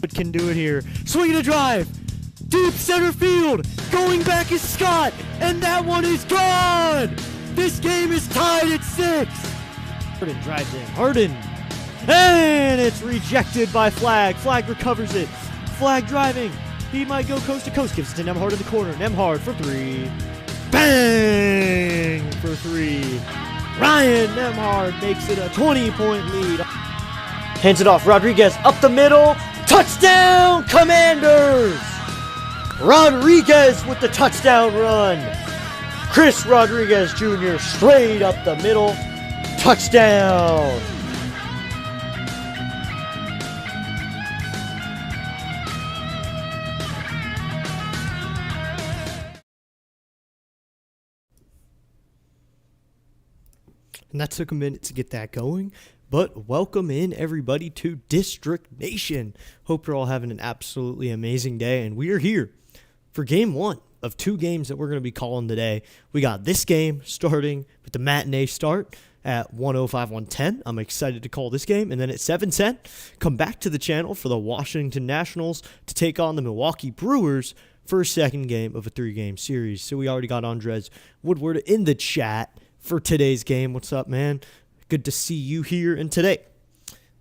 But can do it here. Swinging a drive. Deep center field. Going back is Scott. And that one is gone. This game is tied at 6. Harden drives in. Harden. And it's rejected by Flag. Flag recovers it. Flag driving. He might go coast to coast. Gives it to Nembhard in the corner. Nembhard for 3. Bang! For 3. Ryan Nembhard makes it a 20-point lead. Hands it off. Rodriguez up the middle. Touchdown, Commanders! Rodriguez with the touchdown run. Chris Rodriguez Jr. straight up the middle. Touchdown! And that took a minute to get that going. But welcome in, everybody, to District Nation. Hope you're all having an absolutely amazing day. And we are here for game 1 of 2 games that we're going to be calling today. We got this game starting with the matinee start at 105, 110. I'm excited to call this game. And then at 7:10, come back to the channel for the Washington Nationals to take on the Milwaukee Brewers for a second game of a 3-game series. So we already got Andres Woodward in the chat for today's game. What's up, man? Good to see you here. And today,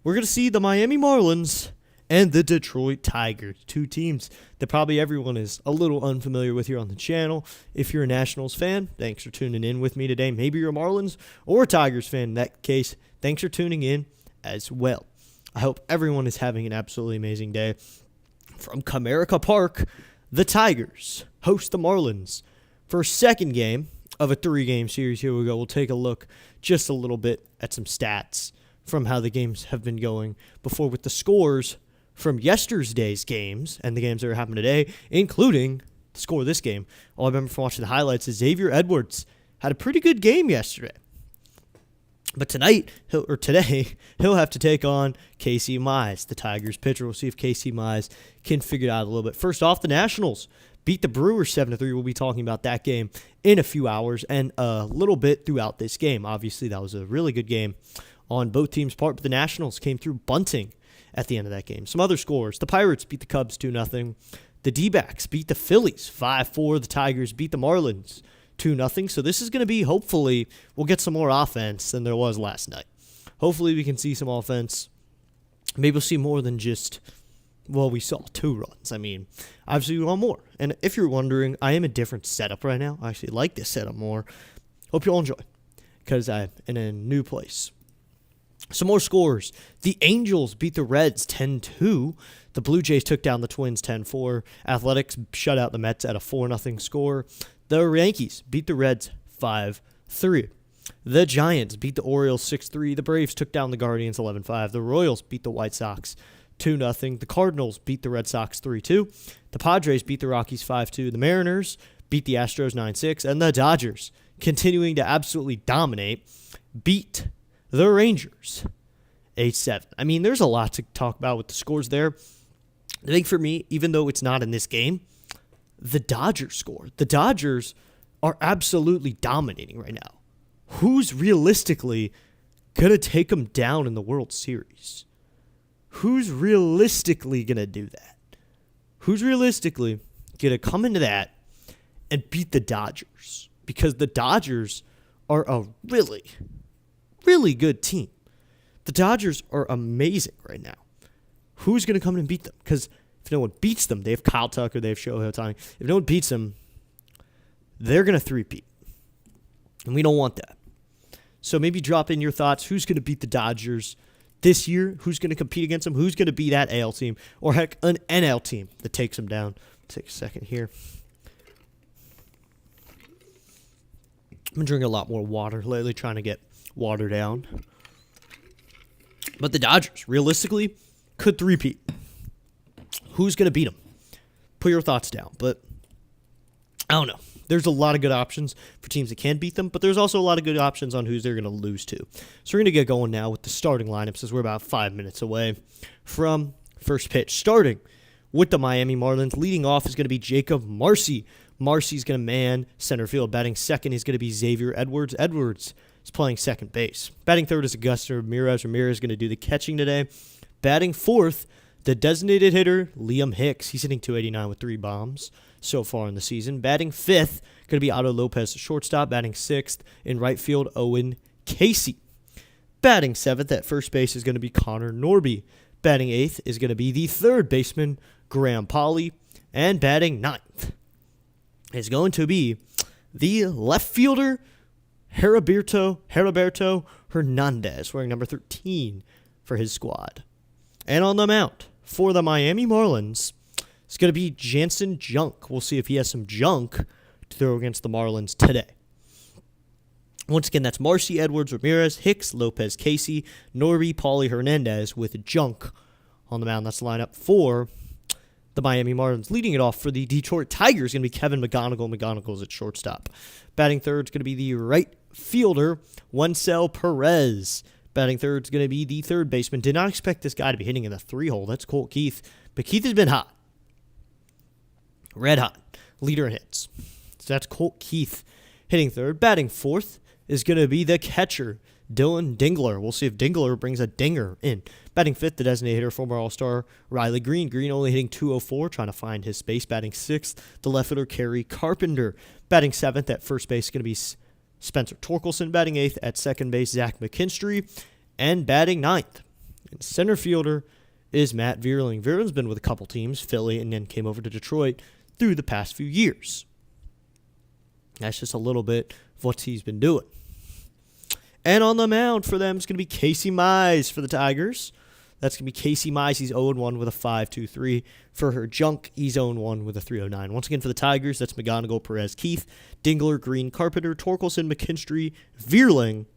we're going to see the Miami Marlins and the Detroit Tigers, 2 teams that probably everyone is a little unfamiliar with here on the channel. If you're a Nationals fan, thanks for tuning in with me today. Maybe you're a Marlins or a Tigers fan. In that case, thanks for tuning in as well. I hope everyone is having an absolutely amazing day. From Comerica Park, the Tigers host the Marlins for a second game of a 3-game series. Here we go. We'll take a look just a little bit at some stats from how the games have been going before with the scores from yesterday's games and the games that are happening today, including the score of this game. All I remember from watching the highlights is Xavier Edwards had a pretty good game yesterday. But today, he'll have to take on Casey Mize, the Tigers pitcher. We'll see if Casey Mize can figure it out a little bit. First off, the Nationals beat the Brewers 7-3. We'll be talking about that game in a few hours and a little bit throughout this game. Obviously, that was a really good game on both teams' part, but the Nationals came through bunting at the end of that game. Some other scores. The Pirates beat the Cubs 2-0. The D-backs beat the Phillies 5-4. The Tigers beat the Marlins 2-0. So this is going to be, hopefully, we'll get some more offense than there was last night. Hopefully we can see some offense. Maybe we'll see more than just, well, we saw 2 runs. I mean, obviously we want more. And if you're wondering, I am a different setup right now. I actually like this setup more. Hope you all enjoy because I'm in a new place. Some more scores. The Angels beat the Reds 10-2. The Blue Jays took down the Twins 10-4. Athletics shut out the Mets at a 4-0 score. The Yankees beat the Reds 5-3. The Giants beat the Orioles 6-3. The Braves took down the Guardians 11-5. The Royals beat the White Sox 2-0. The Cardinals beat the Red Sox 3-2. The Padres beat the Rockies 5-2. The Mariners beat the Astros 9-6. And the Dodgers, continuing to absolutely dominate, beat the Rangers 8-7. I mean, there's a lot to talk about with the scores there. I think for me, even though it's not in this game, the Dodgers score. The Dodgers are absolutely dominating right now. Who's realistically going to take them down in the World Series? Who's realistically going to do that? Who's realistically going to come into that and beat the Dodgers? Because the Dodgers are a really good team. The Dodgers are amazing right now. Who's going to come in and beat them? Because if no one beats them, they have Kyle Tucker, they have Shohei Ohtani. If no one beats them, they're going to three-peat. And we don't want that. So maybe drop in your thoughts. Who's going to beat the Dodgers this year? Who's going to compete against them? Who's going to be that AL team? Or heck, an NL team that takes them down? Take a second here. I've been drinking a lot more water lately, trying to get water down. But the Dodgers, realistically, could three-peat. Who's going to beat them? Put your thoughts down. But I don't know. There's a lot of good options for teams that can beat them, but there's also a lot of good options on who's they're going to lose to. So we're going to get going now with the starting lineup since we're about 5 minutes away from first pitch. Starting with the Miami Marlins, leading off is going to be Jacob Marcy. Marcy's going to man center field. Batting second is going to be Xavier Edwards. Edwards is playing second base. Batting third is Augusto Ramirez. Ramirez is going to do the catching today. Batting fourth, The designated hitter, Liam Hicks. He's hitting .289 with 3 bombs so far in the season. Batting 5th, going to be Otto Lopez, shortstop. Batting 6th in right field, Owen Casey. Batting 7th at first base is going to be Connor Norby. Batting 8th is going to be the third baseman, Graham Polley. And batting 9th is going to be the left fielder, Heriberto Hernandez, wearing number 13 for his squad. And on the mound for the Miami Marlins, it's going to be Jansen Junk. We'll see if he has some junk to throw against the Marlins today. Once again, that's Marcy, Edwards, Ramirez, Hicks, Lopez, Casey, Norby, Pauly, Hernandez with junk on the mound. That's the lineup for the Miami Marlins. Leading it off for the Detroit Tigers is going to be Kevin McGonigal. McGonigal's at shortstop. Batting third is going to be the right fielder, Wencel Perez. Batting third is going to be the third baseman. Did not expect this guy to be hitting in the 3-hole. That's Colt Keith. But Keith has been hot. Red hot. Leader in hits. So that's Colt Keith hitting third. Batting fourth is going to be the catcher, Dylan Dingler. We'll see if Dingler brings a dinger in. Batting fifth, the designated hitter, former All-Star Riley Green. Green only hitting .204, trying to find his space. Batting sixth, the left fielder, Kerry Carpenter. Batting seventh at first base is going to be Spencer Torkelson. Batting eighth at second base, Zach McKinstry. And batting ninth, and center fielder, is Matt Vierling. Vierling's been with a couple teams, Philly, and then came over to Detroit through the past few years. That's just a little bit of what he's been doing. And on the mound for them is going to be Casey Mize for the Tigers. That's going to be Casey Mize. He's 0-1 with a 5.23. For her junk, he's 0-1 with a 3.09. Once again for the Tigers, that's McGonigal, Perez, Keith, Dingler, Green, Carpenter, Torkelson, McKinstry, Vierling,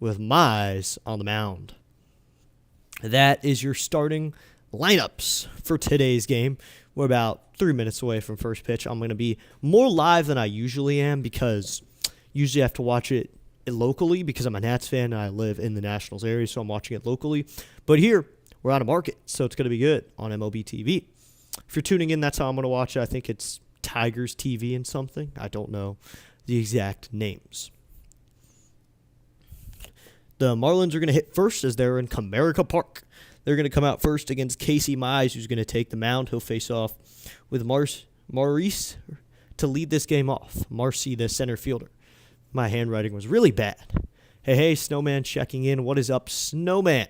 with Mize on the mound. That is your starting lineups for today's game. We're about 3 minutes away from first pitch. I'm going to be more live than I usually am because usually I have to watch it locally because I'm a Nats fan and I live in the Nationals area, so I'm watching it locally. But here, we're out of market, so it's going to be good on MLB TV. If you're tuning in, that's how I'm going to watch it. I think it's Tigers TV and something. I don't know the exact names. The Marlins are going to hit first as they're in Comerica Park. They're going to come out first against Casey Mize, who's going to take the mound. He'll face off with Maurice to lead this game off. Marcy, the center fielder. My handwriting was really bad. Hey, Snowman checking in. What is up, Snowman?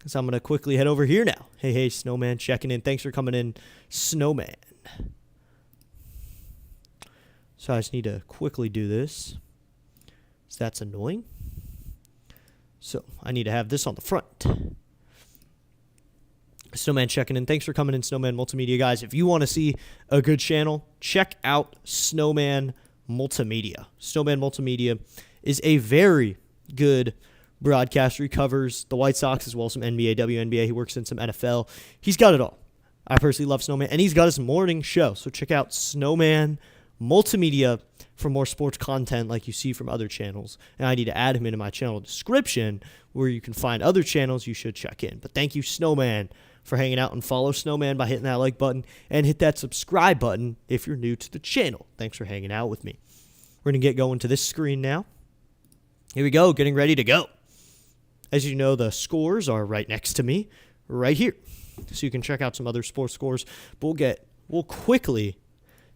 So I'm going to quickly head over here now. Hey, Snowman checking in. Thanks for coming in, Snowman. So I just need to quickly do this. So that's annoying. So I need to have this on the front. Snowman checking in. Thanks for coming in, Snowman Multimedia. Guys, if you want to see a good channel, check out Snowman Multimedia. Snowman Multimedia is a very good broadcaster. He covers the White Sox as well as some NBA, WNBA. He works in some NFL. He's got it all. I personally love Snowman, and he's got his morning show. So check out Snowman Multimedia for more sports content like you see from other channels. And I need to add him into my channel description where you can find other channels you should check in. But thank you, Snowman, for hanging out, and follow Snowman by hitting that like button and hit that subscribe button if you're new to the channel. Thanks for hanging out with me. We're going to get going to this screen now. Here we go, getting ready to go. As you know, the scores are right next to me, right here. So you can check out some other sports scores. But we'll quickly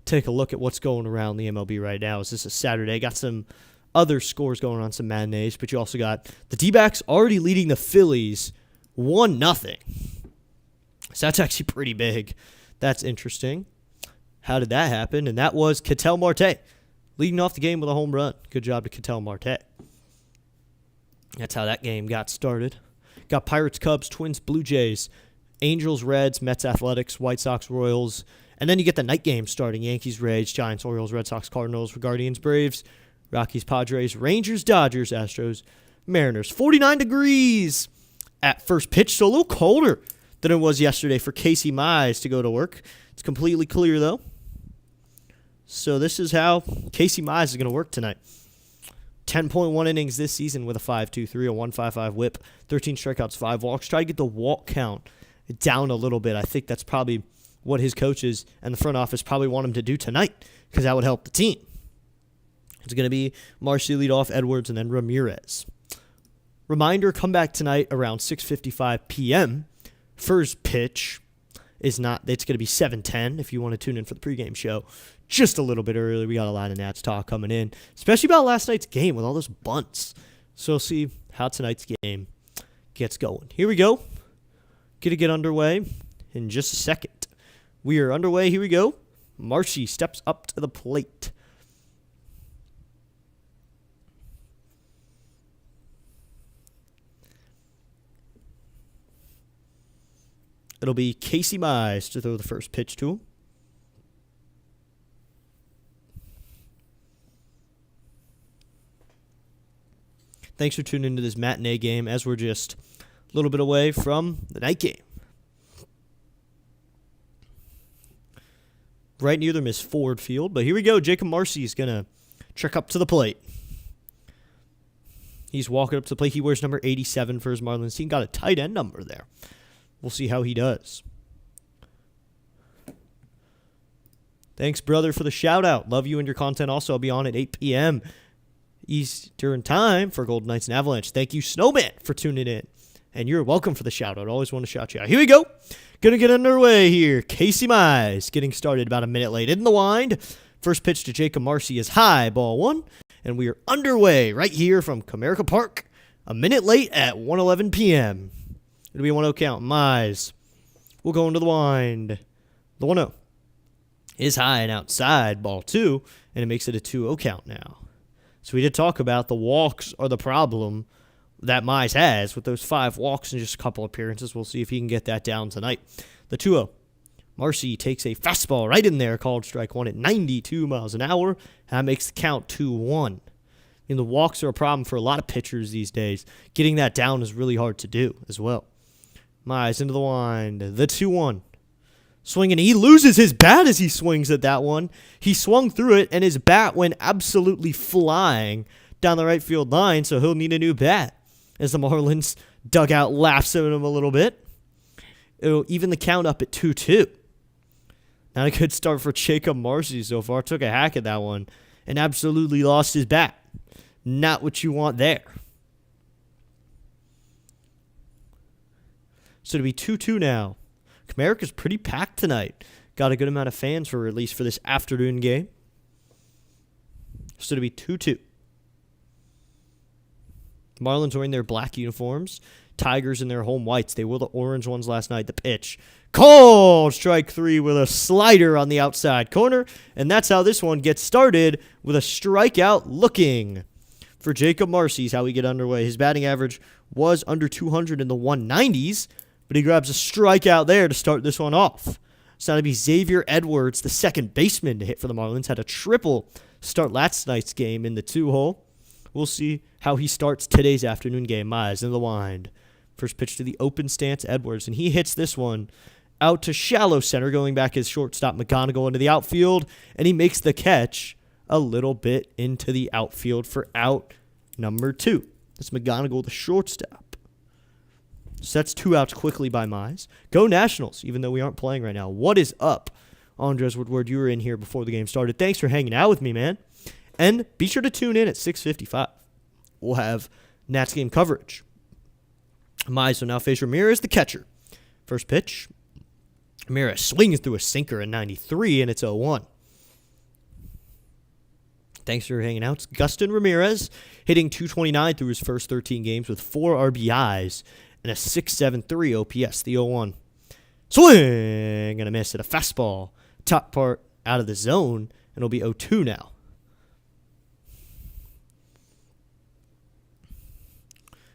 take a look at what's going around the MLB right now. Is this a Saturday? Got some other scores going on, some matinees, but you also got the D-backs already leading the Phillies 1-0. So that's actually pretty big. That's interesting. How did that happen? And that was Ketel Marte leading off the game with a home run. Good job to Ketel Marte. That's how that game got started. Got Pirates, Cubs, Twins, Blue Jays, Angels, Reds, Mets, Athletics, White Sox, Royals. And then you get the night game starting. Yankees, Rays, Giants, Orioles, Red Sox, Cardinals, Guardians, Braves, Rockies, Padres, Rangers, Dodgers, Astros, Mariners. 49 degrees at first pitch, so a little colder than it was yesterday for Casey Mize to go to work. It's completely clear, though. So this is how Casey Mize is going to work tonight. 10.1 innings this season with a 5.23, a 1.55 whip, 13 strikeouts, 5 walks. Try to get the walk count down a little bit. I think that's probably what his coaches and the front office probably want him to do tonight because that would help the team. It's going to be Marcy leadoff, Edwards, and then Ramirez. Reminder, come back tonight around 6:55 p.m. First pitch is not, it's going to be 7:10 if you want to tune in for the pregame show. Just a little bit early. We got a lot of Nats talk coming in, especially about last night's game with all those bunts. So we'll see how tonight's game gets going. Here we go. Gonna get underway in just a second. We are underway. Here we go. Marcy steps up to the plate. It'll be Casey Mize to throw the first pitch to him. Thanks for tuning into this matinee game as we're just a little bit away from the night game. Right near them is Ford Field, but here we go. Jacob Marcy is going to check up to the plate. He's walking up to the plate. He wears number 87 for his Marlins team. Got a tight end number there. We'll see how he does. Thanks, brother, for the shout-out. Love you and your content also. I'll be on at 8 p.m. Eastern time for Golden Knights and Avalanche. Thank you, Snowman, for tuning in. And you're welcome for the shout-out. Always want to shout you out. Here we go. Gonna get underway here. Casey Mize getting started about a minute late in the wind. First pitch to Jacob Marcy is high, ball one. And we are underway right here from Comerica Park. A minute late at 1:11 p.m. It'll be a 1-0 count. Mize will go into the wind. The 1-0 is high and outside, ball two. And it makes it a 2-0 count now. So we did talk about the walks are the problem that Mize has with those 5 walks in just a couple appearances. We'll see if he can get that down tonight. The 2-0. Marcy takes a fastball right in there, called strike one at 92 miles an hour. That makes the count 2-1. And the walks are a problem for a lot of pitchers these days. Getting that down is really hard to do as well. Mize into the wind. The 2-1. Swinging. He loses his bat as he swings at that one. He swung through it, and his bat went absolutely flying down the right field line, so he'll need a new bat. As the Marlins dugout laughs at him a little bit. It'll even the count up at 2-2. Not a good start for Jacob Marcy so far. Took a hack at that one and absolutely lost his bat. Not what you want there. So it'll be 2-2 now. Comerica's pretty packed tonight. Got a good amount of fans for at least for this afternoon game. So it'll be 2-2. Marlins wearing their black uniforms. Tigers in their home whites. They wore the orange ones last night. The pitch. Called strike 3 with a slider on the outside corner. And that's how this one gets started with a strikeout looking for Jacob Marcy's how we get underway. His batting average was under 200 in the 190s, but he grabs a strikeout there to start this one off. It's now to be Xavier Edwards, the second baseman to hit for the Marlins. Had a triple start last night's game in the 2-hole. We'll see how he starts today's afternoon game. Mize in the wind. First pitch to the open stance, Edwards, and he hits this one out to shallow center, going back his shortstop McGonigal into the outfield, and he makes the catch a little bit into the outfield for out number 2. That's McGonigal, the shortstop. So that's 2 outs quickly by Mize. Go Nationals, even though we aren't playing right now. What is up? Andres Woodward, you were in here before the game started. Thanks for hanging out with me, man. And be sure to tune in at 6:55. We'll have Nats game coverage. Mize will now face Ramirez, the catcher. First pitch. Ramirez swings through a sinker in 93, and it's 0-1. Thanks for hanging out. It's Gustin Ramirez hitting .229 through his first 13 games with 4 RBIs and a .673 OPS. The 0-1. Swing and a miss at a fastball. Top part out of the zone, and it'll be 0-2 now.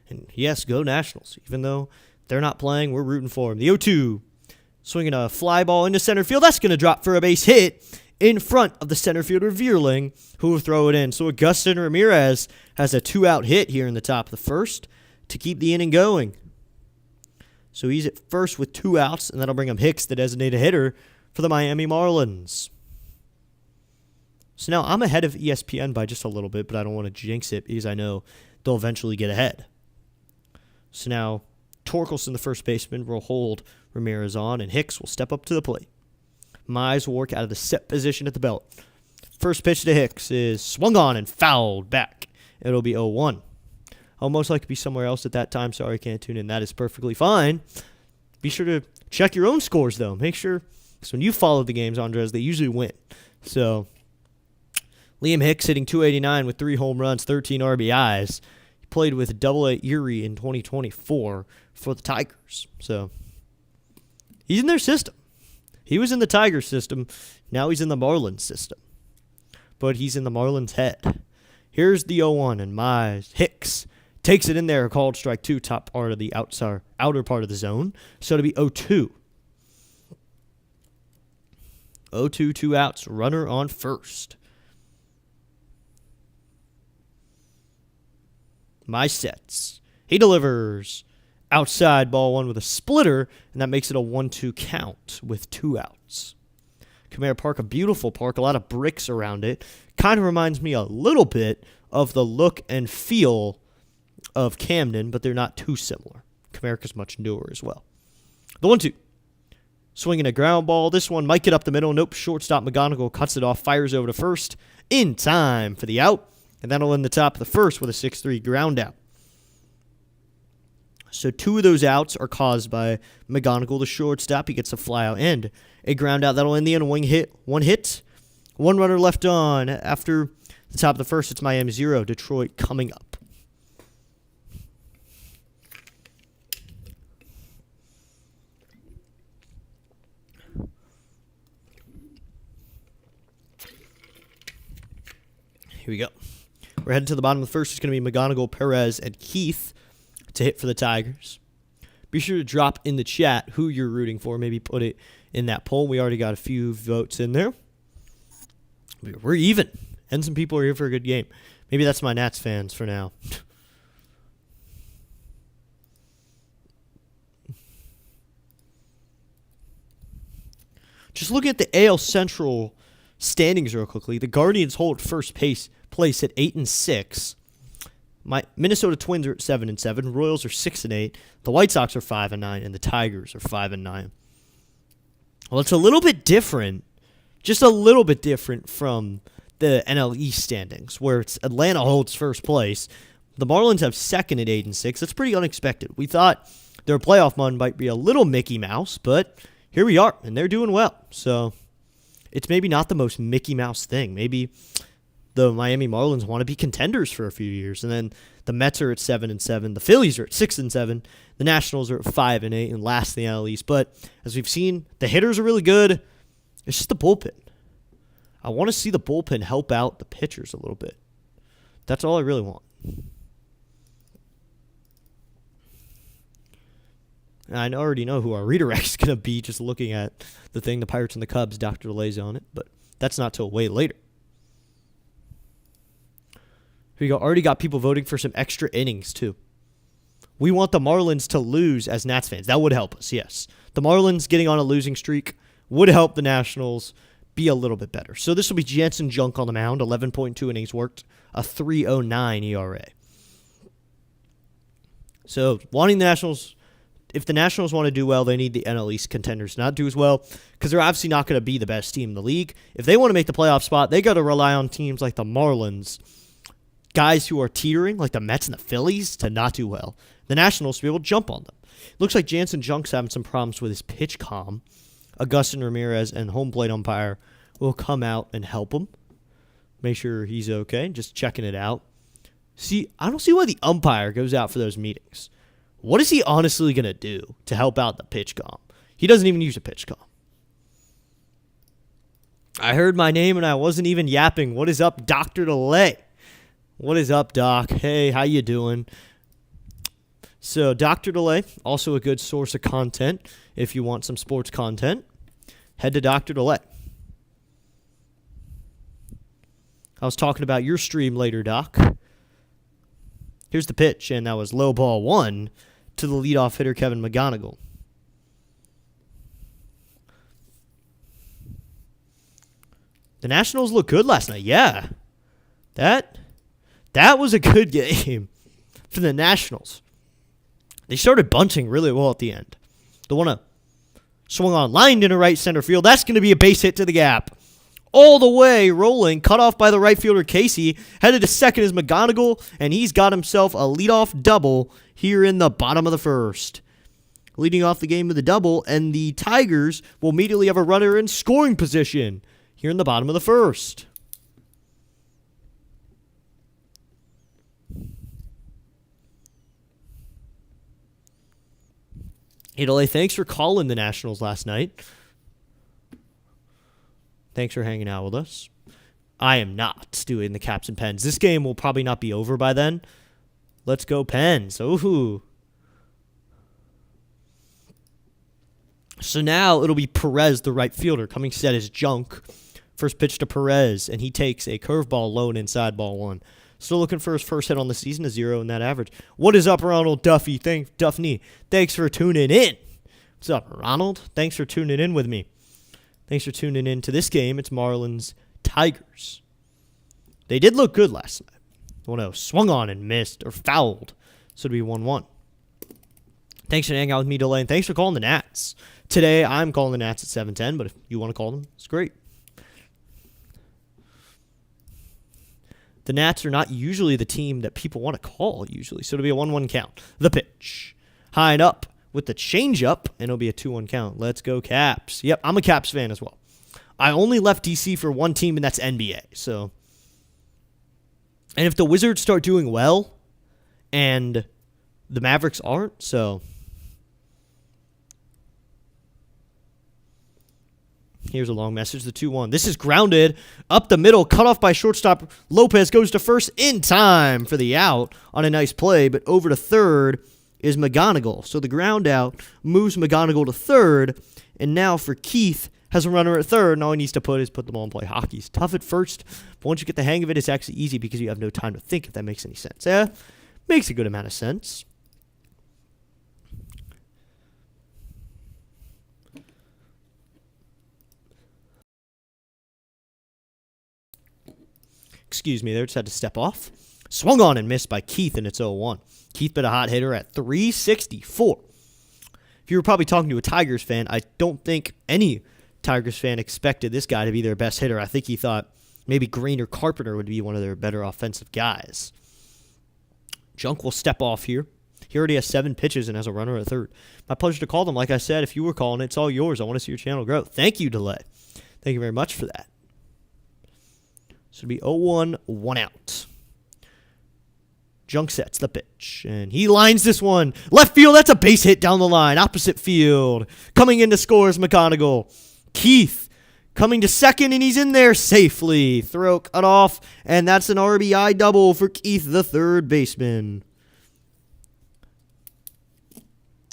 And yes, go Nationals. Even though they're not playing, we're rooting for them. The 0-2. Swinging a fly ball into center field. That's going to drop for a base hit in front of the center fielder Vierling, who will throw it in. So Augustin Ramirez has a 2-out hit here in the top of the first to keep the inning going. So he's at first with 2 outs, and that'll bring him Hicks, the designated hitter for the Miami Marlins. So now I'm ahead of ESPN by just a little bit, but I don't want to jinx it because I know they'll eventually get ahead. So now Torkelson, the first baseman, will hold Ramirez on, and Hicks will step up to the plate. Mize will work out of the set position at the belt. First pitch to Hicks is swung on and fouled back. It'll be 0-1. I'll most likely be somewhere else at that time. Sorry, I can't tune in. That is perfectly fine. Be sure to check your own scores, though. Make sure, because when you follow the games, Andres, they usually win. So, Liam Hicks hitting .289 with 3 home runs, 13 RBIs. He played with Double-A Erie in 2024 for the Tigers. So, he's in their system. He was in the Tigers system. Now he's in the Marlins system. But he's in the Marlins' head. Here's the 0-1, and Mize Hicks takes it in there, called strike 2, top part of the outer part of the zone. So to be 0-2. 0-2, 2 outs, runner on first. Mize sets. He delivers. Outside, ball 1 with a splitter, and that makes it a 1-2 count with 2 outs. Kamara Park, a beautiful park, a lot of bricks around it. Kind of reminds me a little bit of the look and feel of Camden, but they're not too similar. Comerica's much newer as well. The 1-2. Swinging a ground ball. This one might get up the middle. Nope, shortstop McGonigal cuts it off, fires over to first in time for the out, and that'll end the top of the first with a 6-3 ground out. So 2 of those outs are caused by McGonigal, the shortstop. He gets a fly out and a ground out. That'll end the inning. One hit. 1 runner left on. After the top of the first, it's Miami 0, Detroit coming up. Here we go. We're heading to the bottom of the first. It's going to be McGonigal, Perez, and Keith to hit for the Tigers. Be sure to drop in the chat who you're rooting for. Maybe put it in that poll. We already got a few votes in there. We're even. And some people are here for a good game. Maybe that's my Nats fans for now. Just looking at the AL Central standings real quickly. The Guardians hold first place at 8-6. Minnesota Twins are at 7-7. Royals are 6-8. The White Sox are 5-9, and the Tigers are 5-9. Well, it's a little bit different, just a little bit different from the NL East standings, where it's Atlanta holds first place. The Marlins have second at 8-6. That's pretty unexpected. We thought their playoff run might be a little Mickey Mouse, but here we are, and they're doing well. So it's maybe not the most Mickey Mouse thing. Maybe the Miami Marlins want to be contenders for a few years, and then the Mets are at 7-7. The Phillies are at 6-7. The Nationals are at 5-8 and last in the NL East. But as we've seen, the hitters are really good. It's just the bullpen. I want to see the bullpen help out the pitchers a little bit. That's all I really want. And I already know who our redirect is going to be just looking at the thing, the Pirates and the Cubs. Dr. DeLay's on it, but that's not till way later. We already got people voting for some extra innings, too. We want the Marlins to lose as Nats fans. That would help us, yes. The Marlins getting on a losing streak would help the Nationals be a little bit better. So this will be Jansen Junk on the mound, 11.2 innings worked, a 3.09 ERA. So wanting the Nationals, if the Nationals want to do well, they need the NL East contenders to not do as well, because they're obviously not going to be the best team in the league. If they want to make the playoff spot, they got to rely on teams like the Marlins, guys who are teetering, like the Mets and the Phillies, to not do well. The Nationals to be able to jump on them. Looks like Jansen Junk's having some problems with his pitch comm. Augustin Ramirez and home plate umpire will come out and help him. Make sure he's okay. Just checking it out. See, I don't see why the umpire goes out for those meetings. What is he honestly going to do to help out the pitch comm? He doesn't even use a pitch comm. I heard my name and I wasn't even yapping. What is up, Dr. DeLay? What is up, Doc? Hey, how you doing? So, Dr. DeLay, also a good source of content. If you want some sports content, head to Dr. DeLay. I was talking about your stream later, Doc. Here's the pitch, and that was low ball 1 to the leadoff hitter, Kevin McGonigal. The Nationals looked good last night. Yeah. That was a good game for the Nationals. They started bunting really well at the end. The one swung on, lined into right center field. That's going to be a base hit to the gap. All the way rolling, cut off by the right fielder Casey. Headed to second is McGonigal, and he's got himself a leadoff double here in the bottom of the first. leading off the game with a double, and the Tigers will immediately have a runner in scoring position here in the bottom of the first. Italy, thanks for calling the Nationals last night. Thanks for hanging out with us. I am not doing the Caps and Pens. This game will probably not be over by then. Let's go Pens. Ooh. So now it'll be Perez, the right fielder, coming set as Junk. First pitch to Perez, and he takes a curveball low and inside ball one. Still looking for his first hit on the season, a 0 in that average. What is up, Ronald Duffy? Duffney, thanks for tuning in. What's up, Ronald? Thanks for tuning in with me. Thanks for tuning in to this game. It's Marlins Tigers. They did look good last night. Oh no, swung on and missed or fouled. So it'd be 1-1. Thanks for hanging out with me, Delay, and thanks for calling the Nats. Today, I'm calling the Nats at 7:10, but if you want to call them, it's great. The Nats are not usually the team that people want to call, usually. So it'll be a 1-1 count. The pitch. High and up with the changeup, and it'll be a 2-1 count. Let's go Caps. Yep, I'm a Caps fan as well. I only left DC for one team, and that's NBA. So, and if the Wizards start doing well, and the Mavericks aren't, so here's a long message, the 2-1. This is grounded up the middle, cut off by shortstop. Lopez goes to first in time for the out on a nice play, but over to third is McGonigal. So the ground out moves McGonigal to third, and now for Keith, has a runner at third, and all he needs to put the ball and play hockey. It's tough at first, but once you get the hang of it, it's actually easy because you have no time to think, if that makes any sense. Yeah, makes a good amount of sense. Excuse me there, just had to step off. Swung on and missed by Keith, and it's 0-1. Keith been a hot hitter at 364. If you were probably talking to a Tigers fan, I don't think any Tigers fan expected this guy to be their best hitter. I think he thought maybe Green or Carpenter would be one of their better offensive guys. Junk will step off here. He already has 7 pitches and has a runner at third. My pleasure to call them. Like I said, if you were calling, it's all yours. I want to see your channel grow. Thank you, Delay. Thank you very much for that. So it'll be 0-1, 1 out. Junk sets the pitch, and he lines this one. Left field, that's a base hit down the line. Opposite field. Coming in to score is McGonigal. Keith coming to second, and he's in there safely. Throw cut off, and that's an RBI double for Keith, the third baseman.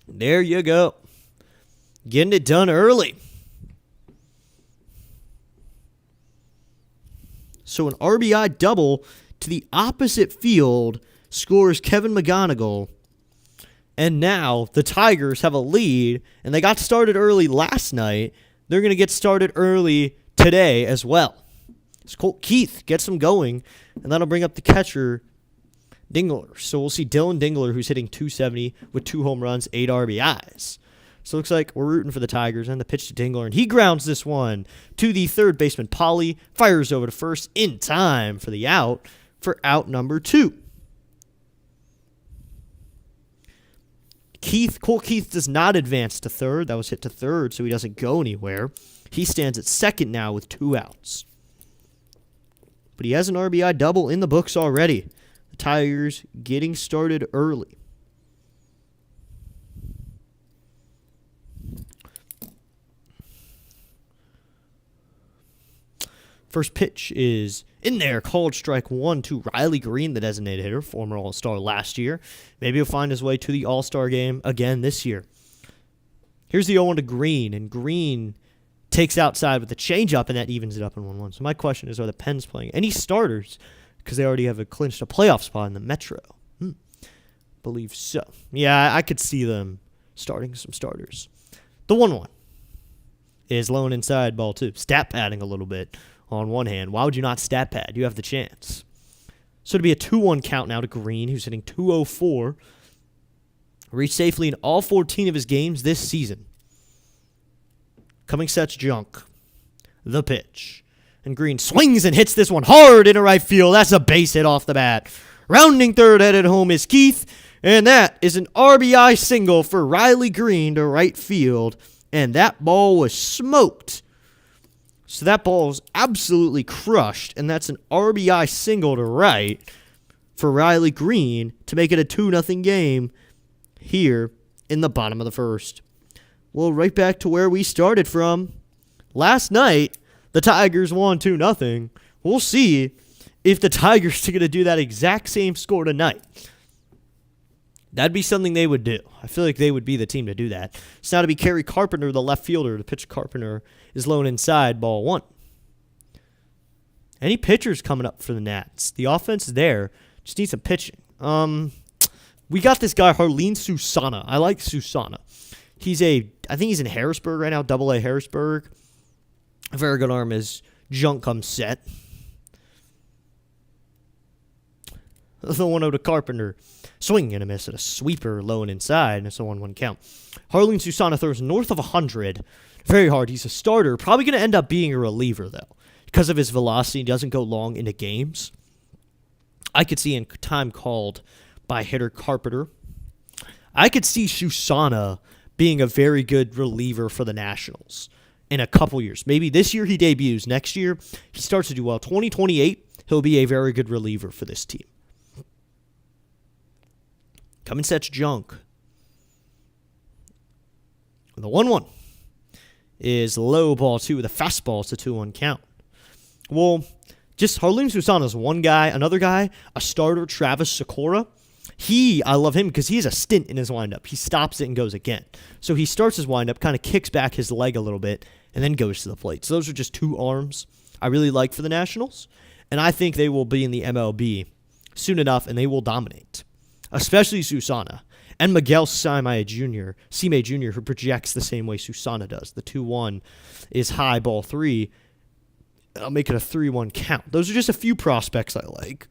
There you go. Getting it done early. So an RBI double to the opposite field scores Kevin McGonigal. And now the Tigers have a lead, and they got started early last night. They're going to get started early today as well. So Colt Keith gets them going, and that'll bring up the catcher, Dingler. So we'll see Dylan Dingler, who's hitting .270 with 2 home runs, 8 RBIs. So it looks like we're rooting for the Tigers, and the pitch to Dingler, and he grounds this one to the third baseman, Polly. Fires over to first in time for the out, for out number 2. Colt Keith does not advance to third. That was hit to third, so he doesn't go anywhere. He stands at second now with 2 outs. But he has an RBI double in the books already. The Tigers getting started early. First pitch is in there, called strike 1 to Riley Green, the designated hitter, former All-Star last year. Maybe he'll find his way to the All-Star game again this year. Here's the 0-1 to Green, and Green takes outside with the changeup, and that evens it up in 1-1. So my question is, are the Pens playing any starters? Because they already have clinched a playoff spot in the Metro. Believe so. Yeah, I could see them starting some starters. The 1-1 is low and inside ball 2. Stat padding a little bit. On one hand, why would you not stat pad? You have the chance. So it'll be a 2-1 count now to Green, who's hitting .204. Reached safely in all 14 of his games this season. Coming sets Junk. The pitch. And Green swings and hits this one hard into right field. That's a base hit off the bat. Rounding third, headed home is Keith. And that is an RBI single for Riley Green to right field. And that ball was smoked. So that ball was absolutely crushed. And that's an RBI single to right for Riley Green to make it a 2-0 game here in the bottom of the first. Well, right back to where we started from. Last night, the Tigers won 2-0. We'll see if the Tigers are going to do that exact same score tonight. That'd be something they would do. I feel like they would be the team to do that. It's now to be Kerry Carpenter, the left fielder. The pitch Carpenter is low inside, ball 1. Any pitchers coming up for the Nats? The offense is there. Just need some pitching. We got this guy, Harleen Susana. I like Susana. I think he's in Harrisburg right now, AA Harrisburg. A very good arm as junk comes set. The 1-0 to Carpenter. Swing and a miss at a sweeper low and inside, and it's a 1-1 count. Harleen Susana throws north of 100. Very hard. He's a starter. Probably going to end up being a reliever, though. Because of his velocity, he doesn't go long into games. I could see in time called by hitter Carpenter. I could see Susana being a very good reliever for the Nationals in a couple years. Maybe this year he debuts. Next year, he starts to do well. 2028, he'll be a very good reliever for this team. Come and sets junk. The 1-1 is low ball 2 with a fastball. It's a 2-1 count. Well, just Harleen Susana's one guy. Another guy, a starter, Travis Sikora. I love him because he has a stint in his windup. He stops it and goes again. So he starts his windup, kind of kicks back his leg a little bit, and then goes to the plate. So those are just two arms I really like for the Nationals. And I think they will be in the MLB soon enough, and they will dominate. Especially Susana. And Miguel Sime Jr., who projects the same way Susana does. The 2-1 is high, ball 3. I'll make it a 3-1 count. Those are just a few prospects I like.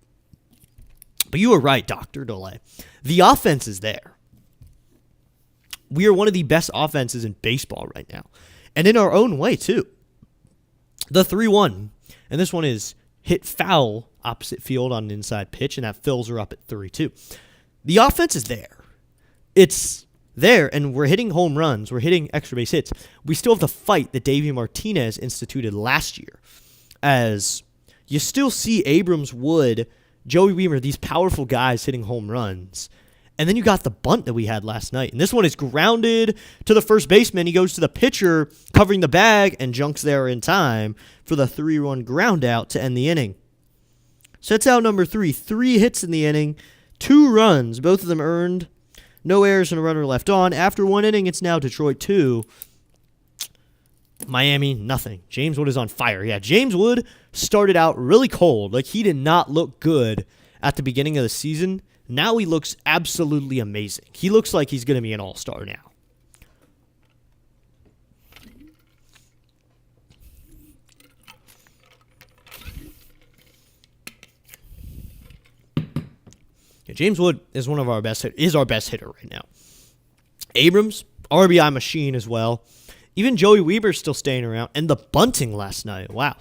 But you were right, Dr. Delay. The offense is there. We are one of the best offenses in baseball right now. And in our own way, too. The 3-1. And this one is hit foul opposite field on an inside pitch, and that fills her up at 3-2. The offense is there. It's there, and we're hitting home runs. We're hitting extra base hits. We still have the fight that Davey Martinez instituted last year. As you still see Abrams, Wood, Joey Wiemer, these powerful guys hitting home runs. And then you got the bunt that we had last night. And this one is grounded to the first baseman. He goes to the pitcher, covering the bag, and junks there in time for the 3-run ground out to end the inning. Sets out number 3. 3 hits in the inning, 2 runs, both of them earned. No errors and a runner left on. After 1 inning, it's now Detroit 2. Miami, nothing. James Wood is on fire. Yeah, James Wood started out really cold. Like, he did not look good at the beginning of the season. Now he looks absolutely amazing. He looks like he's going to be an all-star now. Yeah, James Wood is our best hitter right now. Abrams, RBI machine as well. Even Joey Weber's still staying around. And the bunting last night. Wow.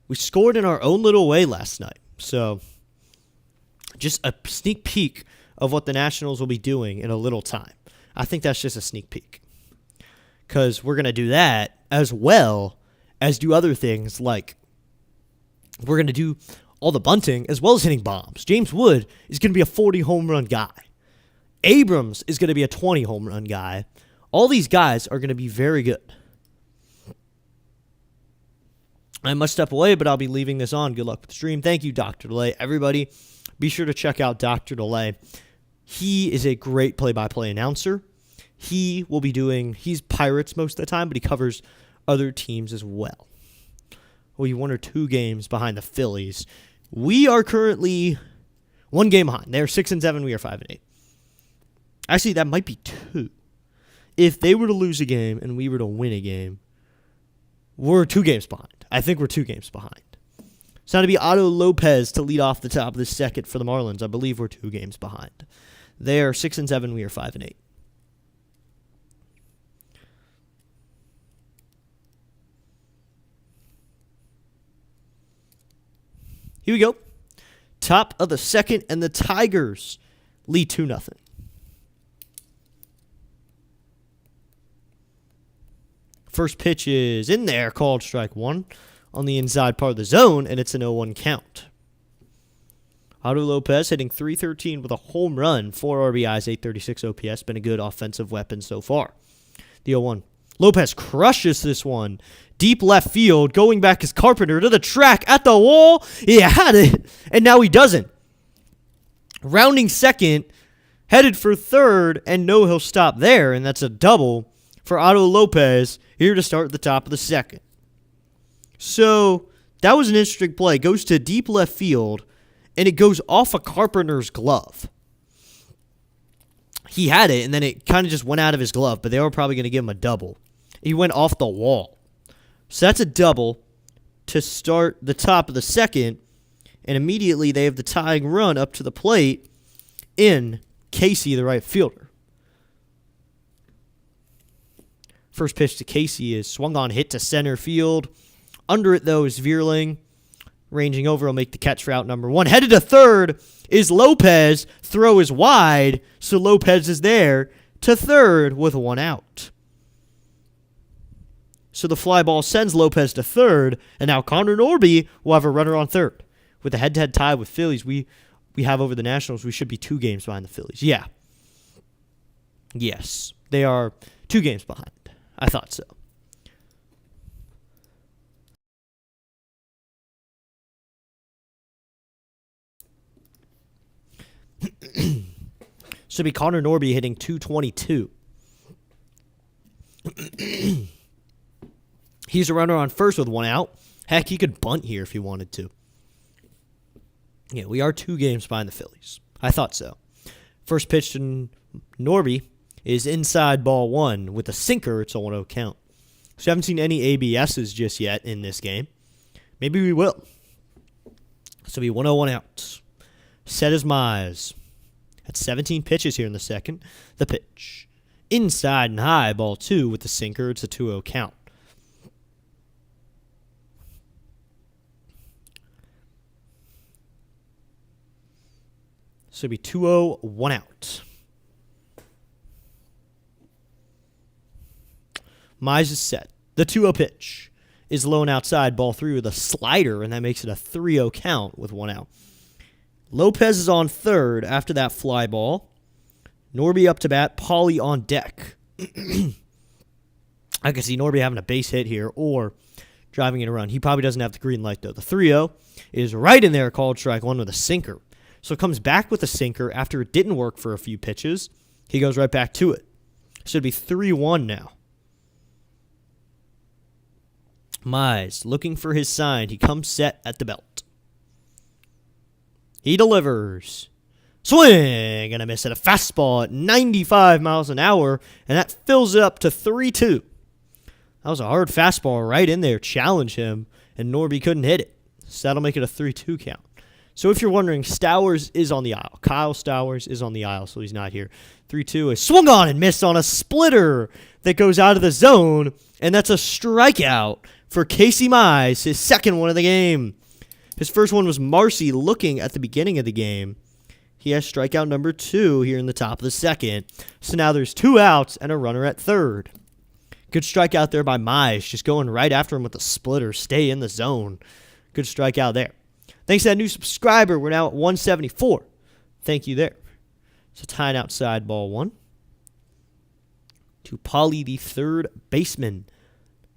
We scored in our own little way last night. So, just a sneak peek of what the Nationals will be doing in a little time. I think that's just a sneak peek. Because we're going to do that as well as do other things like we're going to do all the bunting as well as hitting bombs. James Wood is going to be a 40 home run guy. Abrams is going to be a 20 home run guy. All these guys are going to be very good. I must step away, but I'll be leaving this on. Good luck with the stream. Thank you, Dr. Delay. Everybody, be sure to check out Dr. Delay. He is a great play-by-play announcer. He's Pirates most of the time, but he covers other teams as well. We 1 or 2 games behind the Phillies. We are currently 1 game behind. They're 6-7. We are 5-8. Actually, that might be 2. If they were to lose a game and we were to win a game, we're 2 games behind. I think we're 2 games behind. It's now to be Otto Lopez to lead off the top of the second for the Marlins. I believe we're 2 games behind. They are 6-7. We are 5-8. Here we go. Top of the second, and the Tigers lead 2-0. First pitch is in there, called strike one on the inside part of the zone, and it's an 0-1 count. Otto Lopez hitting .313 with a home run, 4 RBIs, 836 OPS. Been a good offensive weapon so far. The 0-1. Lopez crushes this one. Deep left field, going back as Carpenter to the track, at the wall. He had it, and now he doesn't. Rounding second, headed for third, and no, he'll stop there, and that's a double for Otto Lopez here to start the top of the second. So that was an interesting play. Goes to deep left field, and it goes off of Carpenter's glove. He had it, and then it kind of just went out of his glove, but they were probably going to give him a double. He went off the wall. So that's a double to start the top of the second, and immediately they have the tying run up to the plate in Casey, the right fielder. First pitch to Casey is swung on, hit to center field. Under it, though, is Vierling. Ranging over, will make the catch for out number one. Headed to third is Lopez. Throw is wide, so Lopez is there to third with one out. So the fly ball sends Lopez to third, and now Connor Norby will have a runner on third. With a head-to-head tie with Phillies, we have over the Nationals, we should be 2 games behind the Phillies. Yeah. Yes, they are 2 games behind. I thought so. Should be Connor Norby hitting .222. He's a runner on first with one out. Heck, he could bunt here if he wanted to. Yeah, we are 2 games behind the Phillies. I thought so. First pitch to Norby is inside ball 1 with a sinker. It's a 1-0 count. So we haven't seen any ABSs just yet in this game. Maybe we will. So it'll be 1-0, 1 out. Set as Mize. At 17 pitches here in the second. The pitch. Inside and high, ball 2 with the sinker. It's a 2-0 count. So it'll be 2-0, 1 out. Mize is set. The 2-0 pitch is low and outside, ball 3 with a slider, and that makes it a 3-0 count with 1 out. Lopez is on third after that fly ball. Norby up to bat, Pauly on deck. I can see Norby having a base hit here or driving in a run. He probably doesn't have the green light, though. The 3-0 is right in there, called strike 1 with a sinker. So it comes back with a sinker after it didn't work for a few pitches. He goes right back to it. Should be 3-1 now. Mize looking for his sign. He comes set at the belt. He delivers. Swing and a miss at a fastball at 95 miles an hour, and that fills it up to 3-2. That was a hard fastball right in there. Challenge him, and Norby couldn't hit it. So that'll make it a 3-2 count. So if you're wondering, Stowers is on the aisle. Kyle Stowers is on the aisle, so he's not here. 3-2 is swung on and missed on a splitter that goes out of the zone, and that's a strikeout for Casey Mize, his second one of the game. His first one was Marcy looking at the beginning of the game. He has strikeout number 2 here in the top of the second. So now there's 2 outs and a runner at third. Good strikeout there by Mize, just going right after him with the splitter. Stay in the zone. Good strikeout there. Thanks to that new subscriber. We're now at 174. Thank you there. So tying outside ball 1. To Pauly, the third baseman.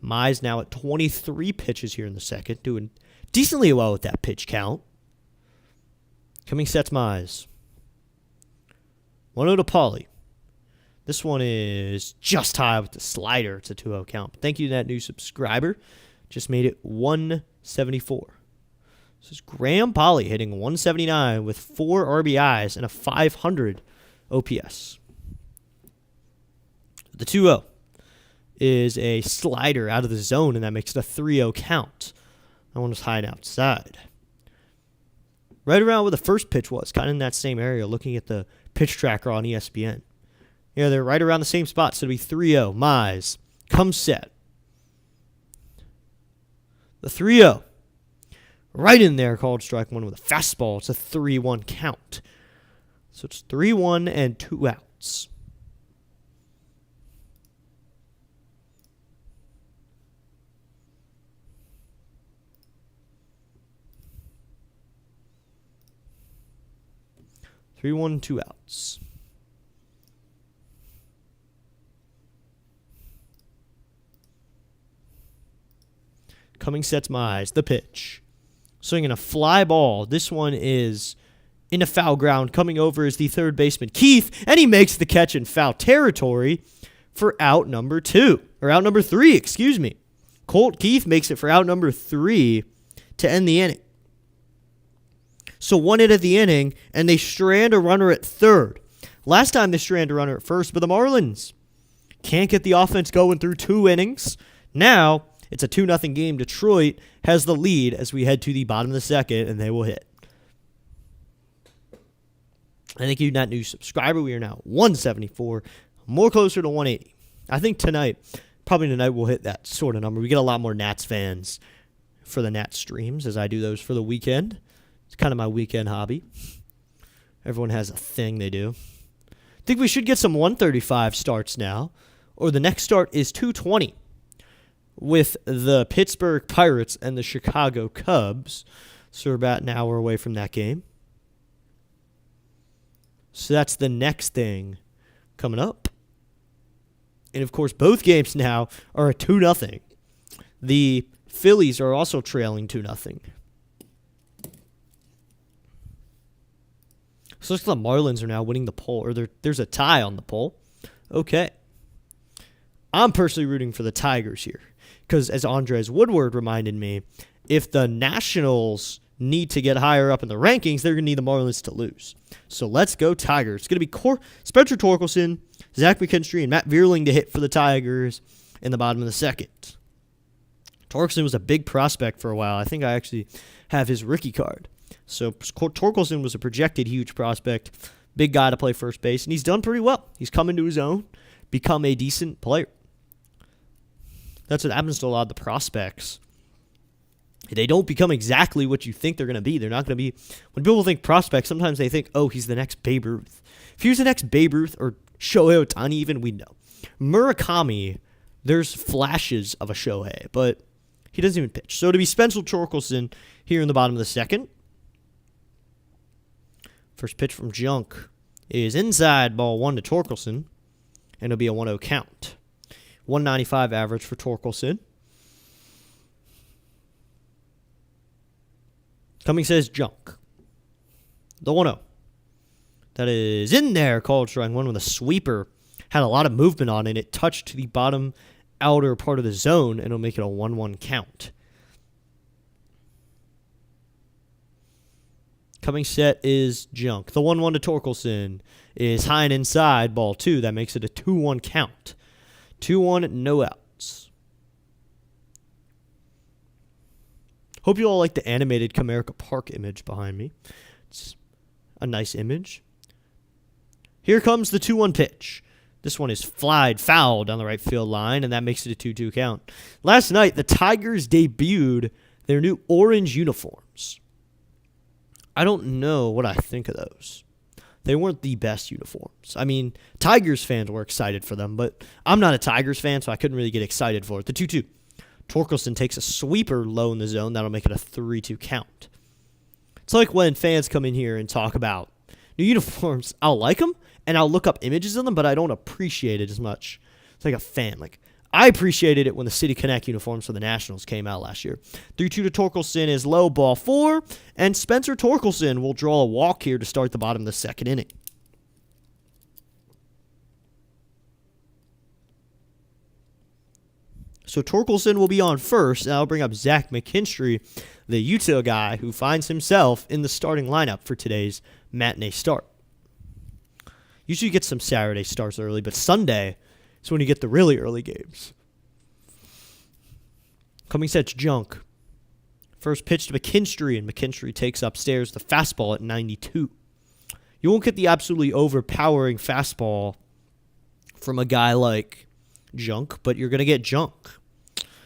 Mize now at 23 pitches here in the second. Doing decently well with that pitch count. Coming sets Mize. 1-0 to Pauly. This one is just high with the slider. It's a 2-0 count. But thank you to that new subscriber. Just made it 174. This is Graham Pauly hitting 179 with 4 RBIs and a 500 OPS. The 2-0 is a slider out of the zone, and that makes it a 3-0 count. That one was high and outside. Right around where the first pitch was, kind of in that same area, looking at the pitch tracker on ESPN. Yeah, they're right around the same spot, so it'll be 3-0. Mize comes set. The 3-0. Right in there, called strike 1 with a fastball. It's a 3-1 count. So it's 3-1 and 2 outs. 3-1, 2 outs. Cummings sets my eyes. The pitch. Swinging a fly ball. This one is in a foul ground. Coming over is the third baseman, Keith, and he makes the catch in foul territory for out number 2. Or out number 3, excuse me. Colt Keith makes it for out number 3 to end the inning. So 1 hit at the inning, and they strand a runner at third. Last time they stranded a runner at first, but the Marlins can't get the offense going through 2 innings. Now, it's a 2-0 game. Detroit has the lead as we head to the bottom of the second, and they will hit. Thank you, that new subscriber. We are now 174, more closer to 180. I think probably tonight we'll hit that sort of number. We get a lot more Nats fans for the Nats streams as I do those for the weekend. It's kind of my weekend hobby. Everyone has a thing they do. I think we should get some 135 starts now, or the next start is 220. With the Pittsburgh Pirates and the Chicago Cubs. So we're about an hour away from that game. So that's the next thing coming up. And, of course, both games now are a 2-0. The Phillies are also trailing 2-0. So looks like the Marlins are now winning the poll. Or there's a tie on the poll. Okay. I'm personally rooting for the Tigers here. Because as Andres Woodward reminded me, if the Nationals need to get higher up in the rankings, they're going to need the Marlins to lose. So let's go Tigers. It's going to be Spencer Torkelson, Zach McKinstry, and Matt Vierling to hit for the Tigers in the bottom of the second. Torkelson was a big prospect for a while. I think I actually have his rookie card. So Torkelson was a projected huge prospect, big guy to play first base, and he's done pretty well. He's come into his own, become a decent player. That's what happens to a lot of the prospects. They don't become exactly what you think they're going to be. They're not going to be... When people think prospects, sometimes they think, oh, he's the next Babe Ruth. If he was the next Babe Ruth or Shohei Ohtani even, we'd know. Murakami, there's flashes of a Shohei, but he doesn't even pitch. So to be Spencer Torkelson here in the bottom of the second. First pitch from Junk is inside, ball 1 to Torkelson, and it'll be a 1-0 count. 195 average for Torkelson. Cummings says Junk. The 1-0. That is in there. Called strike 1 with a sweeper. Had a lot of movement on it. It touched the bottom outer part of the zone, and it'll make it a 1-1 count. Cummings set is Junk. The 1-1 to Torkelson is high and inside. Ball 2. That makes it a 2-1 count. 2-1, no outs. Hope you all like the animated Comerica Park image behind me. It's a nice image. Here comes the 2-1 pitch. This one is foul down the right field line, and that makes it a 2-2 count. Last night, the Tigers debuted their new orange uniforms. I don't know what I think of those. They weren't the best uniforms. I mean, Tigers fans were excited for them, but I'm not a Tigers fan, so I couldn't really get excited for it. The 2-2. Torkelson takes a sweeper low in the zone. That'll make it a 3-2 count. It's like when fans come in here and talk about new uniforms. I'll like them, and I'll look up images of them, but I don't appreciate it as much. It's like a fan. Like, I appreciated it when the City Connect uniforms for the Nationals came out last year. 3-2 to Torkelson is low, ball 4, and Spencer Torkelson will draw a walk here to start the bottom of the second inning. So Torkelson will be on first, and I'll bring up Zach McKinstry, the Utah guy who finds himself in the starting lineup for today's matinee start. Usually you get some Saturday starts early, but Sunday is when you get the really early games. Cummings sets Junk. First pitch to McKinstry, and McKinstry takes upstairs the fastball at 92. You won't get the absolutely overpowering fastball from a guy like Junk, but you're going to get Junk.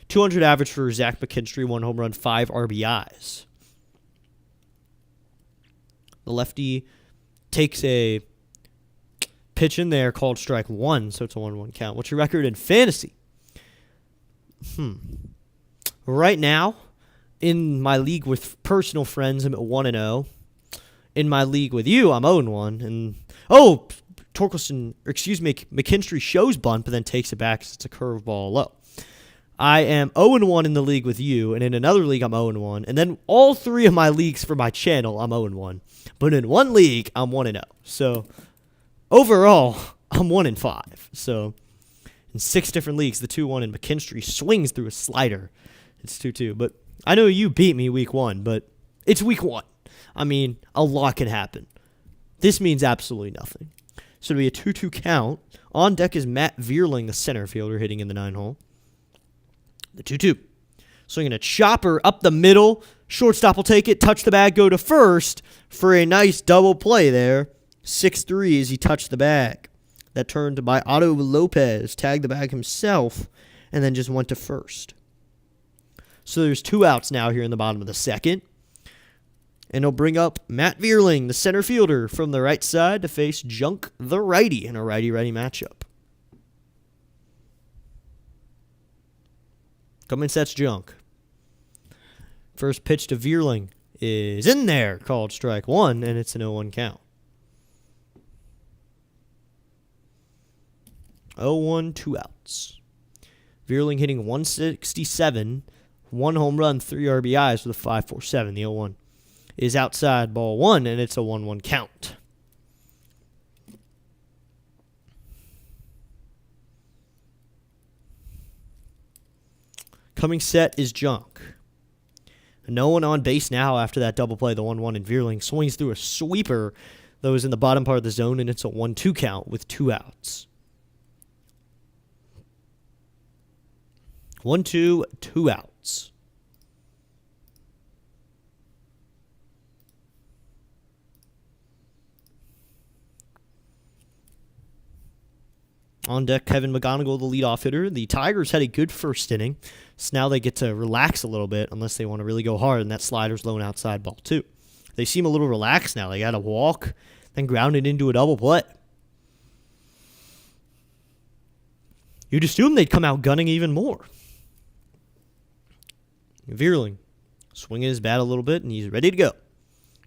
200 average for Zach McKinstry, 1 home run, 5 RBIs. The lefty takes a pitch in there called strike 1, so it's a 1-1 count. What's your record in fantasy? Right now, in my league with personal friends, I'm at 1-0. in my league with you, I'm 0-1. And, oh, Torkelson, McKinstry shows bunt, but then takes it back because it's a curveball low. I am 0-1 in the league with you, and in another league, I'm 0-1. And then all 3 of my leagues for my channel, I'm 0-1. But in one league, I'm 1-0. So, overall, I'm 1-5. So, in 6 different leagues, the 2-1 and McKinstry swings through a slider. It's 2-2. But I know you beat me week 1, but it's week 1. I mean, a lot can happen. This means absolutely nothing. So it'll be a 2-2 count. On deck is Matt Vierling, the center fielder, hitting in the 9-hole. The 2-2. Swinging a chopper up the middle. Shortstop will take it, touch the bag, go to first for a nice double play there. 6-3 as he touched the bag. That turned by Otto Lopez, tagged the bag himself, and then just went to first. So there's 2 outs now here in the bottom of the second. And he'll bring up Matt Vierling, the center fielder, from the right side to face Junk, the righty, in a righty-righty matchup. Coming sets Junk. First pitch to Vierling is in there, called strike 1, and it's an 0-1 count. 0-1, 2 outs. Vierling hitting 167, 1 home run, 3 RBIs with a 5.47. The 0-1 is outside, ball 1, and it's a 1-1 count. Coming set is Junk. No one on base now after that double play, the 1-1, and Vierling swings through a sweeper that was in the bottom part of the zone, and it's a 1-2 count with 2 outs. 1-2, 2 outs. On deck, Kevin McGonigal, the leadoff hitter. The Tigers had a good first inning, so now they get to relax a little bit unless they want to really go hard, and that slider's low and outside, ball 2. They seem a little relaxed now. They got to walk, then ground it into a double play. You'd assume they'd come out gunning even more. Vierling swinging his bat a little bit, and he's ready to go.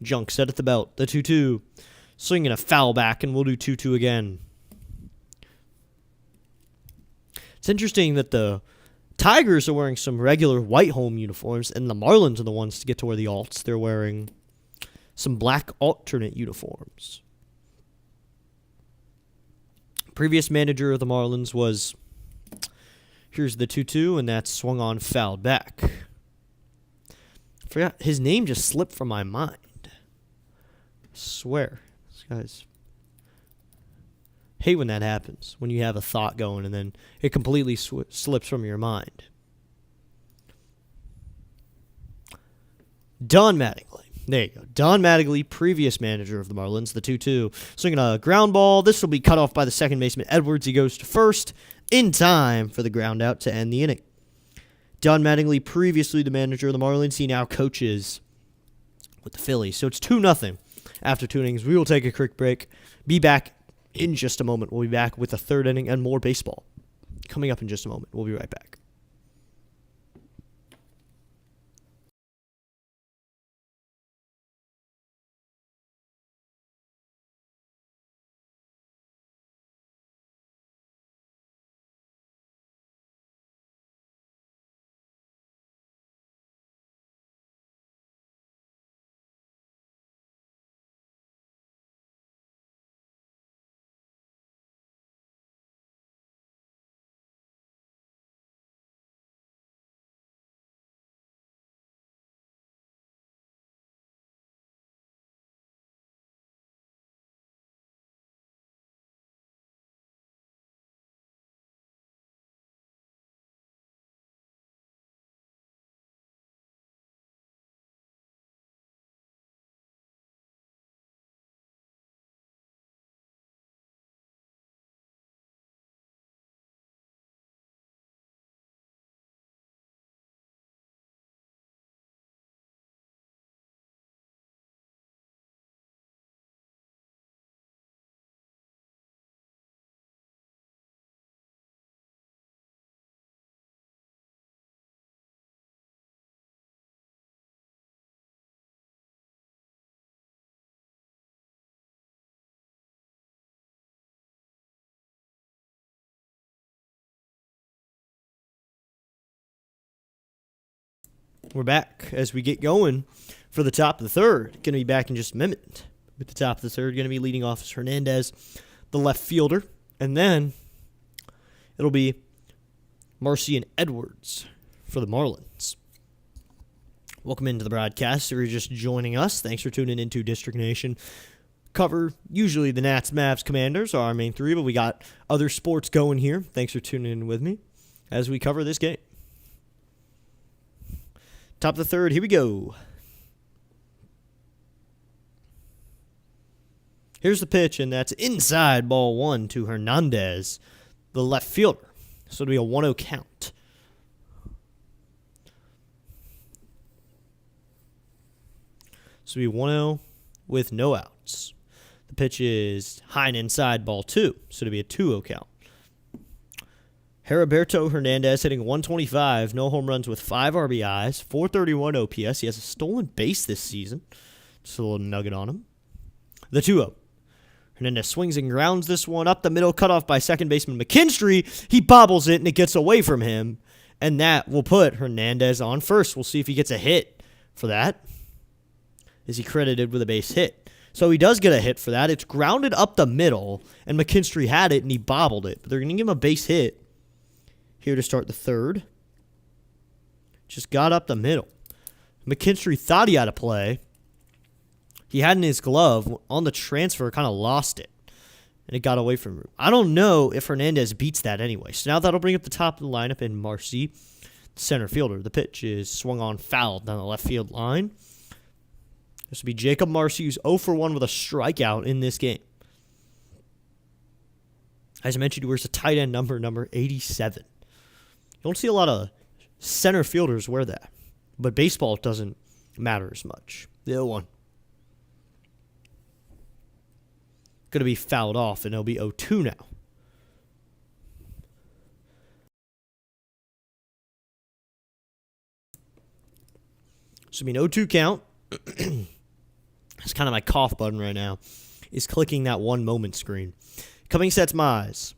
Junk set at the belt, the 2-2. Swinging a foul back, and we'll do 2-2 again. It's interesting that the Tigers are wearing some regular white home uniforms, and the Marlins are the ones to get to wear the alts. They're wearing some black alternate uniforms. Previous manager of the Marlins was, here's the 2-2, and that's swung on, fouled back. Forgot, his name just slipped from my mind. I swear. This guy's... Hate when that happens, when you have a thought going and then it completely slips from your mind. Don Mattingly. There you go. Don Mattingly, previous manager of the Marlins, the 2-2. Swinging a ground ball. This will be cut off by the second baseman, Edwards. He goes to first in time for the ground out to end the inning. Don Mattingly, previously the manager of the Marlins, he now coaches with the Phillies. So it's 2-0 after 2 innings. We will take a quick break. Be back in just a moment. We'll be back with the 3rd inning and more baseball. Coming up in just a moment. We'll be right back. We're back as we get going for the top of the third. Going to be back in just a minute. With the top of the third, going to be leading off is Hernandez, the left fielder. And then it'll be Marcy and Edwards for the Marlins. Welcome into the broadcast. If you're just joining us, thanks for tuning into District Nation. Cover usually the Nats, Mavs, Commanders are our main three, but we got other sports going here. Thanks for tuning in with me as we cover this game. Top of the third, here we go. Here's the pitch, and that's inside ball one to Hernandez, the left fielder. So it'll be a 1-0 count. So it'll be 1-0 with no outs. The pitch is high and inside ball two, so it'll be a 2-0 count. Heriberto Hernandez hitting 125, no home runs with 5 RBIs, 431 OPS. He has a stolen base this season. Just a little nugget on him. The 2-0. Hernandez swings and grounds this one up the middle, cut off by second baseman McKinstry. He bobbles it, and it gets away from him. And that will put Hernandez on first. We'll see if he gets a hit for that. Is he credited with a base hit? So he does get a hit for that. It's grounded up the middle, and McKinstry had it, and he bobbled it. But they're going to give him a base hit here to start the third. Just got up the middle. McKinstry thought he had a play. He had it in his glove. On the transfer, kind of lost it. And it got away from him. I don't know if Hernandez beats that anyway. So now that'll bring up the top of the lineup in Marcy, the center fielder. The pitch is swung on foul down the left field line. This will be Jacob Marcy, who's 0 for 1 with a strikeout in this game. As I mentioned, he wears a tight end number 87. You don't see a lot of center fielders wear that. But baseball doesn't matter as much. The 0-1. Going to be fouled off, and it'll be 0-2 now. So, I mean, 0-2 count. It's kind of my cough button right now. Is clicking that 1 moment screen. Coming sets Mize.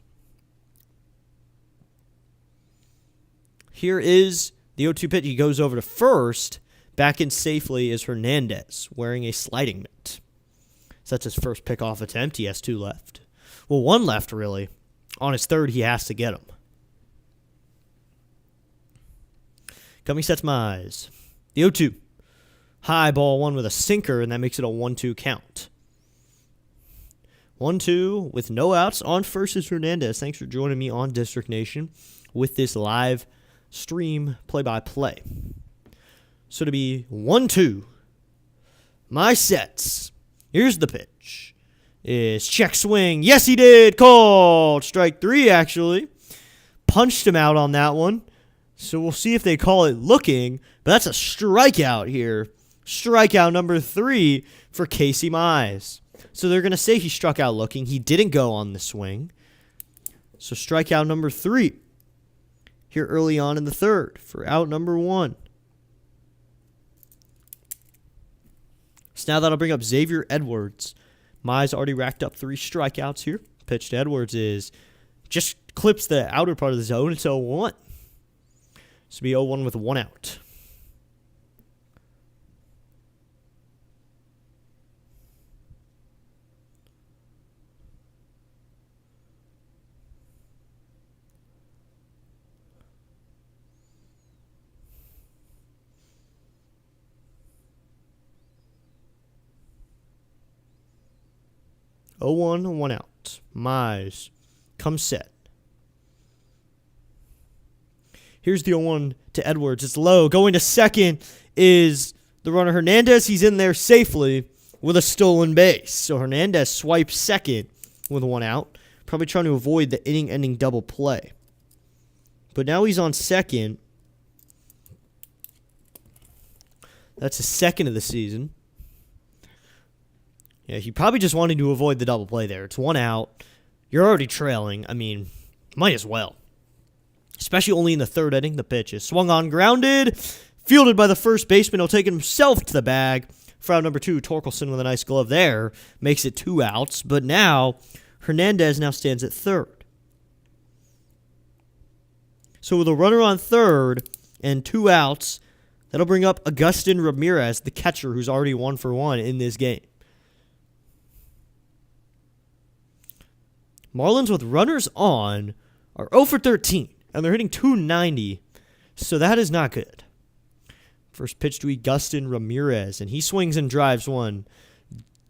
Here is the 0-2 pitch. He goes over to first. Back in safely is Hernandez, wearing a sliding mitt. So that's his first pickoff attempt. He has 2 left. Well, 1 left, really. On his third, he has to get him. Coming sets Mize. The 0-2. High ball 1 with a sinker, and that makes it a 1-2 count. 1-2 with no outs. On first is Hernandez. Thanks for joining me on District Nation with this live stream play-by-play. So to be 1-2, my sets. Here's the pitch. Is check swing. Yes, he did. Called. Strike 3, actually. Punched him out on that one. So we'll see if they call it looking. But that's a strikeout here. Strikeout number 3 for Casey Mize. So they're going to say he struck out looking. He didn't go on the swing. So strikeout number 3 here early on in the third for out number 1. So now that'll bring up Xavier Edwards. Mize already racked up 3 strikeouts here. Pitch to Edwards is just clips the outer part of the zone. It's 0-1. This will be 0-1 with 1 out. Oh, 1, 1 out. Mize comes set. Here's the 0-1 to Edwards. It's low. Going to second is the runner Hernandez. He's in there safely with a stolen base. So Hernandez swipes second with 1 out. Probably trying to avoid the inning-ending double play. But now he's on second. That's his second of the season. Yeah, he probably just wanted to avoid the double play there. It's 1 out. You're already trailing. I mean, might as well. Especially only in the third inning. The pitch is swung on, grounded. Fielded by the first baseman. He'll take himself to the bag. For out number 2, Torkelson with a nice glove there. Makes it 2 outs. But now, Hernandez now stands at third. So with a runner on third and 2 outs, That'll bring up Agustin Ramirez, the catcher, who's already 1 for 1 in this game. Marlins with runners on are 0 for 13, and they're hitting .290, so that is not good. First pitch to Agustin Ramirez, and he swings and drives one.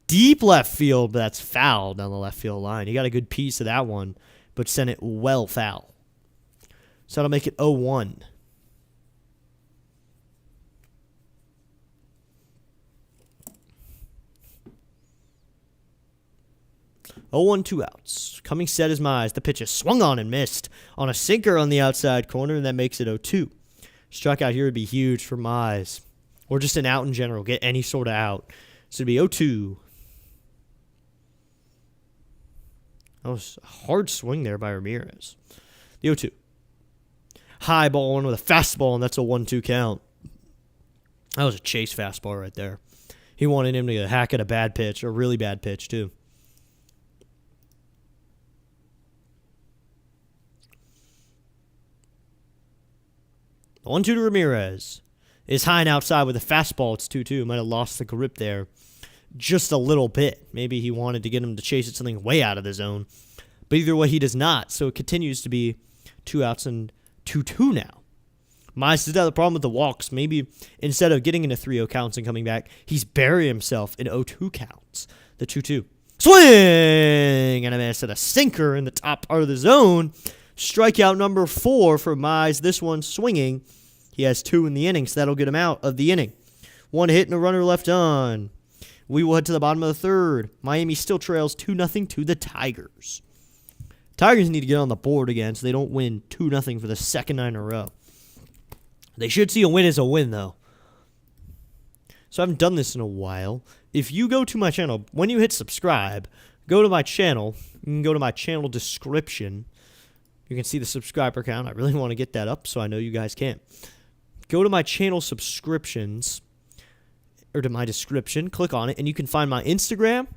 Deep left field, but that's foul down the left field line. He got a good piece of that one, but sent it well foul. So that'll make it 0-1. 0-1, 2 outs. Coming set is Mize. The pitch is swung on and missed on a sinker on the outside corner, and that makes it 0-2. Strikeout here would be huge for Mize. Or just an out in general. Get any sort of out. So it'd be 0-2. That was a hard swing there by Ramirez. The 0-2. High ball one with a fastball, and that's a 1-2 count. That was a chase fastball right there. He wanted him to hack at a bad pitch, a really bad pitch, too. The 1-2 to Ramirez is high and outside with a fastball. It's 2-2. Might have lost the grip there just a little bit. Maybe he wanted to get him to chase it something way out of the zone. But either way, he does not. So it continues to be 2 outs and 2-2 now. Mize has got the problem with the walks. Maybe instead of getting into 3-0 counts and coming back, he's buried himself in 0-2 counts. The 2-2. Swing! And a miss at a sinker in the top part of the zone. Strikeout number 4 for Mize. This one swinging. He has 2 in the inning, so that'll get him out of the inning. 1 hit and a runner left on. We will head to the bottom of the 3rd. Miami still trails 2-0 to the Tigers. Tigers need to get on the board again so they don't win 2-0 for the second night in a row. They should see a win as a win, though. So I haven't done this in a while. If you go to my channel, when you hit subscribe, go to my channel. You can go to my channel description. You can see the subscriber count. I really want to get that up, so I know you guys can. Go to my channel subscriptions, or to my description, click on it, and you can find my Instagram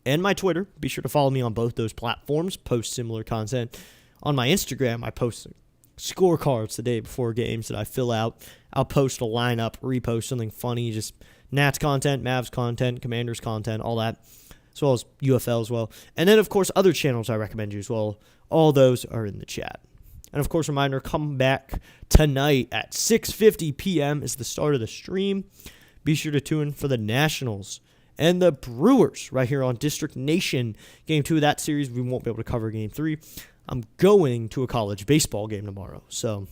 and my Twitter. Be sure to follow me on both those platforms, post similar content. On my Instagram, I post scorecards the day before games that I fill out. I'll post a lineup, repost something funny, just Nats content, Mavs content, Commanders content, all that, as well as UFL as well. And then, of course, other channels I recommend you as well. All those are in the chat. And, of course, reminder, come back tonight at 6:50 p.m. is the start of the stream. Be sure to tune in for the Nationals and the Brewers right here on District Nation. Game 2 of that series, we won't be able to cover Game 3. I'm going to a college baseball game tomorrow, so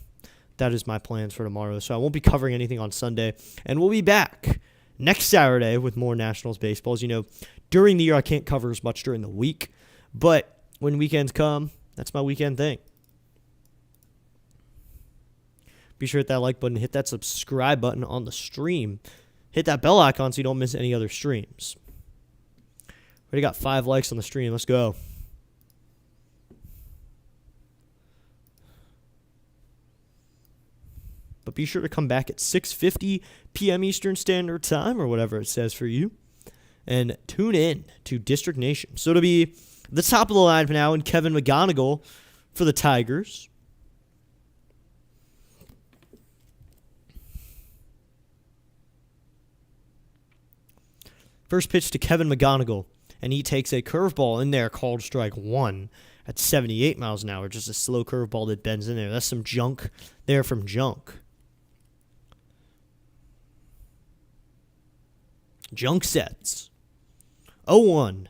that is my plans for tomorrow. So I won't be covering anything on Sunday, and we'll be back next Saturday with more Nationals baseballs. You know, during the year, I can't cover as much during the week, but when weekends come, that's my weekend thing. Be sure to hit that like button, hit that subscribe button on the stream. Hit that bell icon so you don't miss any other streams. Already got 5 likes on the stream. Let's go. But be sure to come back at 6:50 p.m. Eastern Standard Time, or whatever it says for you, and tune in to District Nation. So it'll be the top of the line for now, and Kevin McGonigal for the Tigers. First pitch to Kevin McGonigal, and he takes a curveball in there called strike 1 at 78 miles an hour. Just a slow curveball that bends in there. That's some junk there from Junk. Junk sets. 0-1.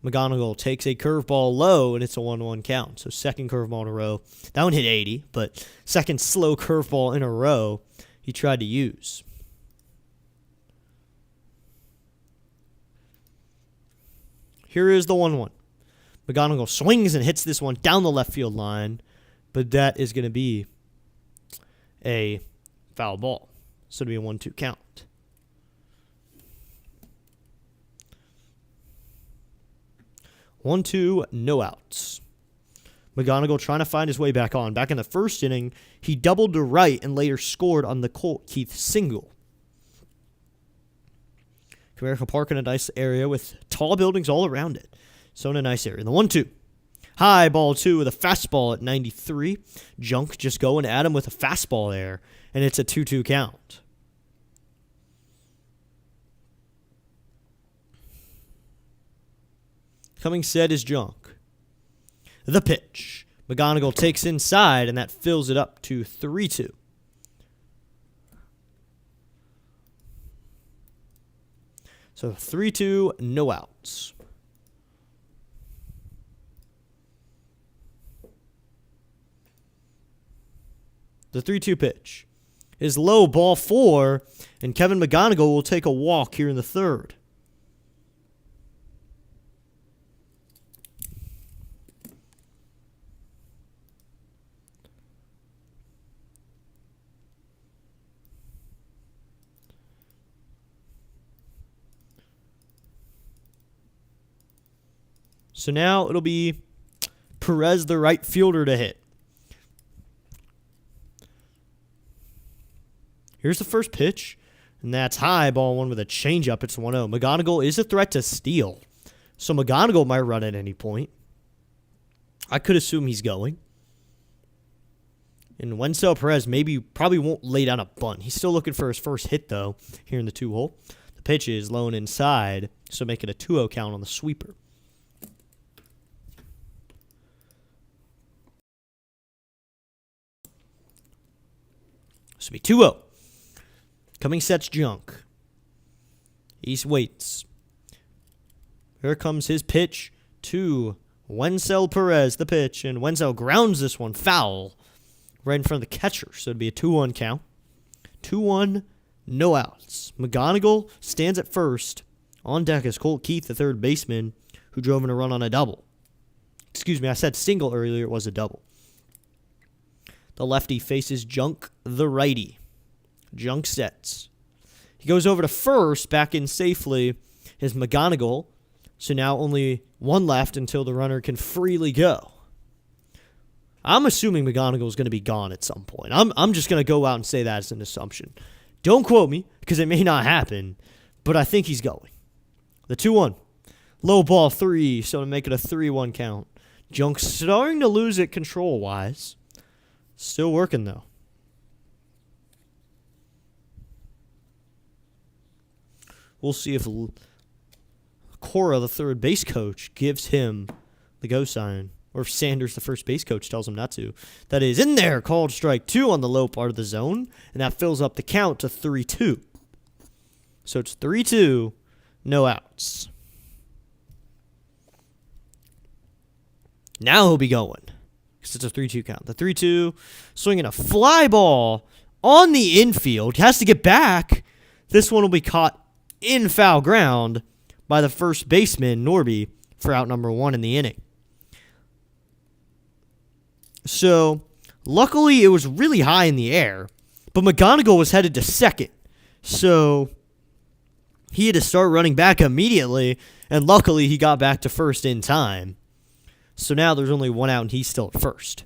McGonigal takes a curveball low, and it's a 1-1 count. So second curveball in a row. That one hit 80, but second slow curveball in a row he tried to use. Here is the 1-1. McGonigal swings and hits this one down the left field line, but that is going to be a foul ball. So it'll be a 1-2 count. 1-2, no outs. McGonigal trying to find his way back on. Back in the first inning, he doubled to right and later scored on the Colt Keith single. Comerica Park in a nice area with tall buildings all around it. So in a nice area. The 1-2. High ball 2 with a fastball at 93. Junk just going at him with a fastball there. And it's a 2-2 count. Coming set is Junk. The pitch. McGonigal takes inside, and that fills it up to 3-2. So 3-2, no outs. The 3-2 pitch is low, ball 4, and Kevin McGonigal will take a walk here in the third. So now it'll be Perez, the right fielder, to hit. Here's the first pitch, and that's high, ball 1 with a changeup. It's 1-0. McGonigal is a threat to steal, so McGonigal might run at any point. I could assume he's going. And Wencel Perez probably won't lay down a bunt. He's still looking for his first hit, though, here in the 2-hole. The pitch is low and inside, so make it a 2-0 count on the sweeper. So be 2-0. Coming set's Junk. He waits. Here comes his pitch to Wencel Perez, the pitch. And Wencel grounds this one foul right in front of the catcher. So it'd be a 2-1 count. 2-1, no outs. McGonigal stands at first. On deck is Colt Keith, the third baseman, who drove in a run on a double. Excuse me, I said single earlier. It was a double. The lefty faces Junk, the righty. Junk sets. He goes over to first, back in safely, is McGonigal. So now only one left until the runner can freely go. I'm assuming McGonigal is going to be gone at some point. I'm just going to go out and say that as an assumption. Don't quote me, because it may not happen, but I think he's going. The 2-1. Low ball 3, so to make it a 3-1 count. Junk's starting to lose it control-wise. Still working, though. We'll see if Cora, the third base coach, gives him the go sign. Or if Sanders, the first base coach, tells him not to. That is in there. Called strike 2 on the low part of the zone. And that fills up the count to 3-2. So it's 3-2, no outs. Now he'll be going. Because it's a 3-2 count. The 3-2, swinging a fly ball on the infield. He has to get back. This one will be caught in foul ground by the first baseman, Norby, for out number 1 in the inning. So, luckily, it was really high in the air, but McGonigal was headed to second. So, he had to start running back immediately, and luckily, he got back to first in time. So now there's only one out, and he's still at first.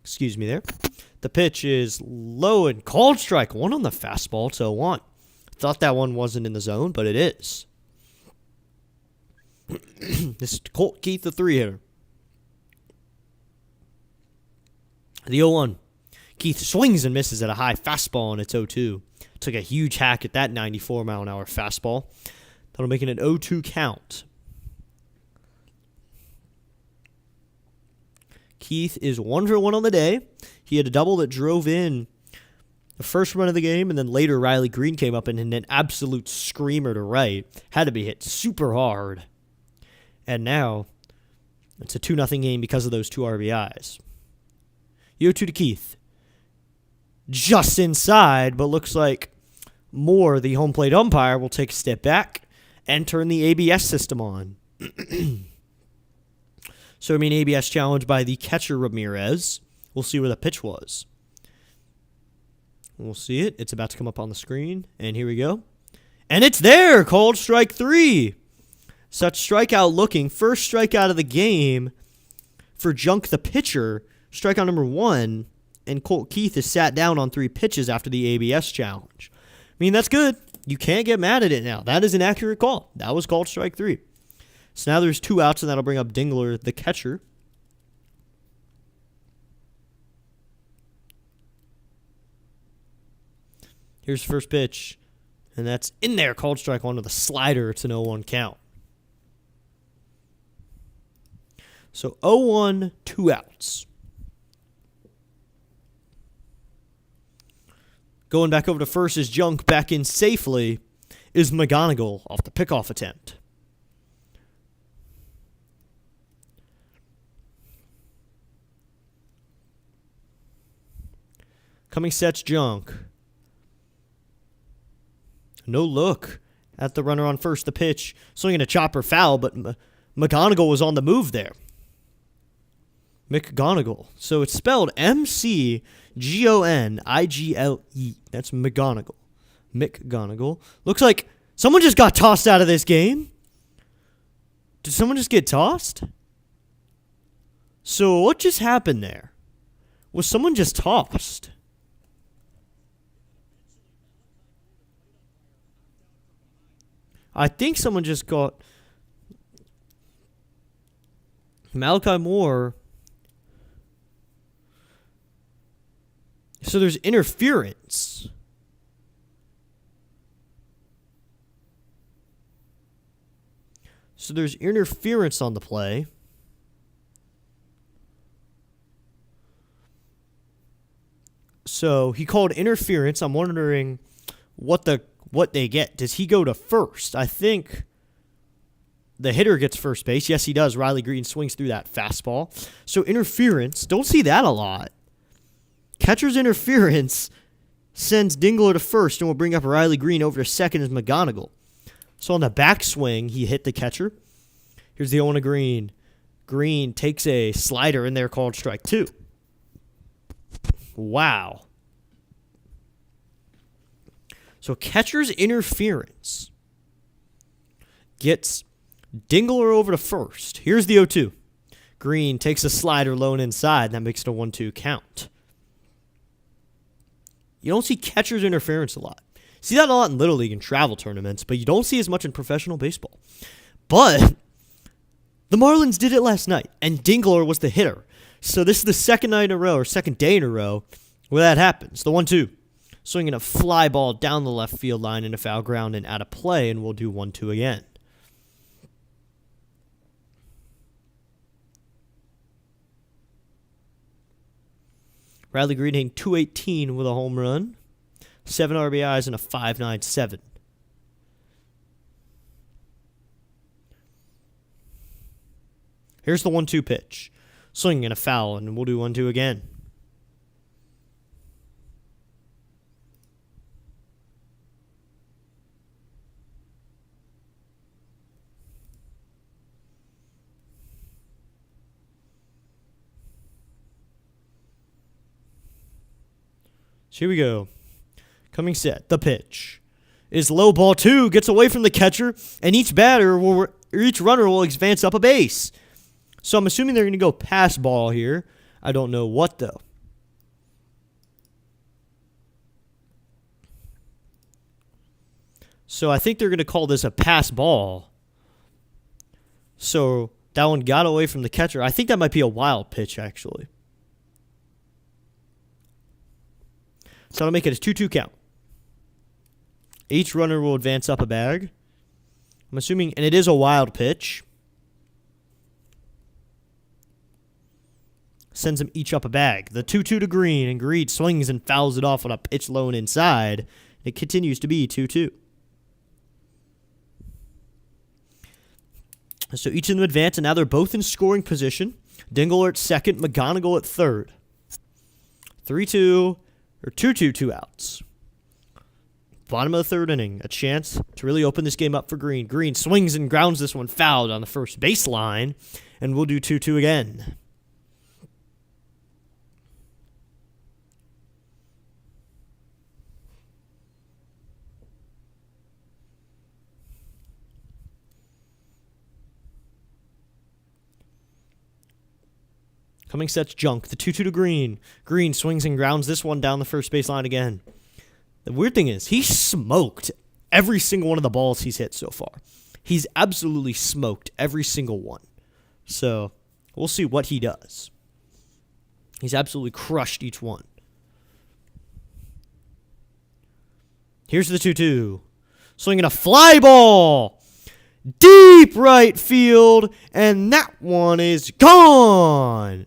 Excuse me there. The pitch is low and called strike 1 on the fastball to 1. Thought that one wasn't in the zone, but it is. This is Colt Keith, the 3-hitter. The 0-1. Keith swings and misses at a high fastball, and it's 0-2. Took a huge hack at that 94-mile-an-hour fastball. That'll make it an 0-2 count. Keith is 1 for 1 on the day. He had a double that drove in the first run of the game, and then later Riley Green came up and hit an absolute screamer to right. Had to be hit super hard. And now it's a 2-0 game because of those 2 RBIs. 0-2 to Keith. Just inside, but looks like Moore, the home plate umpire, will take a step back and turn the ABS system on. So, ABS challenge by the catcher, Ramirez. We'll see where the pitch was. We'll see it. It's about to come up on the screen, and here we go. And it's there! Called strike 3. Such strikeout looking. First strikeout of the game for Junk, the pitcher. Strikeout number 1. And Colt Keith is sat down on 3 pitches after the ABS challenge. That's good. You can't get mad at it now. That is an accurate call. That was called strike 3. So now there's 2 outs, and that'll bring up Dingler, the catcher. Here's the first pitch. And that's in there. Called strike one with a slider. It's an 0-1 count. So 0-1, 2 outs. Going back over to first is Junk. Back in safely is McGonigal off the pickoff attempt. Coming set's Junk. No look at the runner on first. The pitch. Swinging a chopper foul, but McGonigal was on the move there. McGonigal. So it's spelled McGonigle. That's McGonigal. McGonigal. Looks like someone just got tossed out of this game. Did someone just get tossed? So what just happened there? Was someone just tossed? I think someone just got Malachi Moore. So there's interference. So there's interference on the play. So he called interference. I'm wondering what they get. Does he go to first? I think the hitter gets first base. Yes, he does. Riley Green swings through that fastball. So interference. Don't see that a lot. Catcher's interference sends Dingler to first and will bring up Riley Green. Over to second is McGonigal. So on the backswing, he hit the catcher. Here's the 0-1 Green. Green takes a slider in there called strike 2. Wow. So catcher's interference gets Dingler over to first. Here's the 0-2. Green takes a slider low and inside. That makes it a 1-2 count. You don't see catcher's interference a lot. See that a lot in Little League and travel tournaments, but you don't see as much in professional baseball. But the Marlins did it last night, and Dingler was the hitter. So this is the second night in a row, or second day in a row, where that happens. The 1-2. Swinging a fly ball down the left field line in a foul ground and out of play, and we'll do 1-2 again. Riley Green hitting .218 with a home run. 7 RBIs and a 5.97. Here's the 1-2 pitch. Swinging and a foul, and we'll do 1-2 again. So here we go. Coming set. The pitch is low ball 2. Gets away from the catcher, and each runner will advance up a base. So I'm assuming they're going to go pass ball here. I don't know what though. So I think they're going to call this a pass ball. So that one got away from the catcher. I think that might be a wild pitch actually. So I'll make it a 2-2 count. Each runner will advance up a bag. I'm assuming, and it is a wild pitch. Sends them each up a bag. The 2-2 to Green, and Green swings and fouls it off on a pitch low and inside. It continues to be 2-2. So each of them advance, and now they're both in scoring position. Dingler at second, McGonigal at third. 3-2. Or 2-2, 2 outs. Bottom of the third inning. A chance to really open this game up for Green. Green swings and grounds this one fouled on the first baseline. And we'll do 2-2 again. Coming set's Junk. The 2-2 to Green. Green swings and grounds this one down the first baseline again. The weird thing is, he smoked every single one of the balls he's hit so far. He's absolutely smoked every single one. So, we'll see what he does. He's absolutely crushed each one. Here's the 2-2. Swinging a fly ball. Deep right field. And that one is gone.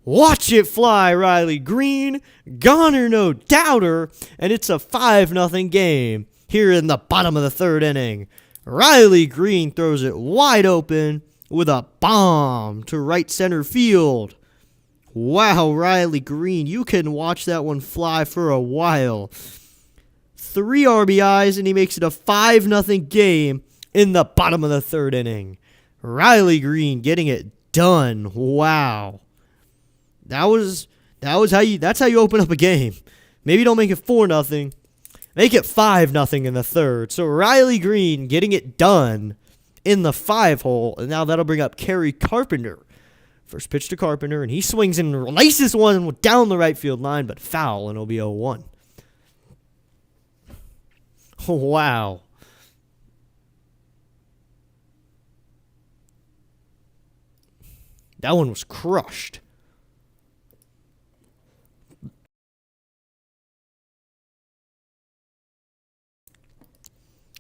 Watch it fly, Riley Green. Goner, no doubter. And it's a 5-0 game here in the bottom of the third inning. Riley Green throws it wide open with a bomb to right center field. Wow, Riley Green, you can watch that one fly for a while. 3 RBIs, and he makes it a 5-0 game in the bottom of the third inning. Riley Green getting it done. Wow. That's how you open up a game. Maybe don't make it 4-0. Make it 5-0 in the third. So Riley Green getting it done in the 5-hole. And now that'll bring up Kerry Carpenter. First pitch to Carpenter, and he swings and laces one down the right field line, but foul, and it'll be 0-1. Wow. That one was crushed.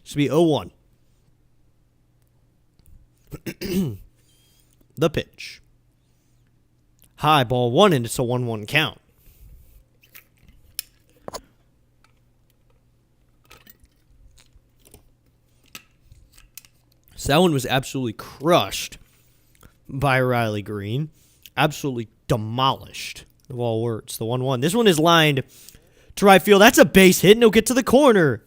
Should be 0-1. The pitch. High ball 1, and it's a 1-1 count. So that one was absolutely crushed by Riley Green. Absolutely demolished, of all words. The 1-1. This one is lined to right field. That's a base hit, and he'll get to the corner.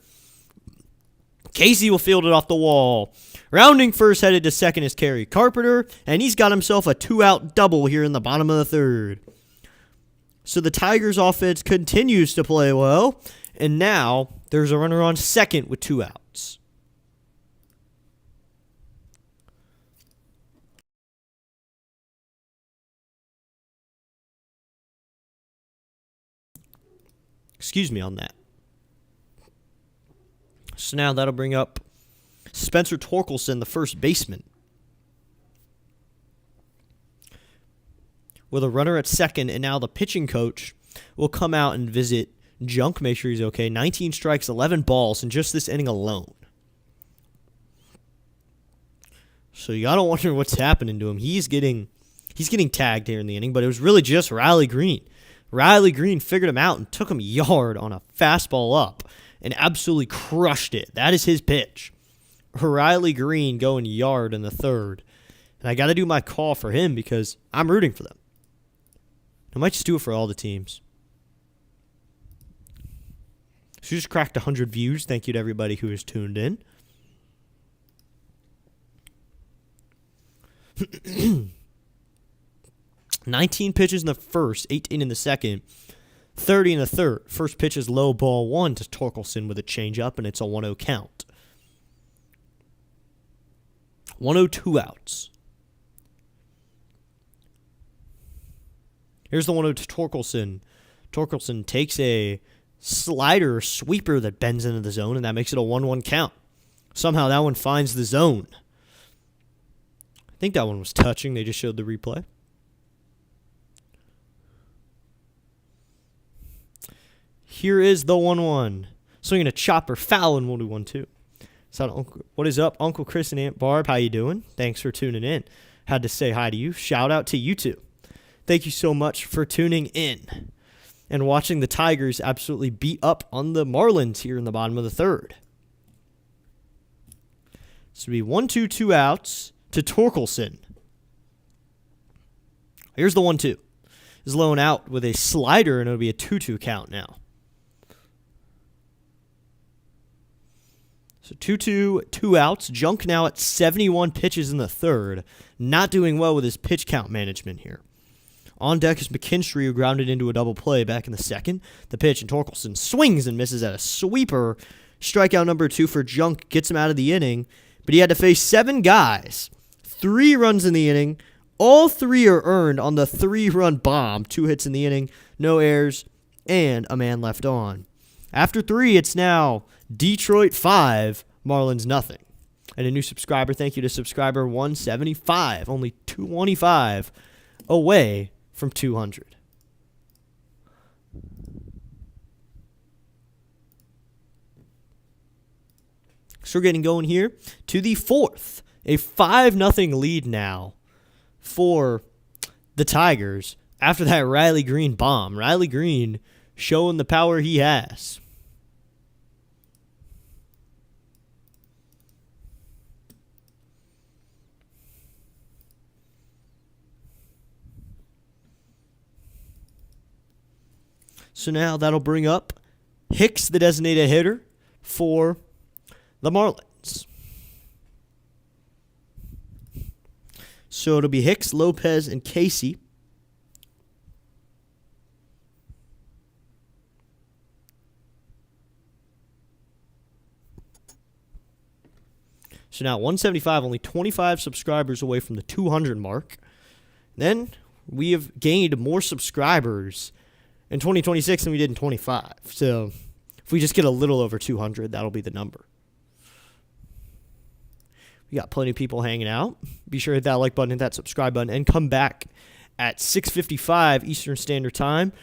Casey will field it off the wall. Rounding first, headed to second is Kerry Carpenter, and he's got himself a 2-out double here in the bottom of the third. So the Tigers' offense continues to play well, and now there's a runner on second with 2 outs. Excuse me on that. So now that'll bring up Spencer Torkelson, the first baseman. With a runner at second, and now the pitching coach will come out and visit Junk, make sure he's okay. 19 strikes, 11 balls in just this inning alone. So you gotta wonder what's happening to him. He's getting tagged here in the inning, but it was really just Riley Green. Riley Green figured him out and took him yard on a fastball up and absolutely crushed it. That is his pitch. Riley Green going yard in the third. And I got to do my call for him because I'm rooting for them. I might just do it for all the teams. So just cracked 100 views. Thank you to everybody who has tuned in. $19 pitches in the first, 18 in the second, 30 in the third. First pitch is low ball 1 to Torkelson with a changeup, and it's a 1-0 count. 1-0, 2 outs. Here's the 1-0 to Torkelson. Torkelson takes a slider sweeper that bends into the zone, and that makes it a 1-1 count. Somehow that one finds the zone. I think that one was touching. They just showed the replay. Here is the 1-1. Swinging a chopper, foul, and we'll do 1-2. So, what is up, Uncle Chris and Aunt Barb? How you doing? Thanks for tuning in. Had to say hi to you. Shout out to you two. Thank you so much for tuning in and watching the Tigers absolutely beat up on the Marlins here in the bottom of the third. This will be 1-2, 2 outs to Torkelson. Here's the 1-2. Is low out with a slider, and it'll be a 2-2 count now. So 2-2, 2 outs. Junk now at 71 pitches in the third. Not doing well with his pitch count management here. On deck is McKinstry, who grounded into a double play back in the second. The pitch, and Torkelson swings and misses at a sweeper. Strikeout number 2 for Junk gets him out of the inning. But he had to face 7 guys. 3 runs in the inning. All 3 are earned on the 3-run bomb. 2 hits in the inning, no errors, and a man left on. After 3, it's now Detroit 5, Marlins nothing. And a new subscriber, thank you to subscriber 175, only 225 away from 200. So we're getting going here to the fourth. A 5-0 lead now for the Tigers after that Riley Green bomb. Riley Green showing the power he has. So now that'll bring up Hicks, the designated hitter for the Marlins. So it'll be Hicks, Lopez, and Casey. So now 175, only 25 subscribers away from the 200 mark. Then we have gained more subscribers in 2026 than we did in 25. So if we just get a little over 200, that'll be the number. We got plenty of people hanging out. Be sure to hit that like button, hit that subscribe button, and come back at 6:55 Eastern Standard Time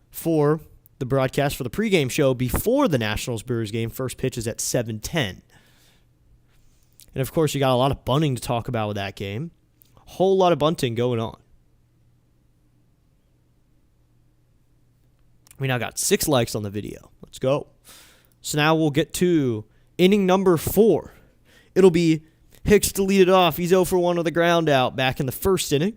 for the broadcast for the pregame show before the Nationals-Brewers game. First pitch is at 7:10. And, of course, you got a lot of bunting to talk about with that game. A whole lot of bunting going on. We now got 6 likes on the video. Let's go. So now we'll get to inning number 4. It'll be Hicks to lead it off. He's 0 for 1 with a ground out back in the first inning.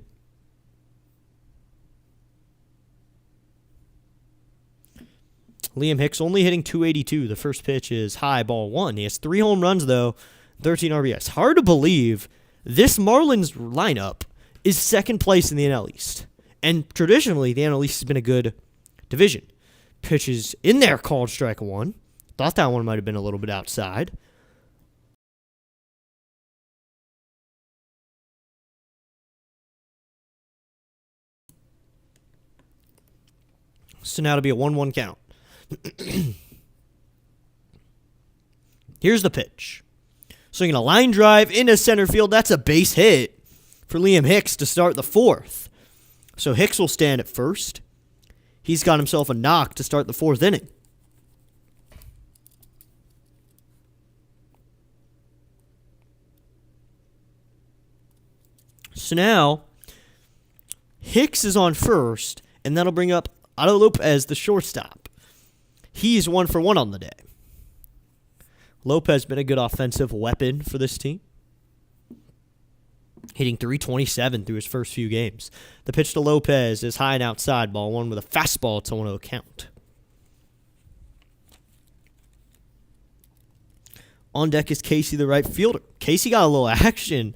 Liam Hicks only hitting .282. The first pitch is high, ball 1. He has 3 home runs, though, 13 RBIs. Hard to believe this Marlins lineup is second place in the NL East. And traditionally, the NL East has been a good division. Pitches in there called strike 1. Thought that one might have been a little bit outside. So now it'll be a 1-1 count. Here's the pitch. Swinging a line drive into center field. That's a base hit for Liam Hicks to start the 4th. So Hicks will stand at first. He's got himself a knock to start the 4th inning. So now Hicks is on first, and that'll bring up Otto Lopez, the shortstop. He's 1 for 1 on the day. Lopez been a good offensive weapon for this team, hitting .327 through his first few games. The pitch to Lopez is high and outside, ball 1 with a fastball to 1-0 count. On deck is Casey, the right fielder. Casey got a little action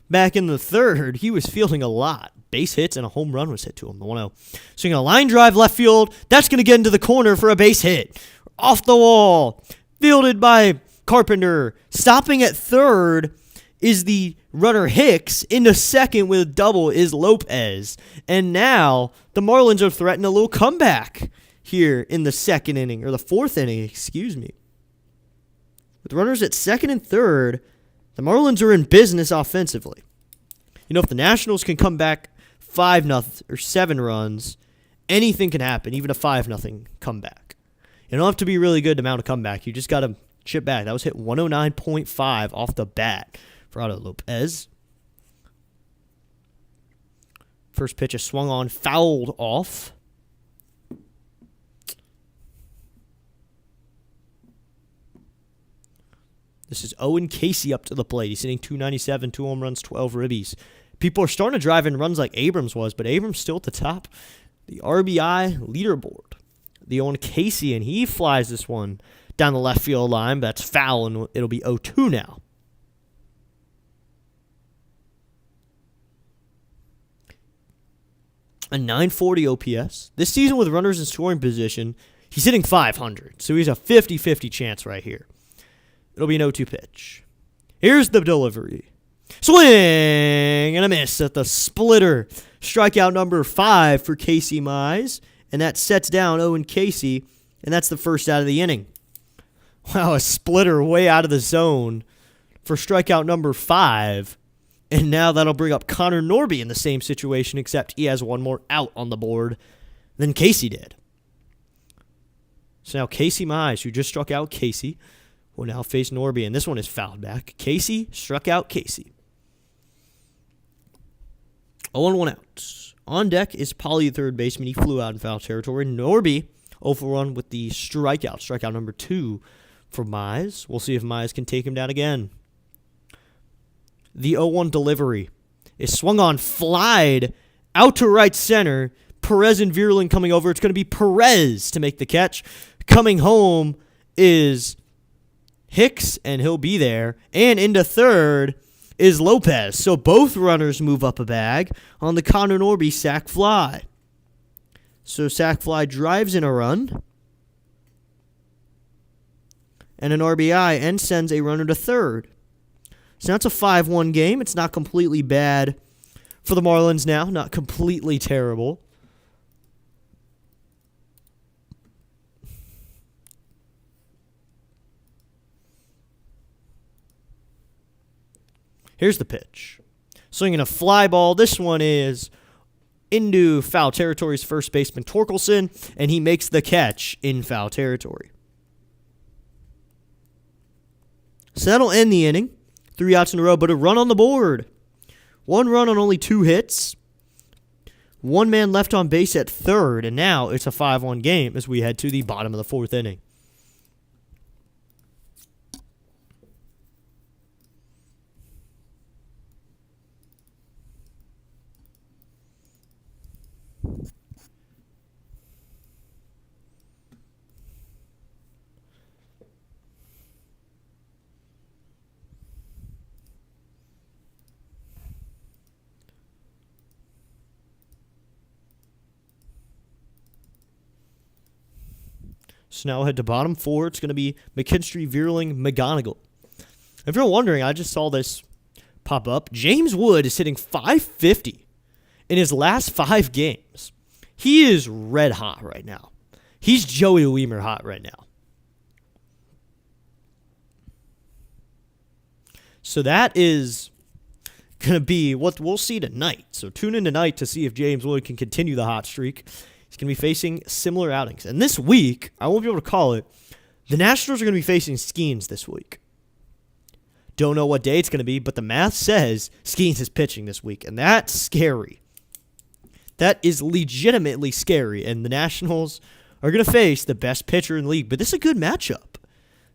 back in the 3rd. He was fielding a lot. Base hits and a home run was hit to him, the 1-0. Swinging a line drive left field. That's going to get into the corner for a base hit. Off the wall. Fielded by Carpenter. Stopping at 3rd is the runner Hicks. Into second with a double is Lopez. And now the Marlins are threatening a little comeback here in the 2nd inning, or the 4th inning, excuse me. With runners at 2nd and 3rd, the Marlins are in business offensively. You know, if the Nationals can come back 5-0 or 7 runs, anything can happen, even a 5-0 comeback. You don't have to be really good to mount a comeback. You just got to chip back. That was hit 109.5 off the bat for Otto Lopez. First pitch is swung on, fouled off. This is Owen Casey up to the plate. He's hitting .297, 2 home runs, 12 ribbies. People are starting to drive in runs like Abrams was, but Abrams still at the top. The RBI leaderboard. The Owen Casey, and he flies this one down the left field line. But that's foul, and it'll be 0-2 now. A .940 OPS. This season with runners in scoring position, he's hitting .500. So he's a 50-50 chance right here. It'll be an 0-2 pitch. Here's the delivery. Swing and a miss at the splitter. Strikeout number 5 for Casey Mize. And that sets down Owen Casey. And that's the first out of the inning. Wow, a splitter way out of the zone for strikeout number 5. And now that'll bring up Connor Norby in the same situation, except he has one more out on the board than Casey did. So now Casey Mize, who just struck out Casey, will now face Norby, and this one is fouled back. Casey struck out Casey. 0-1 out. On deck is Polly, the third baseman. He flew out in foul territory. Norby 0-for-1 with the strikeout. Strikeout number 2 for Mize. We'll see if Mize can take him down again. The 0-1 delivery is swung on, flied out to right center. Perez and Vierling coming over. It's going to be Perez to make the catch. Coming home is Hicks, and he'll be there. And into third is Lopez. So both runners move up a bag on the Connor Norby sac fly. So sac fly drives in a run and an RBI and sends a runner to third. So that's a 5-1 game. It's not completely bad for the Marlins now. Not completely terrible. Here's the pitch. Swinging a fly ball. This one is into foul territory's first baseman Torkelson, and he makes the catch in foul territory. So that'll end the inning. 3 outs in a row, but a run on the board. 1 run on only 2 hits. 1 man left on base at third, and now it's a 5-1 game as we head to the bottom of the 4th inning. So now we'll head to bottom 4. It's going to be McKinstry, Vierling, McGonigal. If you're wondering, I just saw this pop up. James Wood is hitting .550 in his last 5 games. He is red hot right now. He's Joey Weimer hot right now. So that is going to be what we'll see tonight. So tune in tonight to see if James Wood can continue the hot streak. He's going to be facing similar outings. And this week, I won't be able to call it, the Nationals are going to be facing Skeens this week. Don't know what day it's going to be, but the math says Skeens is pitching this week, and that's scary. That is legitimately scary, and the Nationals are going to face the best pitcher in the league. But this is a good matchup.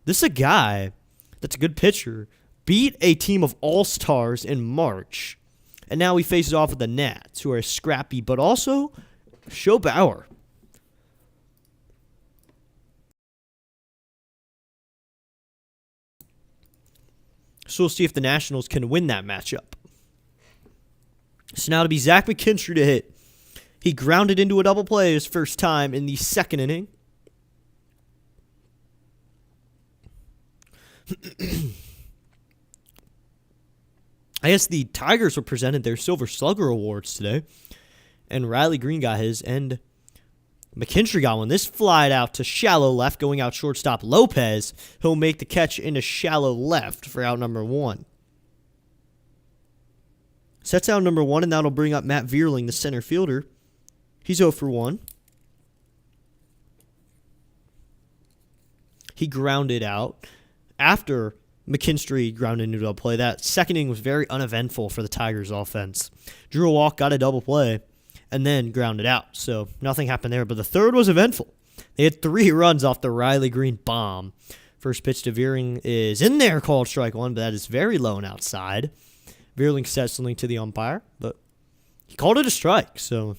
This is a guy that's a good pitcher, beat a team of all-stars in March, and now he faces off with the Nats, who are scrappy, but also show power. So we'll see if the Nationals can win that matchup. So now to be Zach McKinstry to hit. He grounded into a double play his first time in the 2nd inning. I guess the Tigers were presented their Silver Slugger Awards today. And Riley Green got his, and McKinstry got one. This flied out to shallow left, going out shortstop Lopez. He'll make the catch into shallow left for out number 1. Sets out number 1, and that'll bring up Matt Vierling, the center fielder. He's 0-for-1. He grounded out after McKinstry grounded into a play. That 2nd inning was very uneventful for the Tigers offense. Drew a walk, got a double play, and then grounded out. So nothing happened there. But the 3rd was eventful. They had 3 runs off the Riley Green bomb. First pitch to Vierling is in there, called strike 1, but that is very low and outside. Vierling said something to the umpire, but he called it a strike. So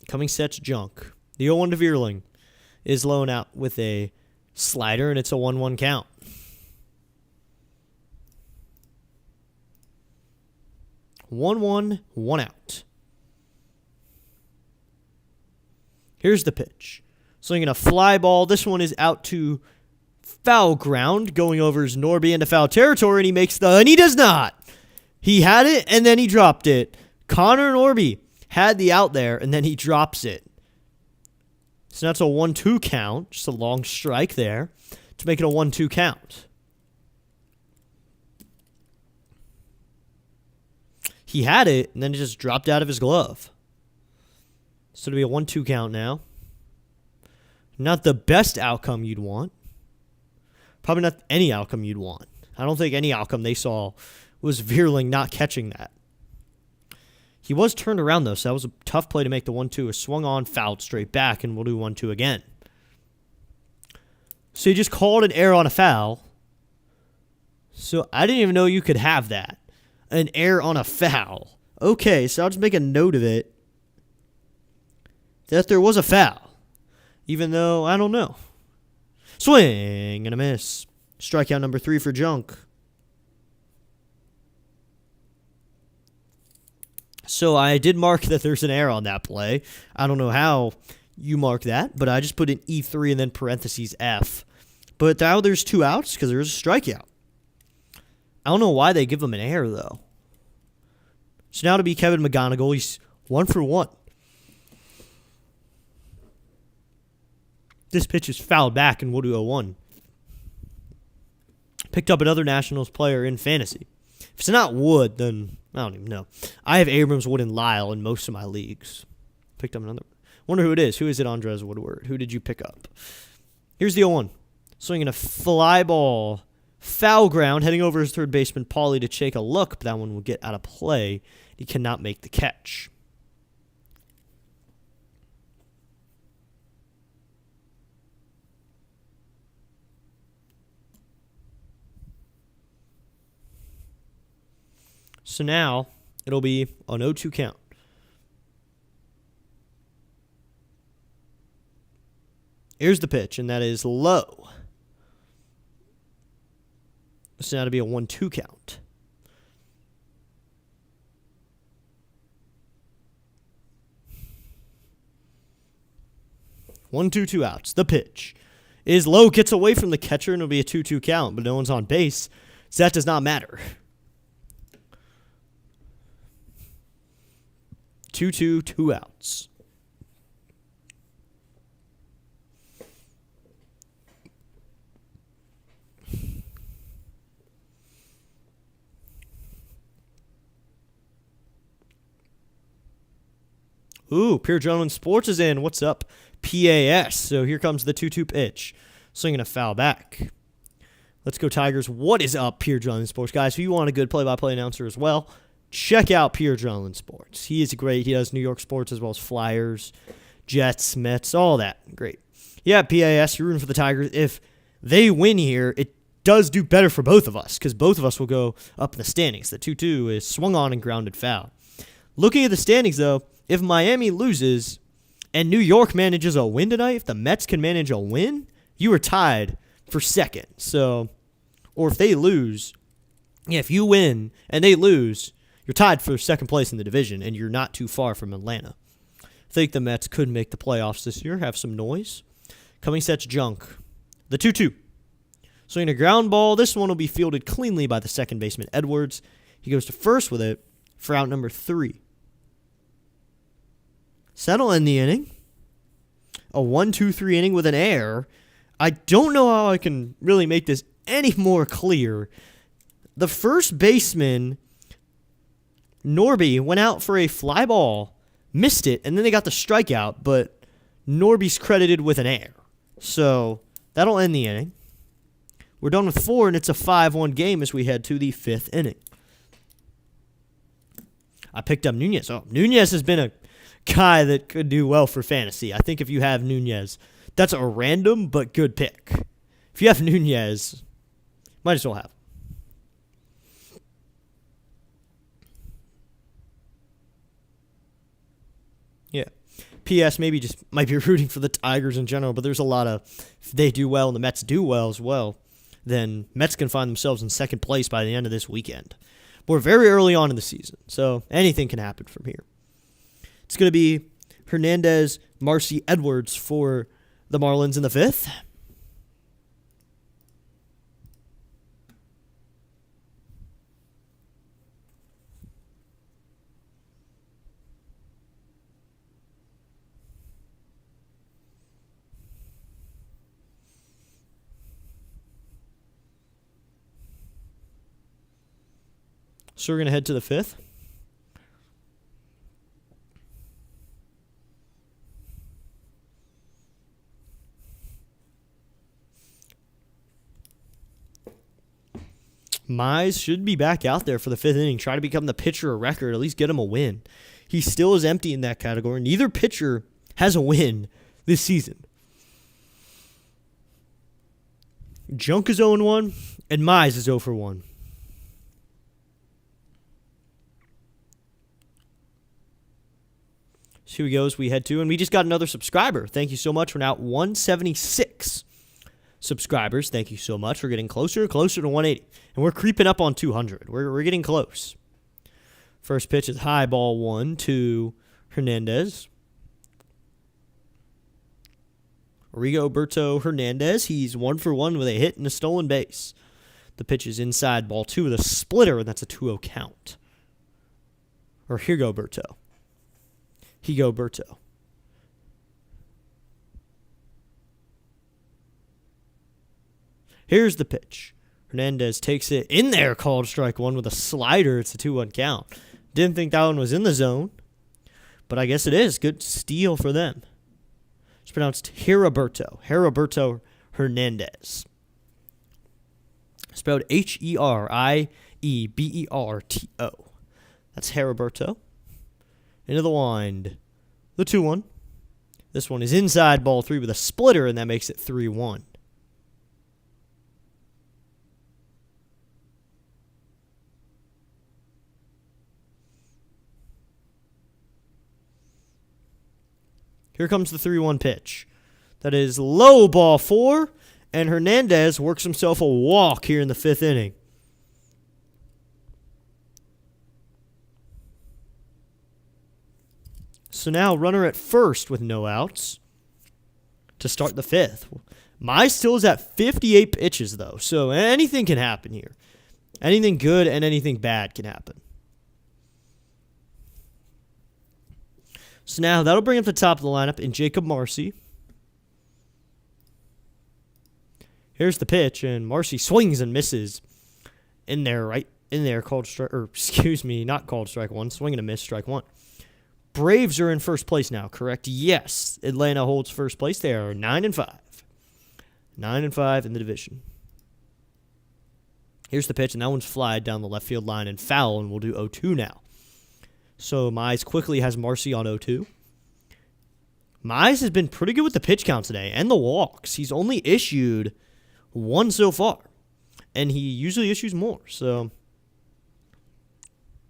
coming set's junk. The 0-1 to Vierling is low and out with a slider, and it's a 1-1 count. One out. Here's the pitch. Swinging a fly ball. This one is out to foul ground. Going over his Norby into foul territory, and he makes and he does not. He had it, and then he dropped it. Connor Norby had the out there, and then he drops it. So that's a 1-2 count. Just a long strike there to make it a 1-2 count. He had it, and then it just dropped out of his glove. So it'll be a 1-2 count now. Not the best outcome you'd want. Probably not any outcome you'd want. I don't think any outcome they saw was Vierling not catching that. He was turned around, though, so that was a tough play to make the 1-2. Swung on, fouled straight back, and we'll do 1-2 again. So he just called an error on a foul. So I didn't even know you could have that. An error on a foul. Okay, so I'll just make a note of it. That there was a foul. Even though, I don't know. Swing and a miss. Strikeout number 3 for Junk. So I did mark that there's an error on that play. I don't know how you mark that, but I just put in E3 and then parentheses F. But now there's 2 outs because there's a strikeout. I don't know why they give him an error, though. So now to be Kevin McGonigal, he's 1 for 1. This pitch is fouled back and we'll do 0-1. Picked up another Nationals player in fantasy. If it's not Wood, then I don't even know. I have Abrams, Wood, and Lyle in most of my leagues. Picked up another. Wonder who it is. Who is it, Andres Woodward? Who did you pick up? Here's the 0-1. Swinging a fly ball. Foul ground. Heading over his third baseman, Paulie, to take a look. But that one will get out of play. He cannot make the catch. So now it'll be an 0-2 count. Here's the pitch, and that is low. So now it'll be a 1-2 count. One, two outs. The pitch is low, gets away from the catcher, and it'll be a 2-2 count, but no one's on base, so that does not matter. 2-2, 2 outs. Ooh, Pure Gentleman Sports is in. What's up, PAS? So here comes the 2-2 pitch. Swinging a foul back. Let's go Tigers. What is up, Pure Gentleman Sports? Guys, if you want a good play-by-play announcer as well, check out Pure Gentleman Sports. He is great. He does New York sports as well as Flyers, Jets, Mets, all that. Great. Yeah, PAS, you're rooting for the Tigers. If they win here, it does do better for both of us because both of us will go up in the standings. The 2-2 is swung on and grounded foul. Looking at the standings, though, if Miami loses and New York manages a win tonight, if the Mets can manage a win, you are tied for second. So, or if they lose, yeah, if you win and they lose, you're tied for second place in the division, and you're not too far from Atlanta. I think the Mets could make the playoffs this year, have some noise. Coming set's Junk. The 2-2. Swinging a ground ball. This one will be fielded cleanly by the second baseman, Edwards. He goes to first with it for out number 3. So that'll end the inning. A 1-2-3 inning with an error. I don't know how I can really make this any more clear. The first baseman, Norby, went out for a fly ball, missed it, and then they got the strikeout, but Norby's credited with an error. So that'll end the inning. We're done with 4, and it's a 5-1 game as we head to the 5th inning. I picked up Nunez. Oh, Nunez has been a guy that could do well for fantasy. I think if you have Nunez, that's a random but good pick. If you have Nunez, might as well have him. Yeah. P.S. Maybe just might be rooting for the Tigers in general, but there's a lot of, if they do well and the Mets do well as well, then Mets can find themselves in second place by the end of this weekend. We're very early on in the season, so anything can happen from here. It's going to be Hernandez, Marcy, Edwards for the Marlins in the 5th. So we're going to head to the 5th. Mize should be back out there for the 5th inning, try to become the pitcher of record, at least get him a win. He still is empty in that category. Neither pitcher has a win this season. Junk is 0-1, and Mize is 0-1. So here we go as we head to, and we just got another subscriber. Thank you so much. We're now at 176 subscribers. Thank you so much. We're getting closer and closer to 180, and we're creeping up on 200. We're getting close. First pitch is high, ball 1 to Hernandez. Rigoberto Hernandez. He's 1-for-1 with a hit and a stolen base. The pitch is inside, ball 2 with a splitter, and that's a 2-0 count. Or Higoberto. Here's the pitch. Hernandez takes it in there, called strike 1 with a slider. It's a 2-1 count. Didn't think that one was in the zone, but I guess it is. Good steal for them. It's pronounced Heriberto Hernandez. Spelled Heriberto. That's Heriberto. Into the wind. The 2-1. This one is inside, ball 3 with a splitter, and that makes it 3-1. Here comes the 3-1 pitch. That is low, ball 4, and Hernandez works himself a walk here in the 5th inning. So now runner at first with no outs to start the 5th. Mize still is at 58 pitches, though, so anything can happen here. Anything good and anything bad can happen. So now that'll bring up the top of the lineup in Jacob Marcy. Here's the pitch, and Marcy swings and misses in there, right in there, called strike, or excuse me, not called strike 1, swing and a miss, strike 1. Braves are in first place now, correct? Yes. Atlanta holds first place. They are 9-5. 9-5 in the division. Here's the pitch, and that one's flied down the left field line and foul, and we'll do 0-2 now. So Mize quickly has Marcy on 0-2. Mize has been pretty good with the pitch count today and the walks. He's only issued 1 so far, and he usually issues more. So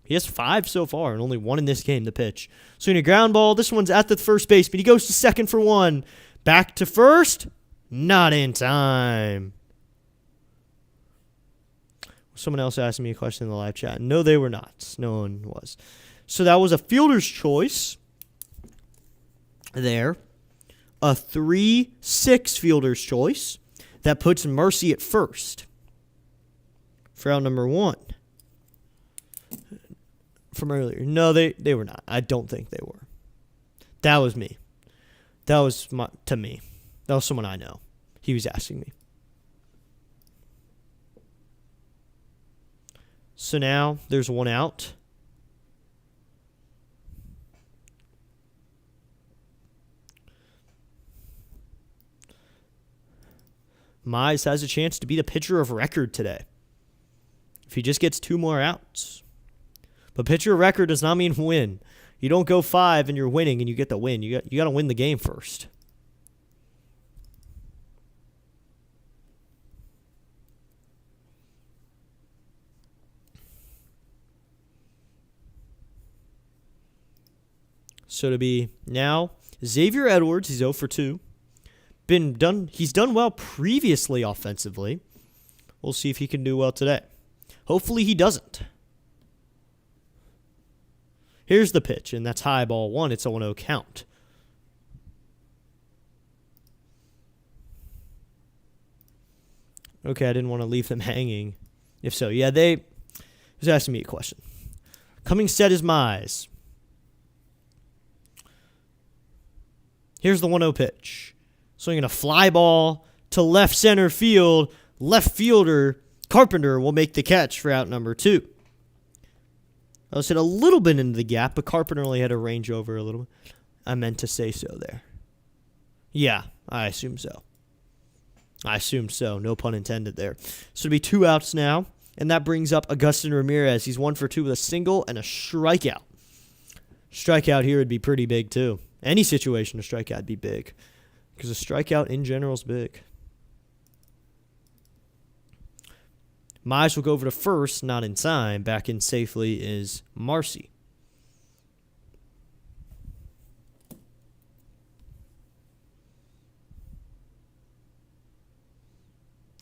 he has 5 so far and only 1 in this game, the pitch. So in a ground ball, this one's at the first base, but he goes to second for 1. Back to first. Not in time. Someone else asked me a question in the live chat. No, they were not. No one was. So that was a fielder's choice there. A 3-6 fielder's choice. That puts Marcy at first for out number 1. From earlier. No, they were not. I don't think they were. That was me. That was to me. That was someone I know. He was asking me. So now there's 1 out. Mize has a chance to be the pitcher of record today if he just gets 2 more outs. But pitcher of record does not mean win. You don't go 5 and you're winning and you get the win. You got to win the game first. So to be now Xavier Edwards, he's 0-2. He's done well previously offensively. We'll see if he can do well today. Hopefully he doesn't. Here's the pitch, and that's high, ball 1. It's a 1-0 count. Okay, I didn't want to leave them hanging. If so, yeah, they was asking me a question. Coming set is Mize. Here's the 1-0 pitch. Swinging a fly ball to left center field. Left fielder Carpenter will make the catch for out number 2. I was hit a little bit into the gap, but Carpenter only had to range over a little bit. I meant to say so there. Yeah, I assume so. No pun intended there. So it'll be 2 outs now. And that brings up Agustin Ramirez. He's 1 for 2 with a single and a strikeout. Strikeout here would be pretty big, too. Any situation a strikeout would be big. Because a strikeout in general is big. Mize will go over to first, not in time. Back in safely is Marcy.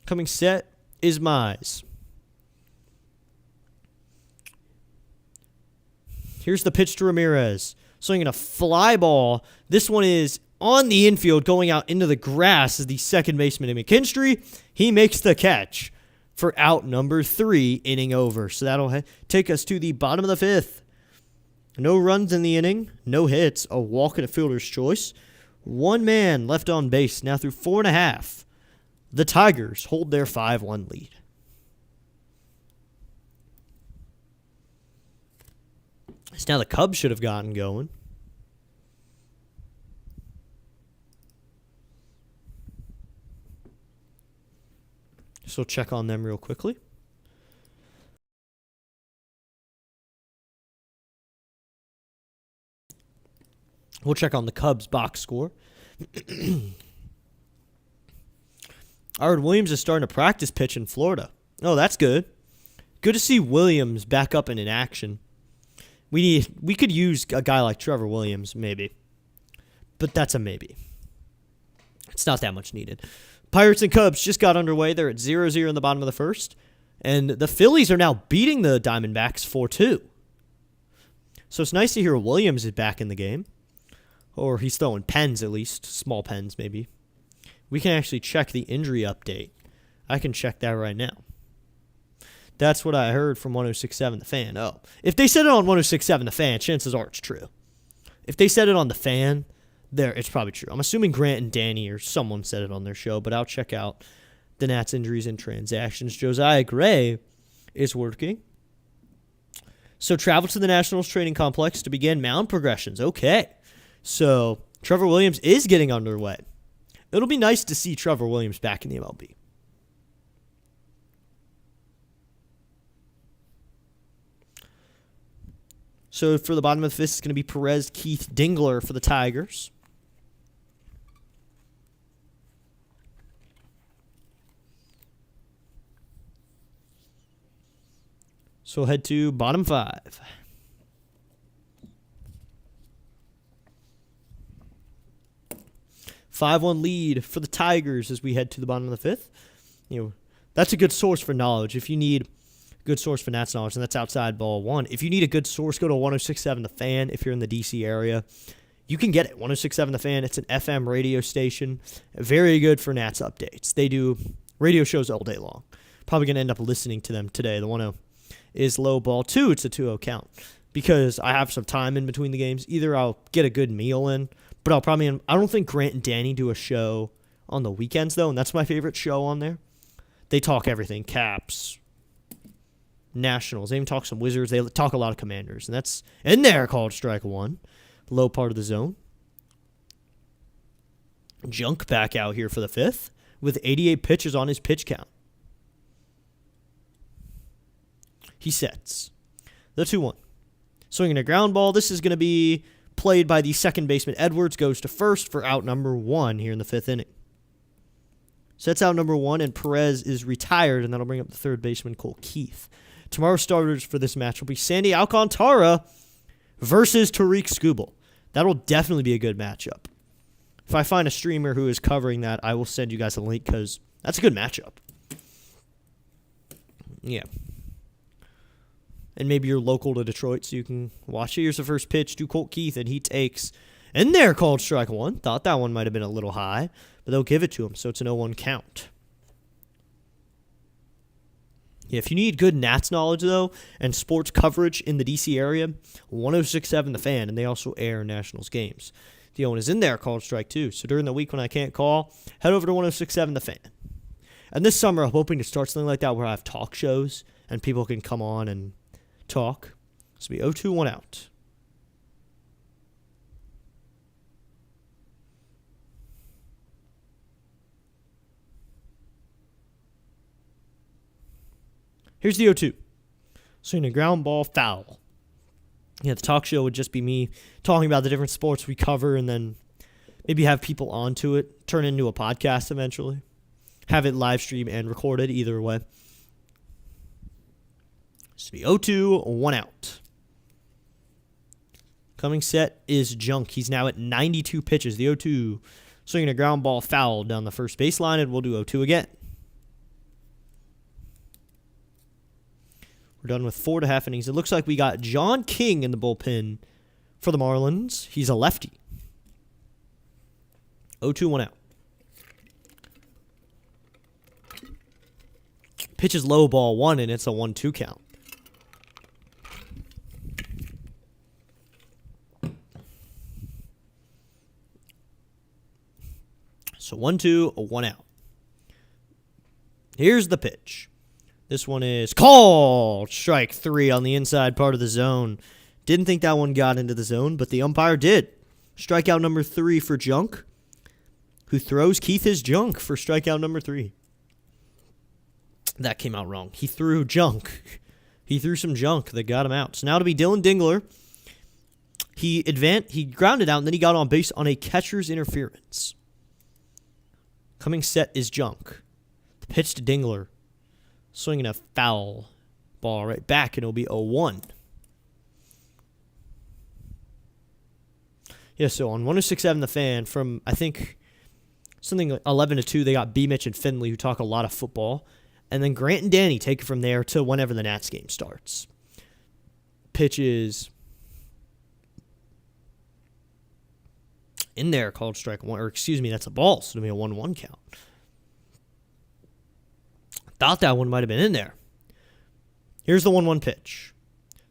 Coming set is Mize. Here's the pitch to Ramirez. Swinging a fly ball. This one is on the infield, going out into the grass as the second baseman in McKinstry. He makes the catch for out number 3, inning over. So that'll take us to the bottom of the 5th. No runs in the inning, no hits, a walk and a fielder's choice. 1 man left on base now through 4.5. The Tigers hold their 5-1 lead. So now the Cubs should have gotten going. So we'll check on them real quickly. We'll check on the Cubs box score. I heard Williams is starting to practice pitch in Florida. Oh, that's good. Good to see Williams back up and in action. We could use a guy like Trevor Williams, maybe. But that's a maybe. It's not that much needed. Pirates and Cubs just got underway. They're at 0-0 in the bottom of the first. And the Phillies are now beating the Diamondbacks 4-2. So it's nice to hear Williams is back in the game. Or he's throwing pens at least. Small pens, maybe. We can actually check the injury update. I can check that right now. That's what I heard from 106.7 The Fan. Oh, if they said it on 106.7 The Fan, chances are it's true. If they said it on The Fan, it's probably true. I'm assuming Grant and Danny or someone said it on their show, but I'll check out the Nats injuries and transactions. Josiah Gray is working. So travel to the Nationals training complex to begin mound progressions. Okay. So Trevor Williams is getting underway. It'll be nice to see Trevor Williams back in the MLB. So for the bottom of the 5th, it's going to be Perez, Keith, Dingler for the Tigers. So we'll head to bottom 5. Five-1 lead for the Tigers as we head to the bottom of the 5th. That's a good source for knowledge. If you need a good source for Nats knowledge, and that's outside ball 1. If you need a good source, go to 106.7 The Fan if you're in the D.C. area. You can get it. 106.7 The Fan. It's an FM radio station. Very good for Nats updates. They do radio shows all day long. Probably going to end up listening to them today. The 1-0 is low ball 2. It's a 2-0 count because I have some time in between the games. Either I'll get a good meal in, but I don't think Grant and Danny do a show on the weekends, though, and that's my favorite show on there. They talk everything, Caps, Nationals. They even talk some Wizards. They talk a lot of Commanders, and that's in there called strike 1, low part of the zone. Junk back out here for the 5th with 88 pitches on his pitch count. He sets the 2-1. Swinging a ground ball. This is going to be played by the second baseman. Edwards goes to first for out number 1 here in the 5th inning. Sets out number 1, and Perez is retired, and that'll bring up the third baseman, Cole Keith. Tomorrow's starters for this match will be Sandy Alcantara versus Tariq Skubal. That'll definitely be a good matchup. If I find a streamer who is covering that, I will send you guys a link because that's a good matchup. Yeah. And maybe you're local to Detroit so you can watch it. Here's the first pitch to Colt Keith, and he takes in there called strike 1. Thought that one might have been a little high, but they'll give it to him, so it's an 0-1 count. Yeah, if you need good Nats knowledge, though, and sports coverage in the D.C. area, 106.7 The Fan, and they also air Nationals games. The 0-1 is in there called strike 2. So during the week when I can't call, head over to 106.7 The Fan. And this summer, I'm hoping to start something like that where I have talk shows and people can come on and talk. This will be 0-2, 1 out. Here's the 0-2. Swinging a ground ball, foul. Yeah, the talk show would just be me talking about the different sports we cover and then maybe have people onto it, turn it into a podcast eventually. Have it live stream and recorded either way. This will be 0-2, 1 out. Coming set is Junk. He's now at 92 pitches. The 0-2 swinging a ground ball, foul down the first baseline, and we'll do 0-2 again. We're done with 4.5 innings. It looks like we got John King in the bullpen for the Marlins. He's a lefty. 0-2, 1 out. Pitch is low, ball 1, and it's a 1-2 count. So 1-2, 1 out. Here's the pitch. This one is called. Strike 3 on the inside part of the zone. Didn't think that one got into the zone, but the umpire did. Strikeout number 3 for Junk, who throws Keith his junk for strikeout number 3. That came out wrong. He threw junk. He threw some junk that got him out. So now to be Dylan Dingler. He grounded out, and then he got on base on a catcher's interference. Coming set is Junk. The pitch to Dingler. Swinging a foul ball right back, and it'll be 0-1. Yeah, so on 106.7 The Fan, from, I think, something like 11-2, they got B. Mitch and Finley, who talk a lot of football. And then Grant and Danny take it from there to whenever the Nats game starts. Pitch is in there, called strike 1. Or, excuse me, that's a ball, so it'll be a 1-1 count. Thought that one might have been in there. Here's the 1-1 pitch.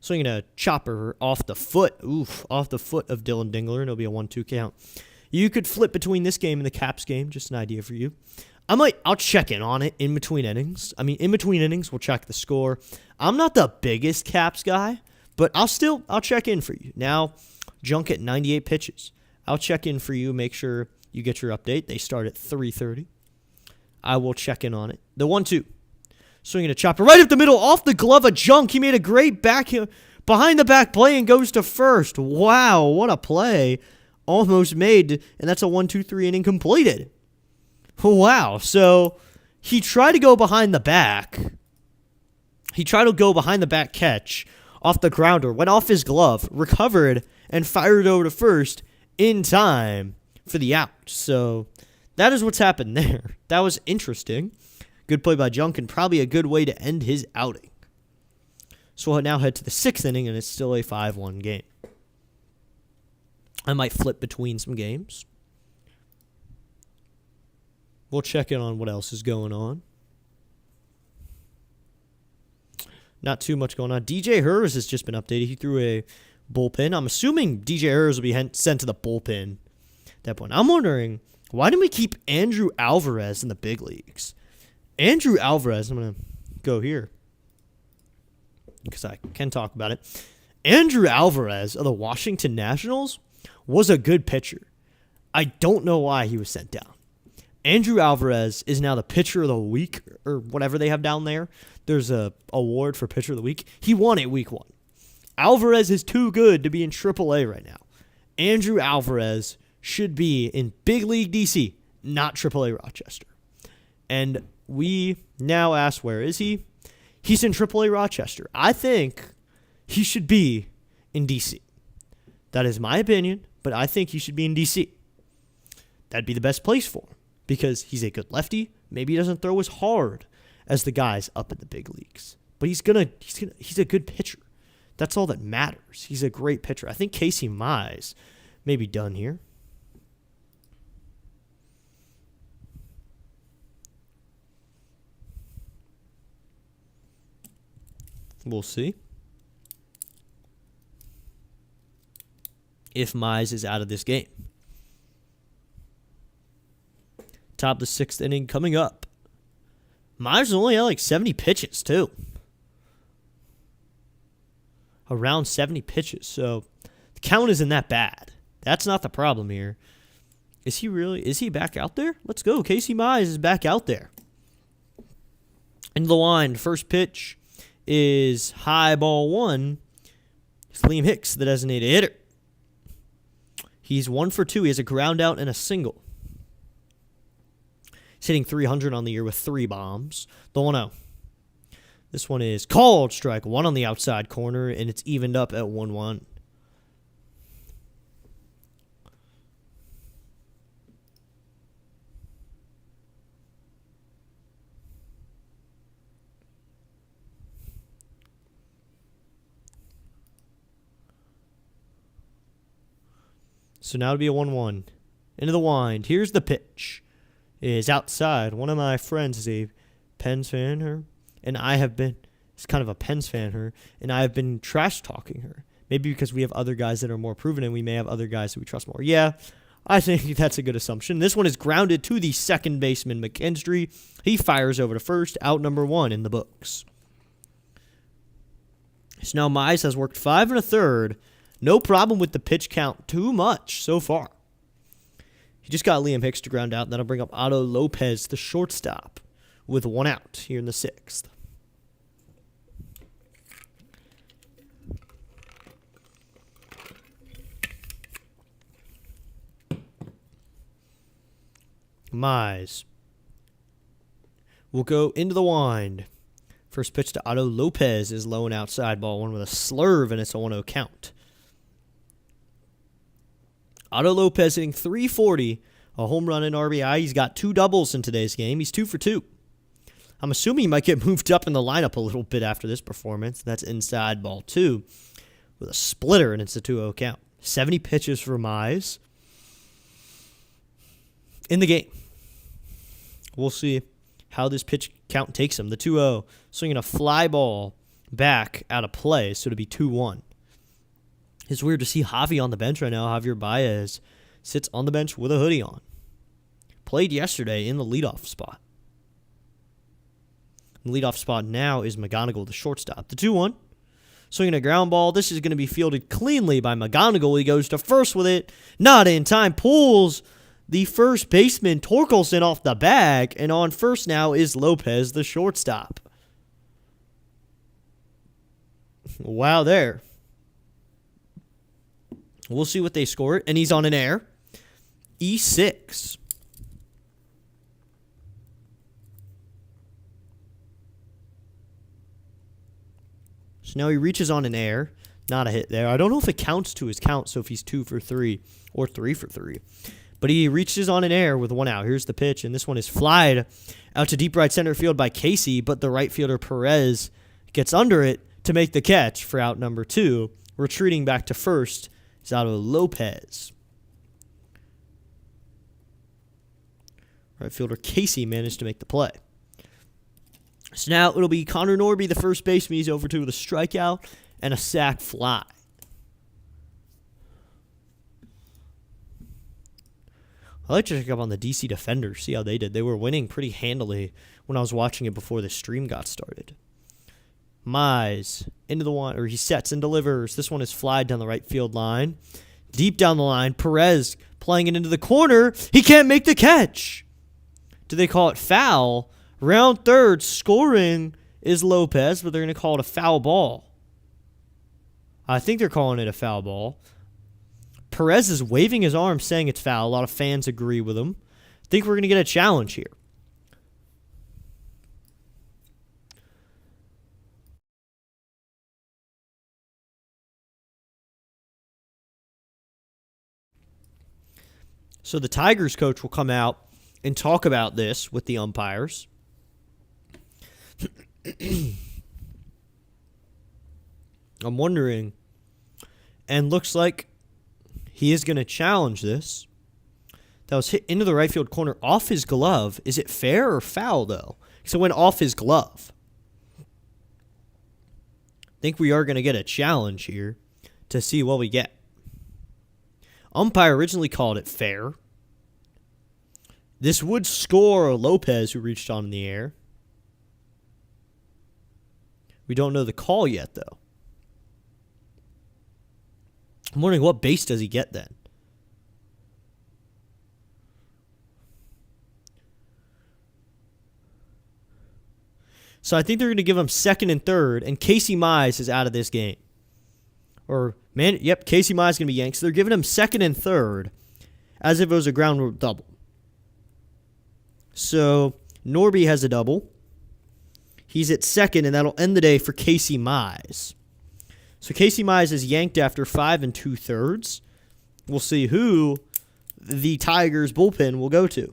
Swinging a chopper off the foot. Oof, off the foot of Dylan Dingler, and it'll be a 1-2 count. You could flip between this game and the Caps game. Just an idea for you. I'll check in on it in between innings. In between innings, we'll check the score. I'm not the biggest Caps guy, but I'll check in for you. Now, Junk at 98 pitches. I'll check in for you, make sure you get your update. They start at 3:30. I will check in on it. The 1-2. Swinging a chopper right up the middle, off the glove of Junk. He made a great behind the back play and goes to first. Wow, what a play. Almost made, and that's a 1-2-3 inning completed. Wow, so he tried to go behind the back. He tried to go behind the back catch off the grounder, went off his glove, recovered, and fired over to first in time for the out. So that is what's happened there. That was interesting. Good play by Junk, and probably a good way to end his outing. So we'll now head to the 6th inning, and it's still a 5-1 game. I might flip between some games. We'll check in on what else is going on. Not too much going on. DJ Hers has just been updated. He threw a bullpen. I'm assuming DJ Hers will be sent to the bullpen at that point. I'm wondering, why didn't we keep Andrew Alvarez in the big leagues? Andrew Alvarez, I'm going to go here because I can talk about it. Andrew Alvarez of the Washington Nationals was a good pitcher. I don't know why he was sent down. Andrew Alvarez is now the pitcher of the week, or whatever they have down there. There's a award for pitcher of the week. He won it week 1. Alvarez is too good to be in AAA right now. Andrew Alvarez should be in Big League DC, not AAA Rochester. And we now ask, where is he? He's in AAA Rochester. I think he should be in DC. That is my opinion, but I think he should be in DC. That'd be the best place for him because he's a good lefty. Maybe he doesn't throw as hard as the guys up in the big leagues, but he's a good pitcher. That's all that matters. He's a great pitcher. I think Casey Mize may be done here. We'll see if Mize is out of this game. Top of the 6th inning coming up. Mize only had like 70 pitches, too. Around 70 pitches, so the count isn't that bad. That's not the problem here. Is he back out there? Let's go. Casey Mize is back out there. Into the line, first pitch is high ball one. It's Liam Hicks, the designated hitter. He's 1 for 2. He has a ground out and a single. He's hitting .300 on the year with 3 bombs. The 1-0. This one is called strike one on the outside corner, and it's evened up at 1-1. So now it'll be a 1-1. Into the wind. Here's the pitch. It is outside. One of my friends is a Pens fan, her, and I have been, it's kind of a Pens fan, her, and I have been trash talking her. Maybe because we have other guys that are more proven and we may have other guys that we trust more. Yeah, I think that's a good assumption. This one is grounded to the second baseman, McKinstry. He fires over to first, out number 1 in the books. So now Mize has worked 5 1/3. No problem with the pitch count too much so far. He just got Liam Hicks to ground out, and that'll bring up Otto Lopez, the shortstop, with 1 out here in the 6th. Mize will go into the wind. First pitch to Otto Lopez is low and outside, ball 1 with a slurve, and it's a 1-0 count. Otto Lopez hitting .340, a home run and RBI. He's got 2 doubles in today's game. He's 2 for 2. I'm assuming he might get moved up in the lineup a little bit after this performance. That's inside ball 2 with a splitter, and it's a 2-0 count. 70 pitches for Mize in the game. We'll see how this pitch count takes him. The 2-0, swinging a fly ball back out of play, so it'll be 2-1. It's weird to see Javi on the bench right now. Javier Baez sits on the bench with a hoodie on. Played yesterday in the leadoff spot. The leadoff spot now is McGonigal, the shortstop. The 2-1, swinging a ground ball. This is going to be fielded cleanly by McGonigal. He goes to first with it. Not in time. Pulls the first baseman, Torkelson, off the bag. And on first now is Lopez, the shortstop. Wow there. We'll see what they score. And he's on an air. E6. So now he reaches on an air. Not a hit there. I don't know if it counts to his count, so if he's 2 for 3 or 3 for 3. But he reaches on an air with 1 out. Here's the pitch, and this one is flied out to deep right center field by Casey, but the right fielder Perez gets under it to make the catch for out number 2. Retreating back to first is Otto Lopez. Right fielder Casey managed to make the play. So now it'll be Connor Norby, the first baseman. He's over 2 with a strikeout and a sac fly. I like to check up on the DC Defenders, see how they did. They were winning pretty handily when I was watching it before the stream got started. Mize into the one, or he sets and delivers. This one is flied down the right field line. Deep down the line, Perez playing it into the corner. He can't make the catch. Do they call it foul? Round third, scoring is Lopez, but they're going to call it a foul ball. I think they're calling it a foul ball. Perez is waving his arm saying it's foul. A lot of fans agree with him. I think we're going to get a challenge here. So the Tigers coach will come out and talk about this with the umpires. I'm wondering, and looks like he is going to challenge this. That was hit into the right field corner off his glove. Is it fair or foul, though? So it went off his glove. I think we are going to get a challenge here to see what we get. Umpire originally called it fair. This would score Lopez, who reached on in the air. We don't know the call yet, though. I'm wondering what base does he get then? So I think they're going to give him second and third, and Casey Mize is out of this game. Casey Mize is going to be yanked. So they're giving him second and third as if it was a ground rule double. So Norby has a double. He's at second, and that'll end the day for Casey Mize. So Casey Mize is yanked after 5 2/3. We'll see who the Tigers bullpen will go to.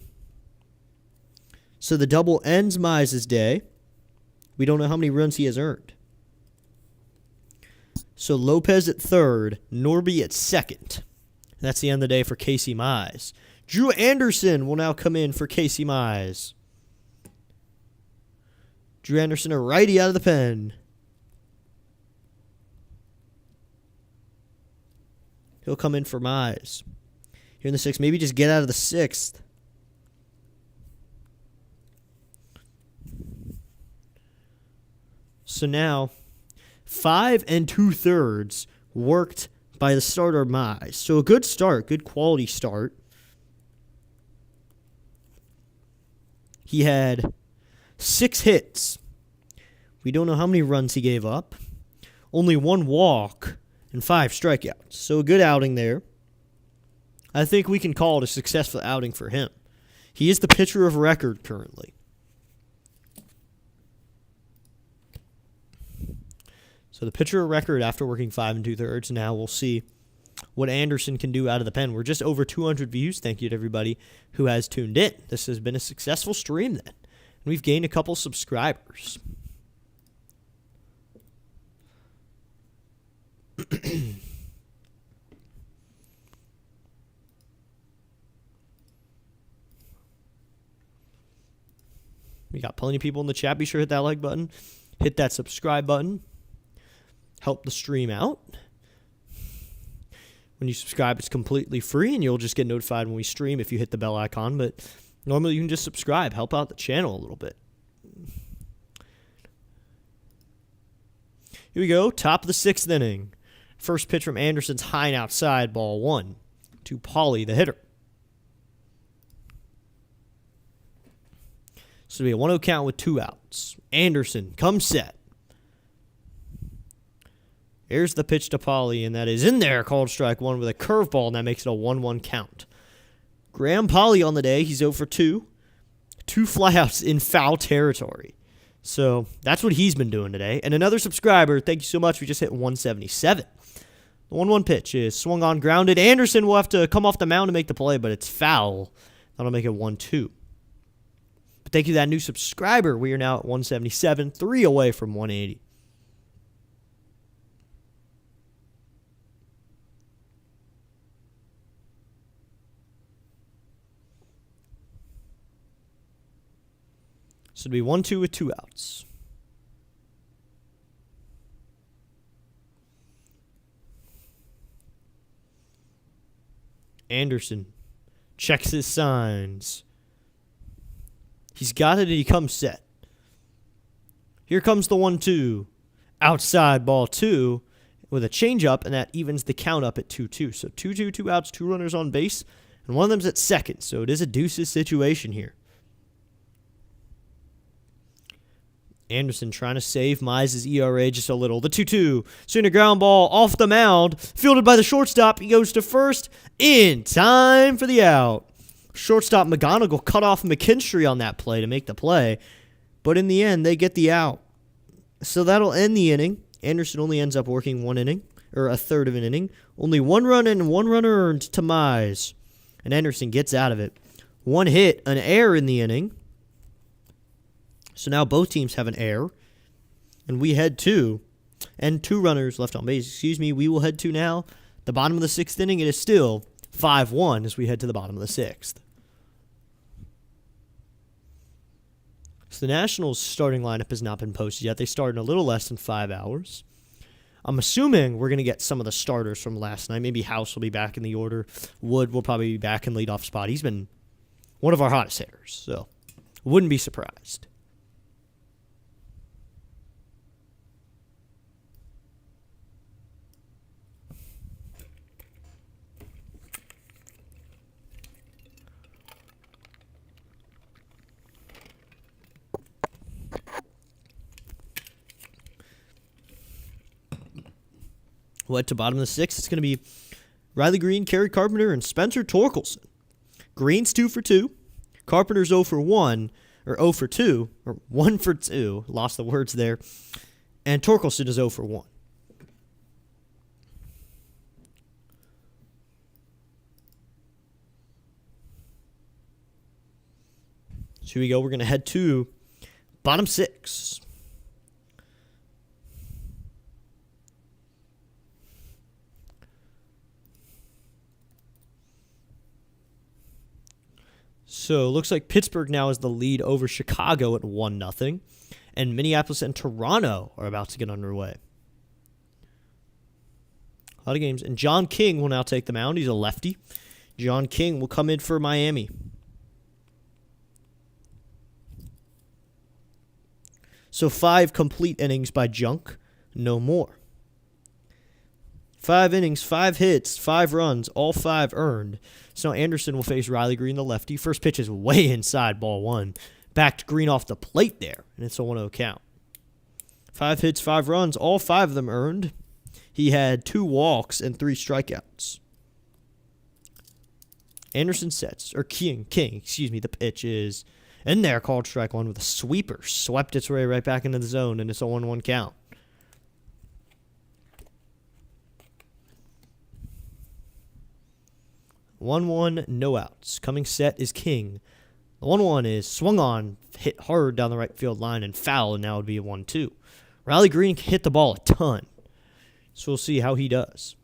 So the double ends Mize's day. We don't know how many runs he has earned. So Lopez at third, Norby at second. That's the end of the day for Casey Mize. Drew Anderson will now come in for Casey Mize. Drew Anderson, a righty out of the pen. He'll come in for Mize. Here in the sixth, maybe just get out of the sixth. So now, 5 2/3 worked by the starter Mize. So a good start, good quality start. He had 6 hits. We don't know how many runs he gave up. Only 1 walk and 5 strikeouts. So a good outing there. I think we can call it a successful outing for him. He is the pitcher of record currently. So the pitcher of record after working 5 2/3. Now we'll see what Anderson can do out of the pen. We're just over 200 views. Thank you to everybody who has tuned in. This has been a successful stream then. And we've gained a couple subscribers. We got plenty of people in the chat. Be sure to hit that like button. Hit that subscribe button. Help the stream out. When you subscribe, it's completely free, and you'll just get notified when we stream if you hit the bell icon. But normally you can just subscribe. Help out the channel a little bit. Here we go. Top of the 6th inning. First pitch from Anderson's high and outside, ball 1 to Pauly, the hitter. So it'll be a 1-0 count with 2 outs. Anderson comes set. Here's the pitch to Pauly, and that is in there, called strike 1 with a curveball, and that makes it a 1-1 count. Graham Pauly on the day, he's 0 for 2. 2 flyouts in foul territory. So that's what he's been doing today. And another subscriber, thank you so much, we just hit 177. The 1-1 pitch is swung on, grounded. Anderson will have to come off the mound to make the play, but it's foul. That'll make it 1-2. But thank you to that new subscriber. We are now at 177, 3 away from 180. So it'll be 1-2 with 2 outs. Anderson checks his signs. He's got it, and he comes set. Here comes the 1-2. Outside, ball 2 with a changeup, and that evens the count up at 2-2. So 2-2, 2 outs, 2 runners on base, and one of them's at second. So it is a deuces situation here. Anderson trying to save Mize's ERA just a little. The 2-2. Soon a ground ball off the mound. Fielded by the shortstop. He goes to first in time for the out. Shortstop McGonigal cut off McKinstry on that play to make the play. But in the end, they get the out. So that'll end the inning. Anderson only ends up working 1 inning, or a third of an inning. Only 1 run and 1 run earned to Mize. And Anderson gets out of it. 1 hit, an error in the inning. So now both teams have an error. And we head to, and 2 runners left on base. We will head to now the bottom of the 6th inning. It is still 5-1 as we head to the bottom of the 6th. So the Nationals' starting lineup has not been posted yet. They started in a little less than 5 hours. I'm assuming we're going to get some of the starters from last night. Maybe House will be back in the order. Wood will probably be back in leadoff spot. He's been one of our hottest hitters, so wouldn't be surprised. What to bottom of the sixth? It's going to be Riley Green, Kerry Carpenter, and Spencer Torkelson. Green's 2 for 2. Carpenter's 0 for 1, or 0 for 2, or 1 for 2. Lost the words there. And Torkelson is 0 for 1. So here we go. We're going to head to bottom six. So it looks like Pittsburgh now is the lead over Chicago at 1-0. And Minneapolis and Toronto are about to get underway. A lot of games. And John King will now take the mound. He's a lefty. John King will come in for Miami. So 5 complete innings by Junk. No more. 5 innings, 5 hits, 5 runs, all 5 earned. So Anderson will face Riley Green, the lefty. First pitch is way inside, ball 1. Backed Green off the plate there, and it's a 1-0 count. 5 hits, 5 runs, all 5 of them earned. He had 2 walks and 3 strikeouts. Anderson sets, or King, the pitch is in there, called strike 1 with a sweeper. Swept its way right back into the zone, and it's a 1-1 count. One, no outs. Coming set is King. The 1-1 is swung on, hit hard down the right field line and foul, and now it would be a 1-2. Riley Green hit the ball a ton, so we'll see how he does.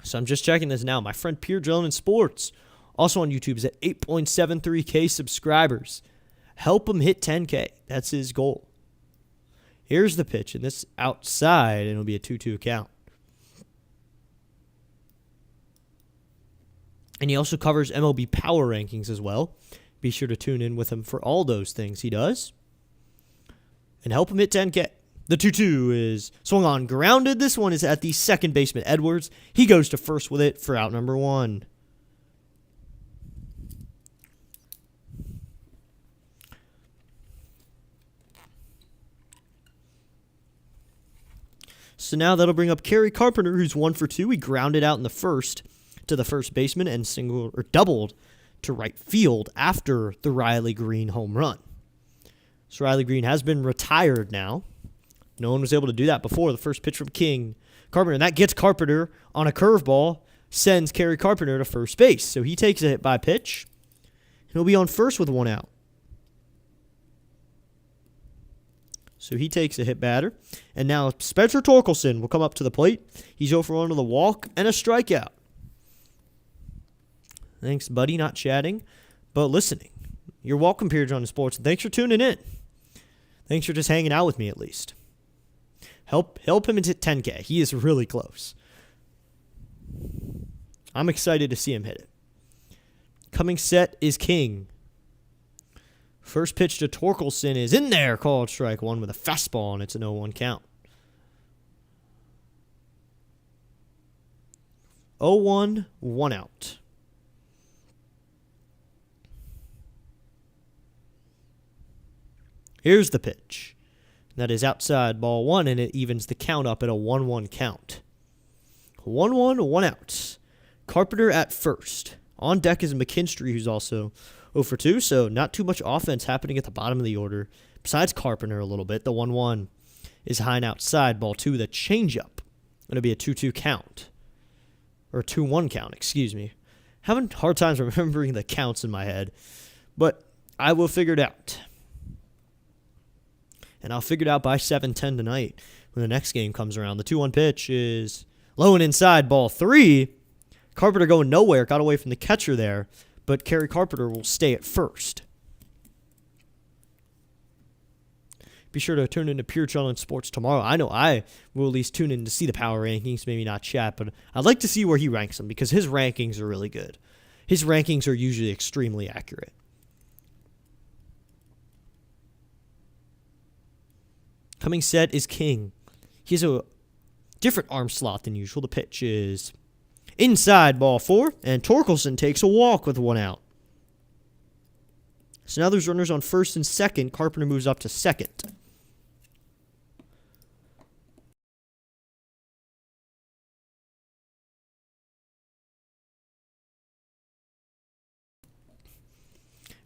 So I'm just checking this now. My friend Pierre Drilling in Sports, also on YouTube, is at 8.73K subscribers. Help him hit 10K. That's his goal. Here's the pitch, and this outside, and it'll be a 2-2 count. And he also covers MLB power rankings as well. Be sure to tune in with him for all those things he does. And help him hit 10K. The 2-2 is swung on, grounded. This one is at the second baseman, Edwards. He goes to first with it for out number 1. So now that'll bring up Kerry Carpenter, who's 1 for 2. He grounded out in the first to the first baseman and singled or doubled to right field after the Riley Green home run. So Riley Green has been retired now. No one was able to do that before. The first pitch from King Carpenter, and that gets Carpenter on a curveball, sends Kerry Carpenter to first base. So he takes a hit by pitch. He'll be on first with 1 out. So he takes a hit batter. And now Spencer Torkelson will come up to the plate. He's 0 for 1 with a walk and a strikeout. Thanks, buddy, not chatting, but listening. You're welcome, Pierre John Sports. Thanks for tuning in. Thanks for just hanging out with me, at least. Help him hit 10K. He is really close. I'm excited to see him hit it. Coming set is King. First pitch to Torkelson is in there, called strike 1 with a fastball, and it's an 0-1 count. 0-1, 1 out. Here's the pitch. That is outside, ball 1, and it evens the count up at a 1-1 count. 1-1, 1 out. Carpenter at first. On deck is McKinstry, who's also 0 for 2, so not too much offense happening at the bottom of the order. Besides Carpenter a little bit, the 1-1 is high and outside, ball 2 with a changeup. It'll be a 2-2 count. Or 2-1 count, excuse me. Having hard times remembering the counts in my head, but I will figure it out. And I'll figure it out by 7:10 tonight when the next game comes around. The 2-1 pitch is low and inside, ball 3. Carpenter going nowhere, got away from the catcher there, but Kerry Carpenter will stay at first. Be sure to tune into Pure Channel Sports tomorrow. I know I will at least tune in to see the power rankings, maybe not chat, but I'd like to see where he ranks them because his rankings are really good. His rankings are usually extremely accurate. Coming set is King. He has a different arm slot than usual. The pitch is inside, ball 4, and Torkelson takes a walk with 1 out. So now there's runners on first and second. Carpenter moves up to second.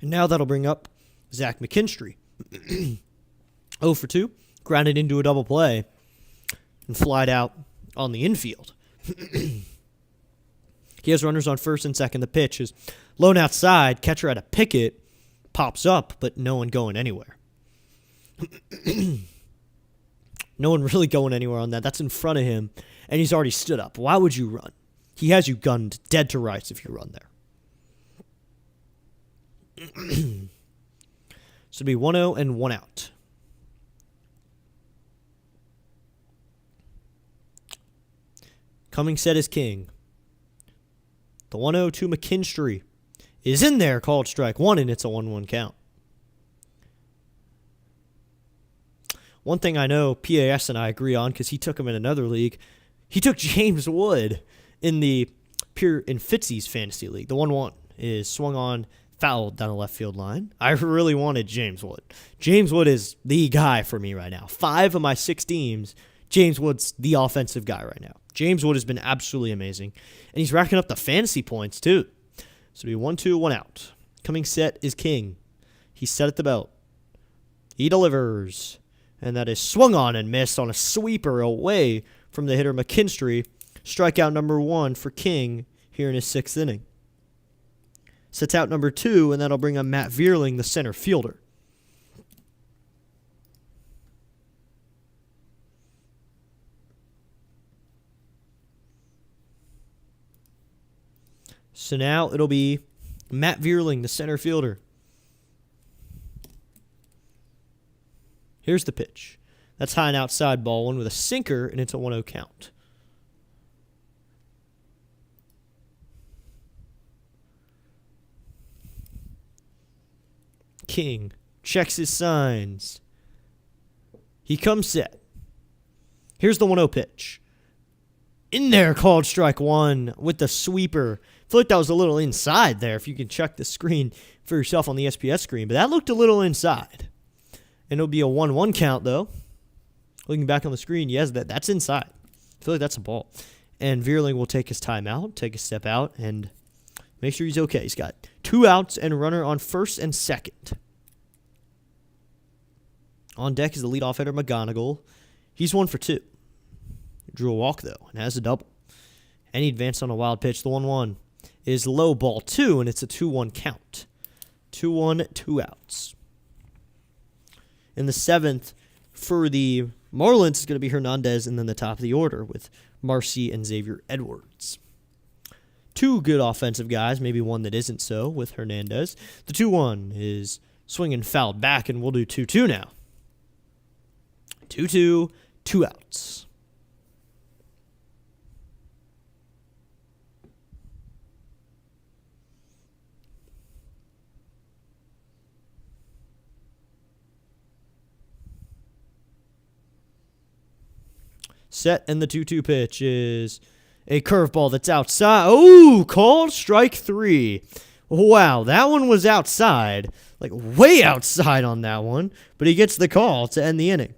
And now that'll bring up Zach McKinstry. 0 for 2, grounded into a double play, and flied out on the infield. He has runners on first and second. The pitch is low outside. Catcher at a picket. Pops up, but no one going anywhere. No one really going anywhere on that. That's in front of him, and he's already stood up. Why would you run? He has you gunned dead to rights if you run there. So it'll be 1-0 and 1 out. Coming set is king. The 1-0 to McKinstry is in there, called strike one, and it's a 1-1 count. One thing I know PAS and I agree on, because he took him in another league, he took James Wood in Fitzy's fantasy league. The 1-1 is swung on, fouled down the left field line. I really wanted James Wood. James Wood is the guy for me right now. 5 of my 6 teams, James Wood's the offensive guy right now. James Wood has been absolutely amazing, and he's racking up the fantasy points too. So it'll be 1-2, 1 out. Coming set is king. He's set at the belt. He delivers. And that is swung on and missed on a sweeper away from the hitter McKinstry. Strikeout number 1 for King here in his 6th inning. Sets out number 2, and that'll bring up Matt Vierling, the center fielder. So now it'll be Matt Vierling, the center fielder. Here's the pitch. That's high and outside ball one with a sinker, and it's a 1-0 count. King checks his signs. He comes set. Here's the 1-0 pitch. In there, called strike one with the sweeper. I feel like that was a little inside there, if you can check the screen for yourself on the SPS screen, but that looked a little inside. And it'll be a 1-1 count, though. Looking back on the screen, yes, that's inside. I feel like that's a ball. And Vierling will take his time out, take a step out, and make sure he's okay. He's got 2 outs and a runner on first and second. On deck is the leadoff hitter, McGonigal. He's 1 for 2. Drew a walk, though, and has a double. And he advanced on a wild pitch. The 1-1 is low ball 2, and it's a 2-1 count. 2-1, 2 outs. In the 7th, for the Marlins, is going to be Hernandez, and then the top of the order with Marcy and Xavier Edwards. 2 good offensive guys, maybe one that isn't so with Hernandez. The 2-1 is swinging fouled back, and we'll do 2-2 now. 2-2, 2 outs. Set, and the 2-2 pitch is a curveball that's outside. Oh, called strike 3. Wow, that one was outside, like way outside on that one, but he gets the call to end the inning.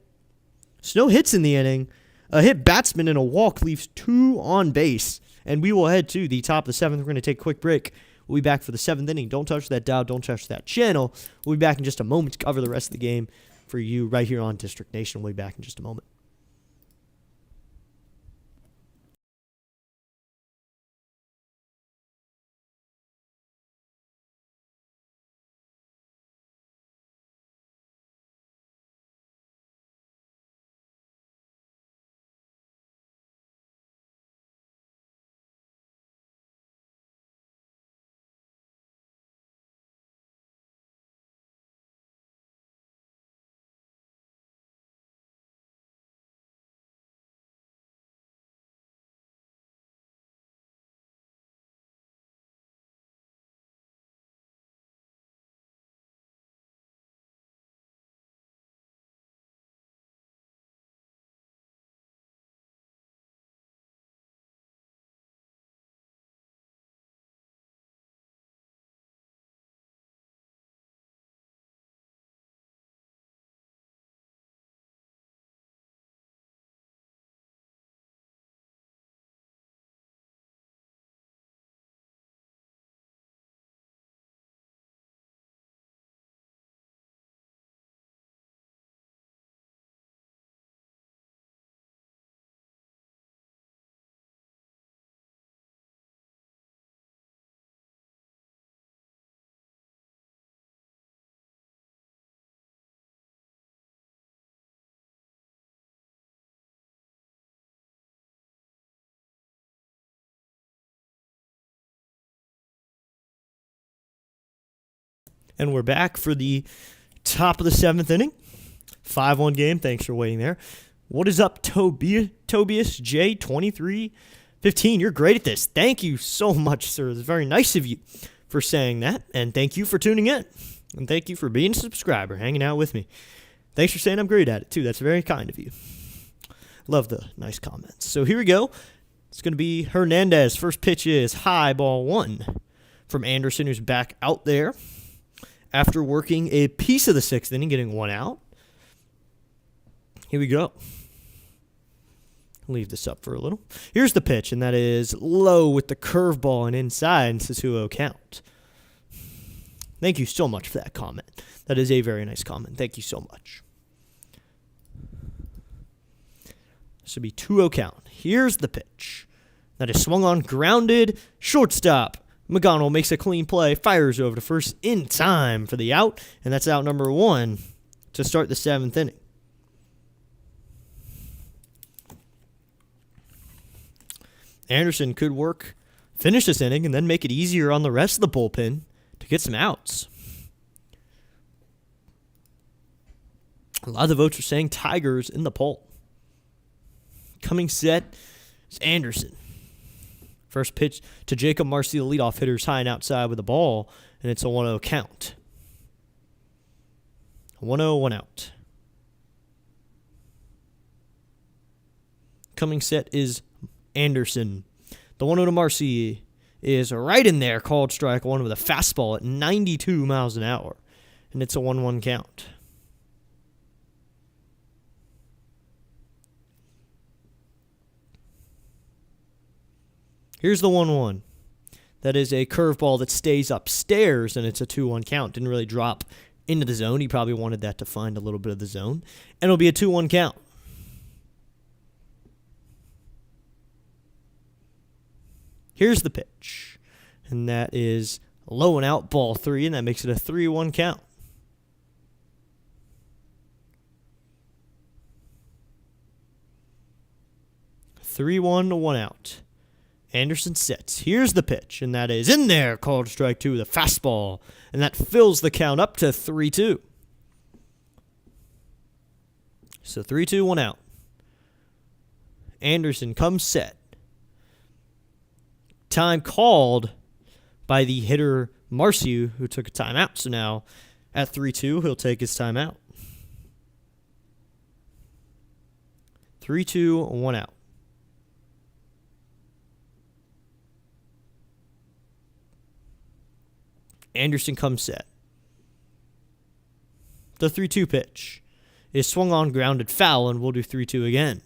So no hits in the inning. A hit batsman and a walk leaves 2 on base, and we will head to the top of the 7th. We're going to take a quick break. We'll be back for the 7th inning. Don't touch that dial. Don't touch that channel. We'll be back in just a moment to cover the rest of the game for you right here on District Nation. We'll be back in just a moment. And we're back for the top of the 7th inning. 5-1 game. Thanks for waiting there. What is up, Tobias J 2315? You're great at this. Thank you so much, sir. It's very nice of you for saying that. And thank you for tuning in. And thank you for being a subscriber, hanging out with me. Thanks for saying I'm great at it, too. That's very kind of you. Love the nice comments. So here we go. It's going to be Hernandez. First pitch is high, ball 1 from Anderson, who's back out there after working a piece of the 6th inning, getting 1 out. Here we go. Leave this up for a little. Here's the pitch, and that is low with the curveball and inside, and it's a 2-0 count. Thank you so much for that comment. That is a very nice comment. Thank you so much. This will be 2-0 count. Here's the pitch. That is swung on, grounded, shortstop. McGonnell makes a clean play, fires over to first in time for the out, and that's out number 1 to start the 7th inning. Anderson could finish this inning, and then make it easier on the rest of the bullpen to get some outs. A lot of the votes are saying Tigers in the poll. Coming set is Anderson. First pitch to Jacob Marcy, the leadoff hitter, is high and outside with the ball, and it's a 1-0 count. 1-0, 1 out. Coming set is Anderson. The 1-0 to Marcy is right in there, called strike 1 with a fastball at 92 miles an hour, and it's a 1-1 count. Here's the 1-1. That is a curveball that stays upstairs, and it's a 2-1 count. Didn't really drop into the zone. He probably wanted that to find a little bit of the zone. And it'll be a 2-1 count. Here's the pitch. And that is low and out, ball 3, and that makes it a 3-1 count. (3-1 to 1 out). Anderson sets. Here's the pitch, and that is in there, called strike 2 with a fastball, and that fills the count up to 3-2. So 3-2, 1 out. Anderson comes set. Time called by the hitter Marcy, who took a timeout. So now at 3-2, he'll take his timeout. 3-2, 1 out. Anderson comes set. The 3-2 pitch is swung on, grounded foul, and we'll do 3-2 again.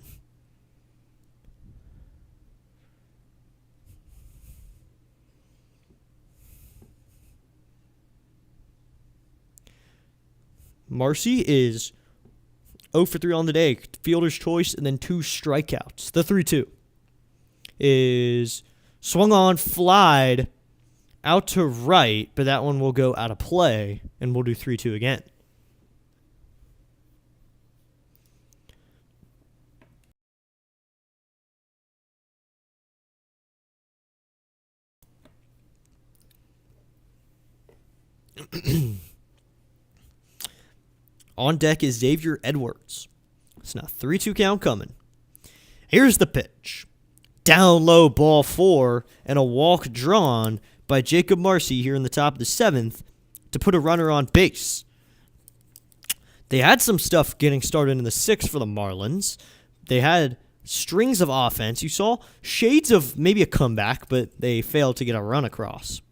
Marcy is 0 for 3 on the day. Fielder's choice and then 2 strikeouts. The 3-2 is swung on, flied out to right, but that one will go out of play, and we'll do 3-2 again. On deck is Xavier Edwards. It's now 3-2 count coming. Here's the pitch. Down low, ball 4, and a walk drawn by Jacob Marcy here in the top of the 7th to put a runner on base. They had some stuff getting started in the 6th for the Marlins. They had strings of offense. You saw shades of maybe a comeback, but they failed to get a run across.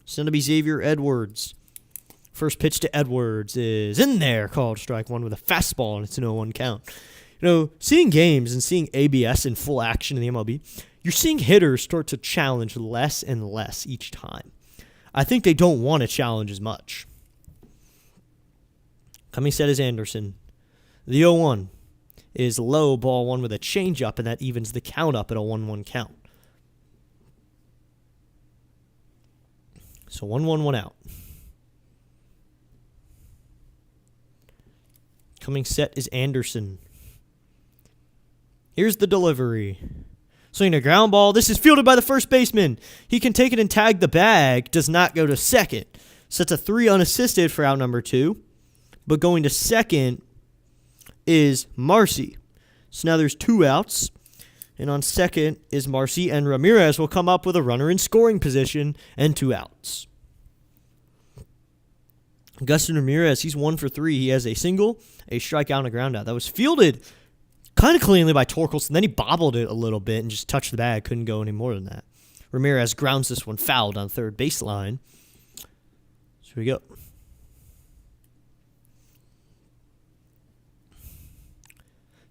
It's going to be Xavier Edwards. First pitch to Edwards is in there, called strike 1 with a fastball, and it's an 0-1 count. You know, seeing games and seeing ABS in full action in the MLB, you're seeing hitters start to challenge less and less each time. I think they don't want to challenge as much. Coming set is Anderson. The 0-1 is low, ball 1 with a changeup, and that evens the count up at a 1-1 count. So 1-1, 1 out. Coming set is Anderson. Here's the delivery. Swinging a ground ball. This is fielded by the first baseman. He can take it and tag the bag. Does not go to second. So it's a 3 unassisted for out number 2. But going to second is Marcy. So now there's 2 outs. And on second is Marcy, and Ramirez will come up with a runner in scoring position and 2 outs. Gustin Ramirez, he's 1 for 3. He has a single, a strikeout, and a groundout. That was fielded kind of cleanly by Torkelson. Then he bobbled it a little bit and just touched the bag. Couldn't go any more than that. Ramirez grounds this one fouled on third baseline. So here we go.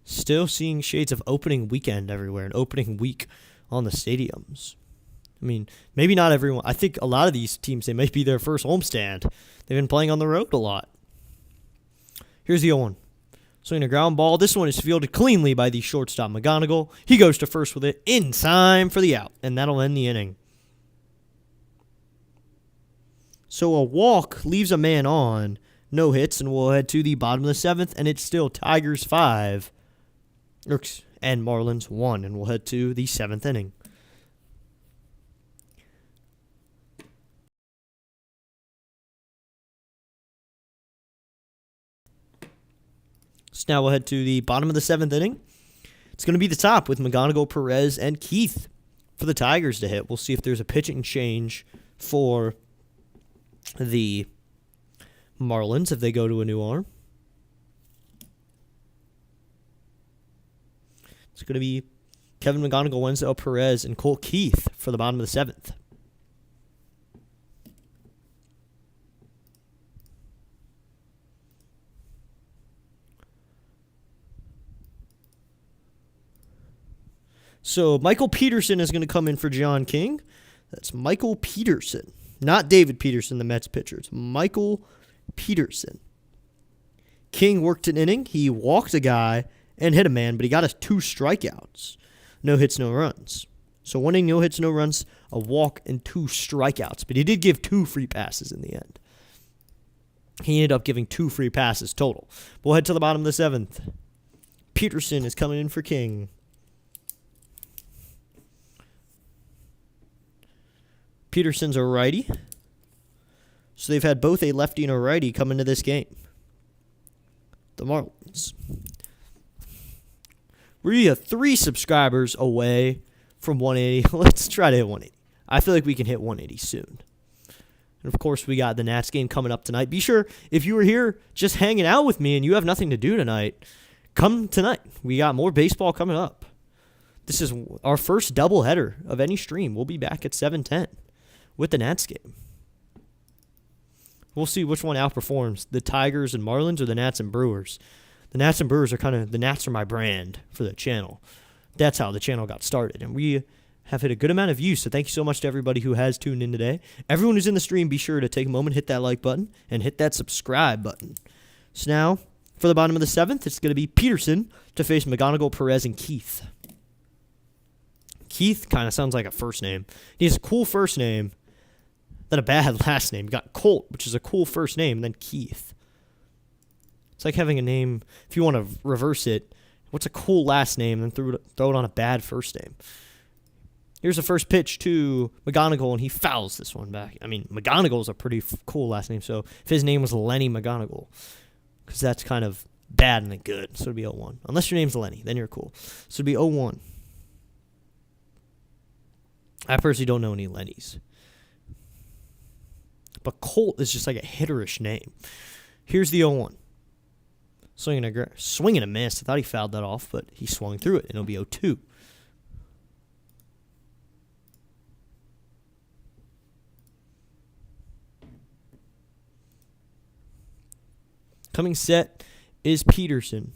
Still seeing shades of opening weekend everywhere and opening week on the stadiums. I mean, maybe not everyone. I think a lot of these teams, they might be their first homestand. They've been playing on the road a lot. Here's the 0-1. Swinging a ground ball. This one is fielded cleanly by the shortstop, McGonigal. He goes to first with it in time for the out, and that'll end the inning. So a walk leaves a man on. No hits, and we'll head to the bottom of the 7th, and it's still Tigers 5 and Marlins 1, and we'll head to the 7th inning. So now we'll head to the bottom of the 7th inning. It's going to be the top with McGonigal, Perez, and Keith for the Tigers to hit. We'll see if there's a pitching change for the Marlins if they go to a new arm. It's going to be Kevin McGonigal, Wenzel Perez, and Cole Keith for the bottom of the 7th. So Michael Peterson is going to come in for John King. That's Michael Peterson. Not David Peterson, the Mets pitcher. It's Michael Peterson. King worked an inning. He walked a guy and hit a man, but he got us 2 strikeouts. No hits, no runs. So 1 inning, no hits, no runs, a walk, and 2 strikeouts. But he did give 2 free passes in the end. He ended up giving 2 free passes total. We'll head to the bottom of the 7th. Peterson is coming in for King. Peterson's a righty. So they've had both a lefty and a righty come into this game. The Marlins. We're 3 subscribers away from 180. Let's try to hit 180. I feel like we can hit 180 soon. And, of course, we got the Nats game coming up tonight. Be sure, if you were here just hanging out with me and you have nothing to do tonight, come tonight. We got more baseball coming up. This is our first doubleheader of any stream. We'll be back at 7:10 with the Nats game. We'll see which one outperforms, the Tigers and Marlins or the Nats and Brewers. The Nats and Brewers are the Nats are my brand for the channel. That's how the channel got started. And we have hit a good amount of views, so thank you so much to everybody who has tuned in today. Everyone who's in the stream, be sure to take a moment, hit that like button, and hit that subscribe button. So now, for the bottom of the 7th, it's going to be Peterson to face McGonigal, Perez, and Keith. Keith kind of sounds like a first name. He has a cool first name, then a bad last name. You got Colt, which is a cool first name, and then Keith. It's like having a name, if you want to reverse it, what's a cool last name, and then throw it on a bad first name. Here's the first pitch to McGonigal, and he fouls this one back. I mean, McGonigal is a pretty cool last name, so if his name was Lenny McGonigal, because that's kind of bad and then good, so it'd be 0-1. Unless your name's Lenny, then you're cool. So it'd be 0-1. I personally don't know any Lennys. But Colt is just like a hitterish name. Here's the 0-1. Swing and a miss. I thought he fouled that off, but he swung through it, and it'll be 0-2. Coming set is Peterson.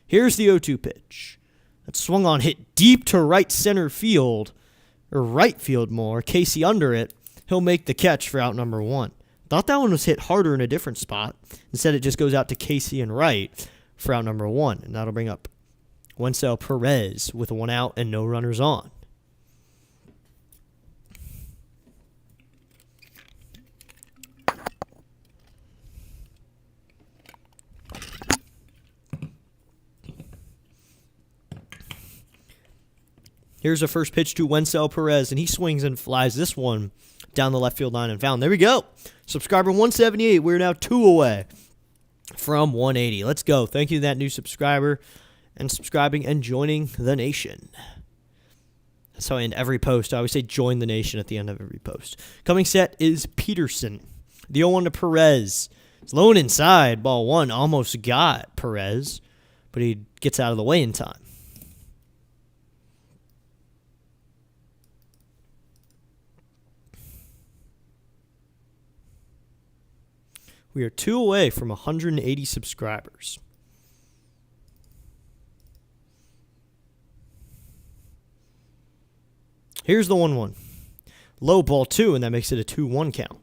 Here's the 0-2 pitch. That swung on, hit deep to right center field, or right field more. Casey under it. He'll make the catch for out number 1. Thought that one was hit harder in a different spot. Instead, it just goes out to Casey and right for out number 1. And that'll bring up Wenzel Perez with 1 out and no runners on. Here's the first pitch to Wencel Perez, and he swings and flies this one down the left field line and found. There we go. Subscriber 178. We're now 2 away from 180. Let's go. Thank you to that new subscriber and subscribing and joining the nation. That's how I end every post. I always say join the nation at the end of every post. Coming set is Peterson. The 0-1 to Perez. It's low and inside. Ball 1 almost got Perez, but he gets out of the way in time. We are 2 away from 180 subscribers. Here's the 1-1. Low ball 2, and that makes it a 2-1 count.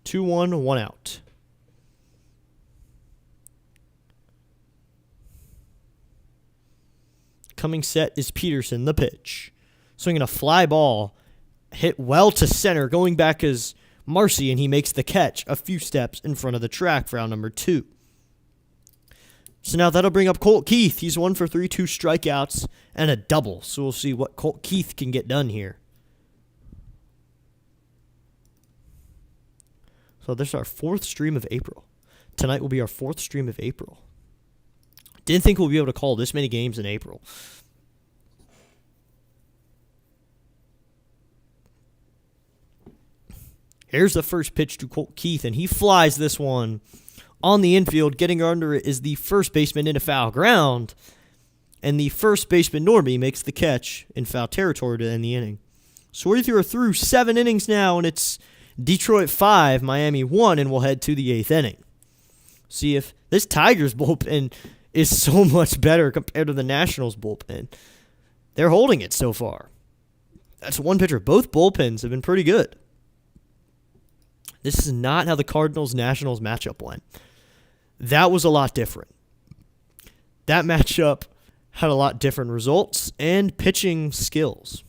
Two, 1 out. Coming set is Peterson, the pitch. Swinging a fly ball, hit well to center. Going back is Marcy, and he makes the catch a few steps in front of the track for out number 2. So now that'll bring up Colt Keith. He's 1 for 3, 2 strikeouts, and a double. So we'll see what Colt Keith can get done here. So this is our 4th stream of April. Tonight will be our 4th stream of April. Didn't think we'll be able to call this many games in April. Here's the first pitch to Colt Keith, and he flies this one on the infield. Getting under it is the first baseman in a foul ground, and the first baseman, Normie, makes the catch in foul territory to end the inning. So we are through 7 innings now, and it's Detroit 5, Miami 1, and we'll head to the 8th inning. See if this Tigers bullpen is so much better compared to the Nationals bullpen. They're holding it so far. That's one pitcher. Both bullpens have been pretty good. This is not how the Cardinals-Nationals matchup went. That was a lot different. That matchup had a lot different results and pitching skills.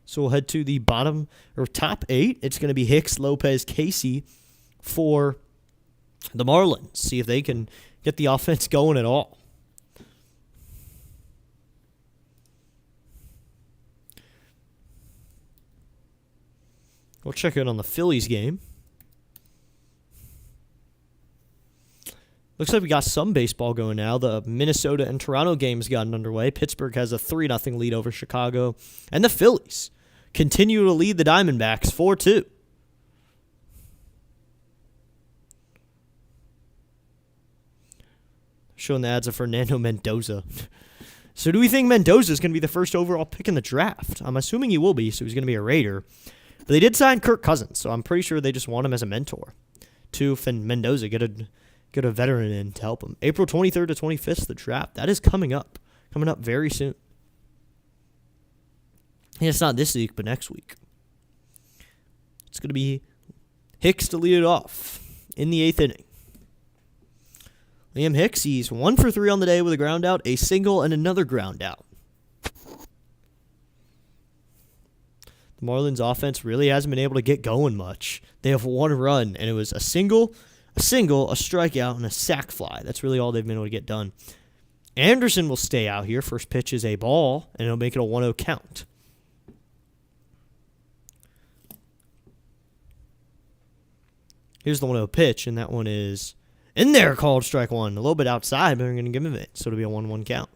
So we'll head to the bottom or top 8. It's going to be Hicks, Lopez, Casey for the Marlins. See if they can get the offense going at all. We'll check in on the Phillies game. Looks like we got some baseball going now. The Minnesota and Toronto game's gotten underway. Pittsburgh has a 3-0 lead over Chicago. And the Phillies continue to lead the Diamondbacks 4-2. Showing the ads of Fernando Mendoza. So do we think Mendoza is going to be the first overall pick in the draft? I'm assuming he will be, so he's going to be a Raider. But they did sign Kirk Cousins, so I'm pretty sure they just want him as a mentor. To Mendoza, get a veteran in to help him. April 23rd to 25th, the draft. That is coming up very soon. And it's not this week, but next week. It's going to be Hicks to lead it off in the 8th inning. Liam Hicks, he's 1 for 3 on the day with a ground out, a single, and another ground out. The Marlins offense really hasn't been able to get going much. They have 1 run, and it was a single, a strikeout, and a sac fly. That's really all they've been able to get done. Anderson will stay out here. First pitch is a ball, and it'll make it a 1-0 count. Here's the 1-0 pitch, and that one is in there, called strike 1. A little bit outside, but we're going to give him it, so it'll be a 1-1 count.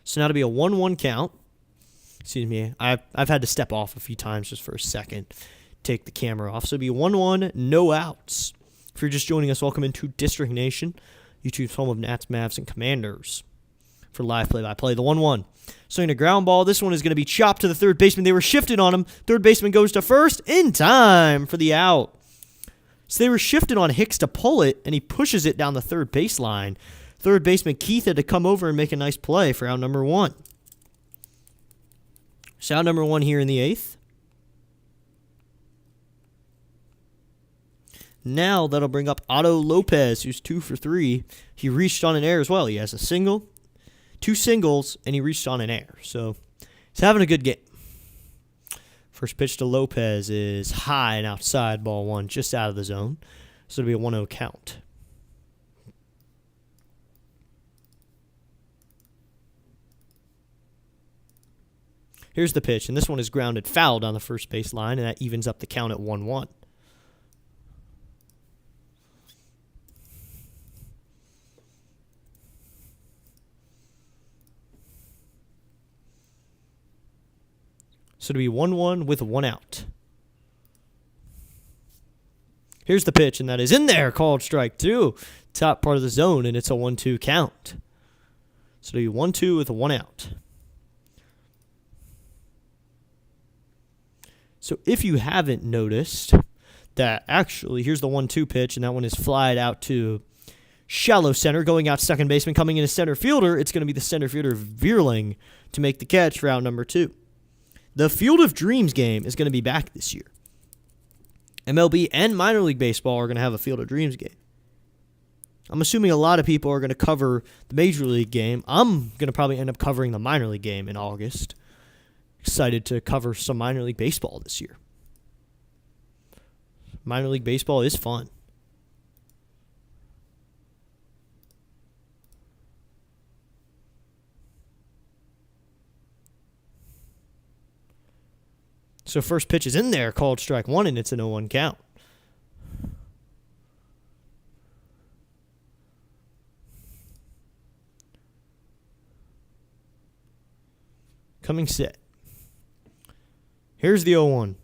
So now to be a 1-1 count. Excuse me, I've had to step off a few times just for a second, take the camera off. So it'll be 1-1, no outs. If you're just joining us, welcome into District Nation, YouTube's home of Nats, Mavs, and Commanders. For live play-by-play, the 1-1. Swinging a ground ball. This one is going to be chopped to the third baseman. They were shifted on him. Third baseman goes to first in time for the out. So they were shifting on Hicks to pull it, and he pushes it down the third baseline. Third baseman Keith had to come over and make a nice play for out number 1. So out number 1 here in the 8th. Now that'll bring up Otto Lopez, who's 2 for 3. He reached on an error as well. He has a single, 2 singles, and he reached on an error. So he's having a good game. First pitch to Lopez is high and outside, ball 1, just out of the zone. So it'll be a 1-0 count. Here's the pitch, and this one is grounded foul down the first base line, and that evens up the count at 1-1. So it'll be 1-1 with 1 out. Here's the pitch, and that is in there, called strike 2. Top part of the zone, and it's a 1-2 count. So it'll be 1-2 with 1 out. So if you haven't noticed that actually, here's the 1-2 pitch, and that one is flied out to shallow center, going out second baseman, coming in as center fielder. It's going to be the center fielder Veerling to make the catch for out number 2. The Field of Dreams game is going to be back this year. MLB and minor league baseball are going to have a Field of Dreams game. I'm assuming a lot of people are going to cover the major league game. I'm going to probably end up covering the minor league game in August. Excited to cover some minor league baseball this year. Minor league baseball is fun. So first pitch is in there, called strike 1, and it's an 0-1 count. Coming set. Here's the 0-1.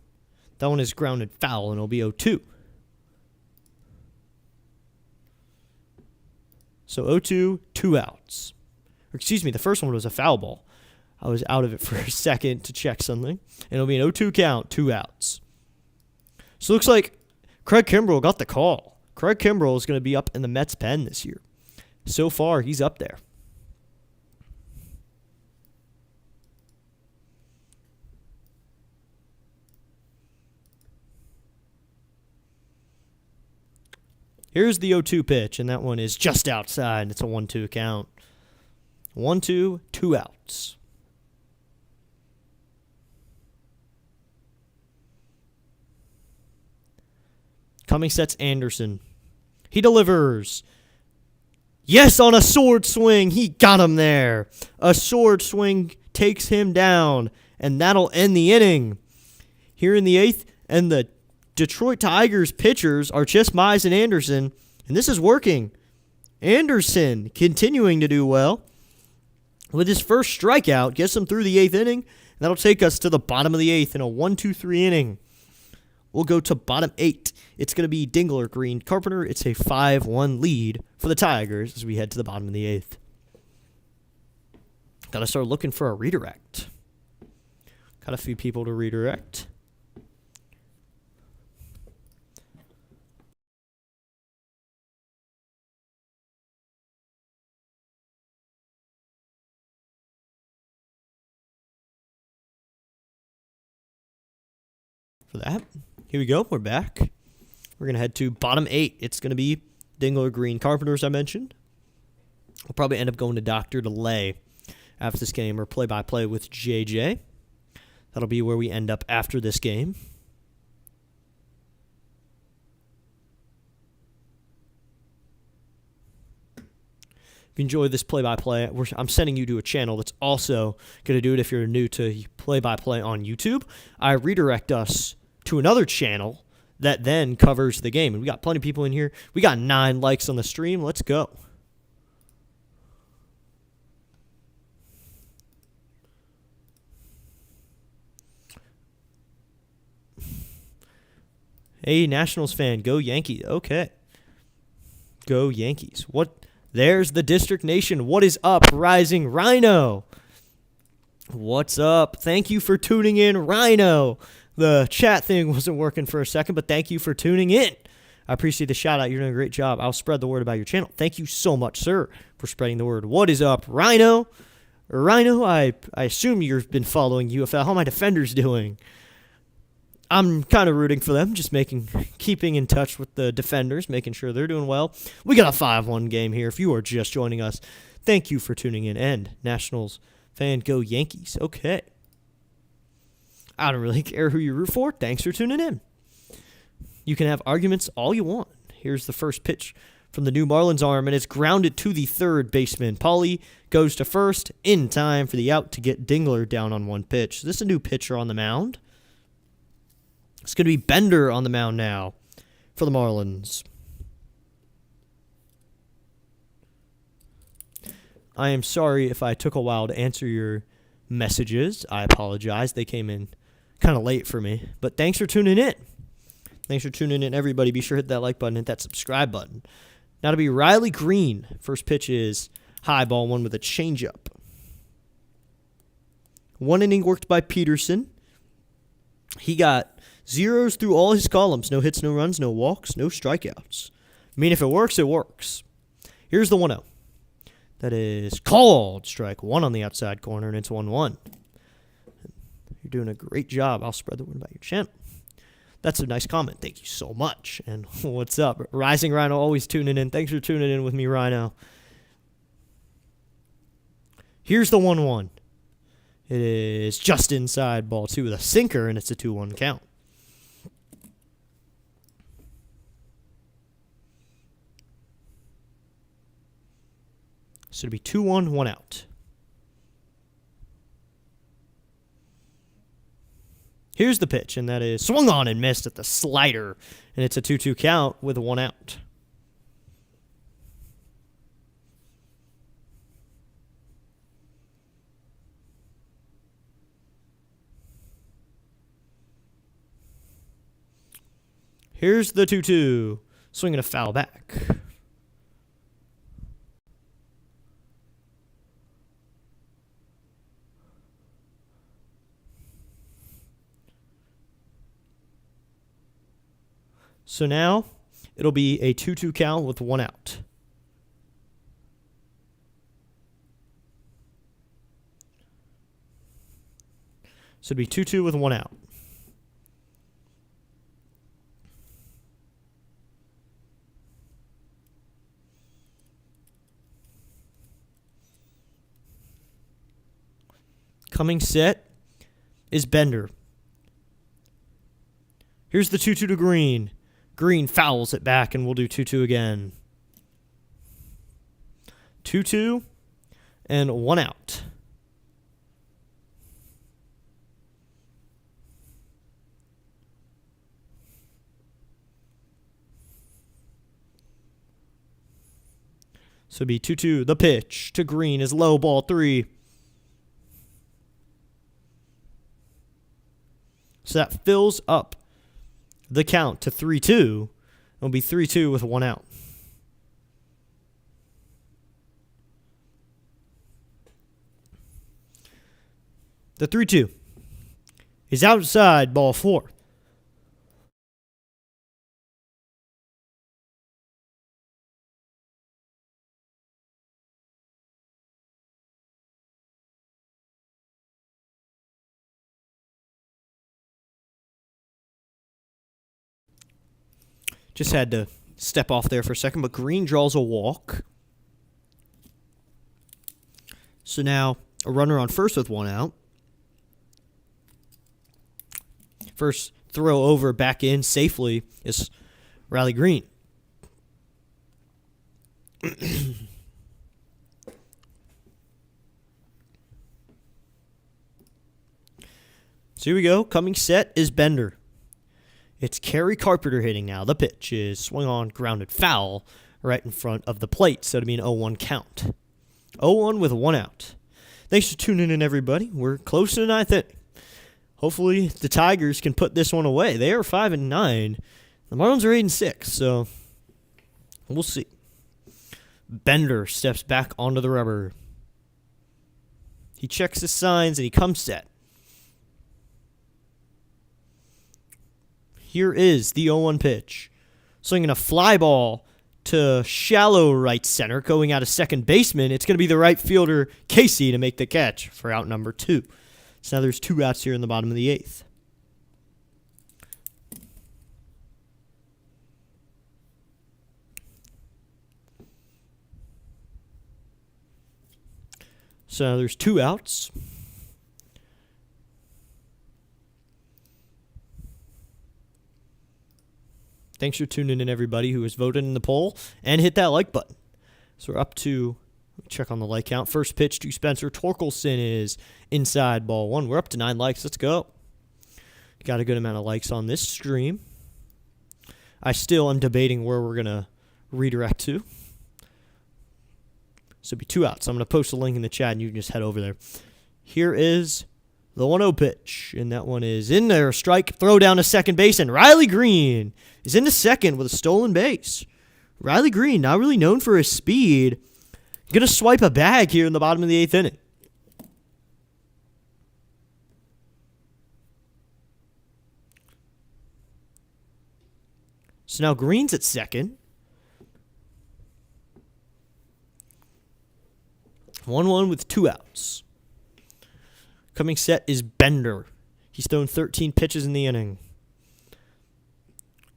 That one is grounded foul, and it'll be 0-2. So 0-2, 2 outs. Or excuse me, the first one was a foul ball. I was out of it for a second to check something. And it'll be an 0-2 count, 2 outs. So it looks like Craig Kimbrell got the call. Craig Kimbrell is going to be up in the Mets pen this year. So far, he's up there. Here's the 0-2 pitch, and that one is just outside. It's a 1-2 count. 1-2, 2 outs. Coming sets Anderson. He delivers. Yes, on a sword swing. He got him there. A sword swing takes him down, and that'll end the inning. Here in the 8th, and the Detroit Tigers pitchers are Chis Mize and Anderson, and this is working. Anderson continuing to do well. With his first strikeout, gets him through the 8th inning, and that'll take us to the bottom of the 8th in a 1-2-3 inning. We'll go to bottom 8. It's going to be Dingler, Green, Carpenter. It's a 5-1 lead for the Tigers as we head to the bottom of the 8th. Got to start looking for a redirect. Got a few people to redirect. For that, here we go. We're back. We're going to head to bottom 8. It's going to be Dingler, Green, Carpenter, as I mentioned. We'll probably end up going to Dr. DeLay after this game, or play-by-play with JJ. That'll be where we end up after this game. If you enjoy this play-by-play, I'm sending you to a channel that's also going to do it if you're new to play-by-play on YouTube. I redirect us to another channel that then covers the game. And we got plenty of people in here. We got 9 likes on the stream. Let's go. Hey, Nationals fan, go Yankees. Okay. Go Yankees. What? There's the District Nation. What is up, Rising Rhino? What's up? Thank you for tuning in, Rhino. The chat thing wasn't working for a second, but thank you for tuning in. I appreciate the shout out. You're doing a great job. I'll spread the word about your channel. Thank you so much, sir, for spreading the word. What is up, Rhino? Rhino, I assume you've been following UFL. How are my defenders doing? I'm kind of rooting for them, just keeping in touch with the defenders, making sure they're doing well. We got a 5-1 game here. If you are just joining us, thank you for tuning in. And Nationals fan, go Yankees. Okay. I don't really care who you root for. Thanks for tuning in. You can have arguments all you want. Here's the first pitch from the new Marlins arm, and it's grounded to the third baseman. Paulie goes to first in time for the out to get Dingler down on one pitch. Is this a new pitcher on the mound? It's going to be Bender on the mound now for the Marlins. I am sorry if I took a while to answer your messages. I apologize. They came in kind of late for me. But thanks for tuning in. Thanks for tuning in, everybody. Be sure to hit that like button, hit that subscribe button. Now to be Riley Green. First pitch is high, ball one with a changeup. 1 inning worked by Peterson. He got zeros through all his columns. No hits, no runs, no walks, no strikeouts. I mean, if it works, it works. Here's the 1-0. That is called strike one on the outside corner, and it's 1-1. You're doing a great job. I'll spread the word about your channel. That's a nice comment. Thank you so much. And what's up? Rising Rhino, always tuning in. Thanks for tuning in with me, Rhino. Here's the 1-1. It is just inside ball two with a sinker, and it's a 2-1 count. So it'll be 2-1, 1 out. Here's the pitch, and that is swung on and missed at the slider, and it's a 2-2 count with 1 out. Here's the 2-2, swinging a foul back. So now it'll be a 2-2 count with 1 out. So it'll be 2-2 with 1 out. Coming set is Bender. Here's the 2-2 to Green. Green fouls it back, and we'll do 2-2 again. 2-2 and 1 out. So it'll be 2-2. The pitch to Green is low, ball 3. So that fills up the count to 3-2. It'll be 3-2 with 1 out. The 3-2 is outside ball 4. Just had to step off there for a second, but Green draws a walk. So now a runner on first with 1 out. First throw over back in safely is Riley Green. So here we go. Coming set is Bender. It's Kerry Carpenter hitting now. The pitch is swung on, grounded foul right in front of the plate. So it'll be an 0-1 count. 0-1 with 1 out. Thanks for tuning in, everybody. We're close to the 9th inning. Hopefully the Tigers can put this one away. They are 5-9. The Marlins are 8-6. So we'll see. Bender steps back onto the rubber. He checks his signs and he comes set. Here is the 0-1 pitch. Swinging a fly ball to shallow right center, going out of second baseman. It's going to be the right fielder, Casey, to make the catch for out number 2. So now there's 2 outs here in the bottom of the 8th. So now there's 2 outs. Thanks for tuning in, everybody who has voted in the poll and hit that like button. So we're up to, check on the like count. First pitch to Spencer Torkelson is inside, ball 1. We're up to 9 likes. Let's go. Got a good amount of likes on this stream. I still am debating where we're going to redirect to. So it'll be 2 outs. I'm going to post a link in the chat and you can just head over there. Here is the 1-0 pitch, and that one is in there. Strike, throw down to second base, and Riley Green is into second with a stolen base. Riley Green, not really known for his speed, going to swipe a bag here in the bottom of the 8th inning. So now Green's at second. 1-1 with 2 outs. Coming set is Bender. He's thrown 13 pitches in the inning.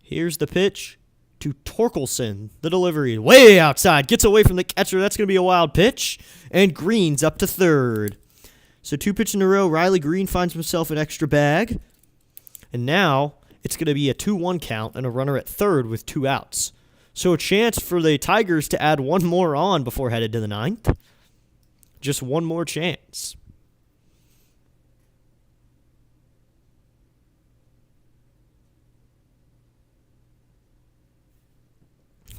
Here's the pitch to Torkelson. The delivery way outside. Gets away from the catcher. That's going to be a wild pitch. And Green's up to third. So 2 pitches in a row. Riley Green finds himself an extra bag. And now it's going to be a 2-1 count and a runner at third with 2 outs. So a chance for the Tigers to add 1 more on before headed to the 9th. Just 1 more chance.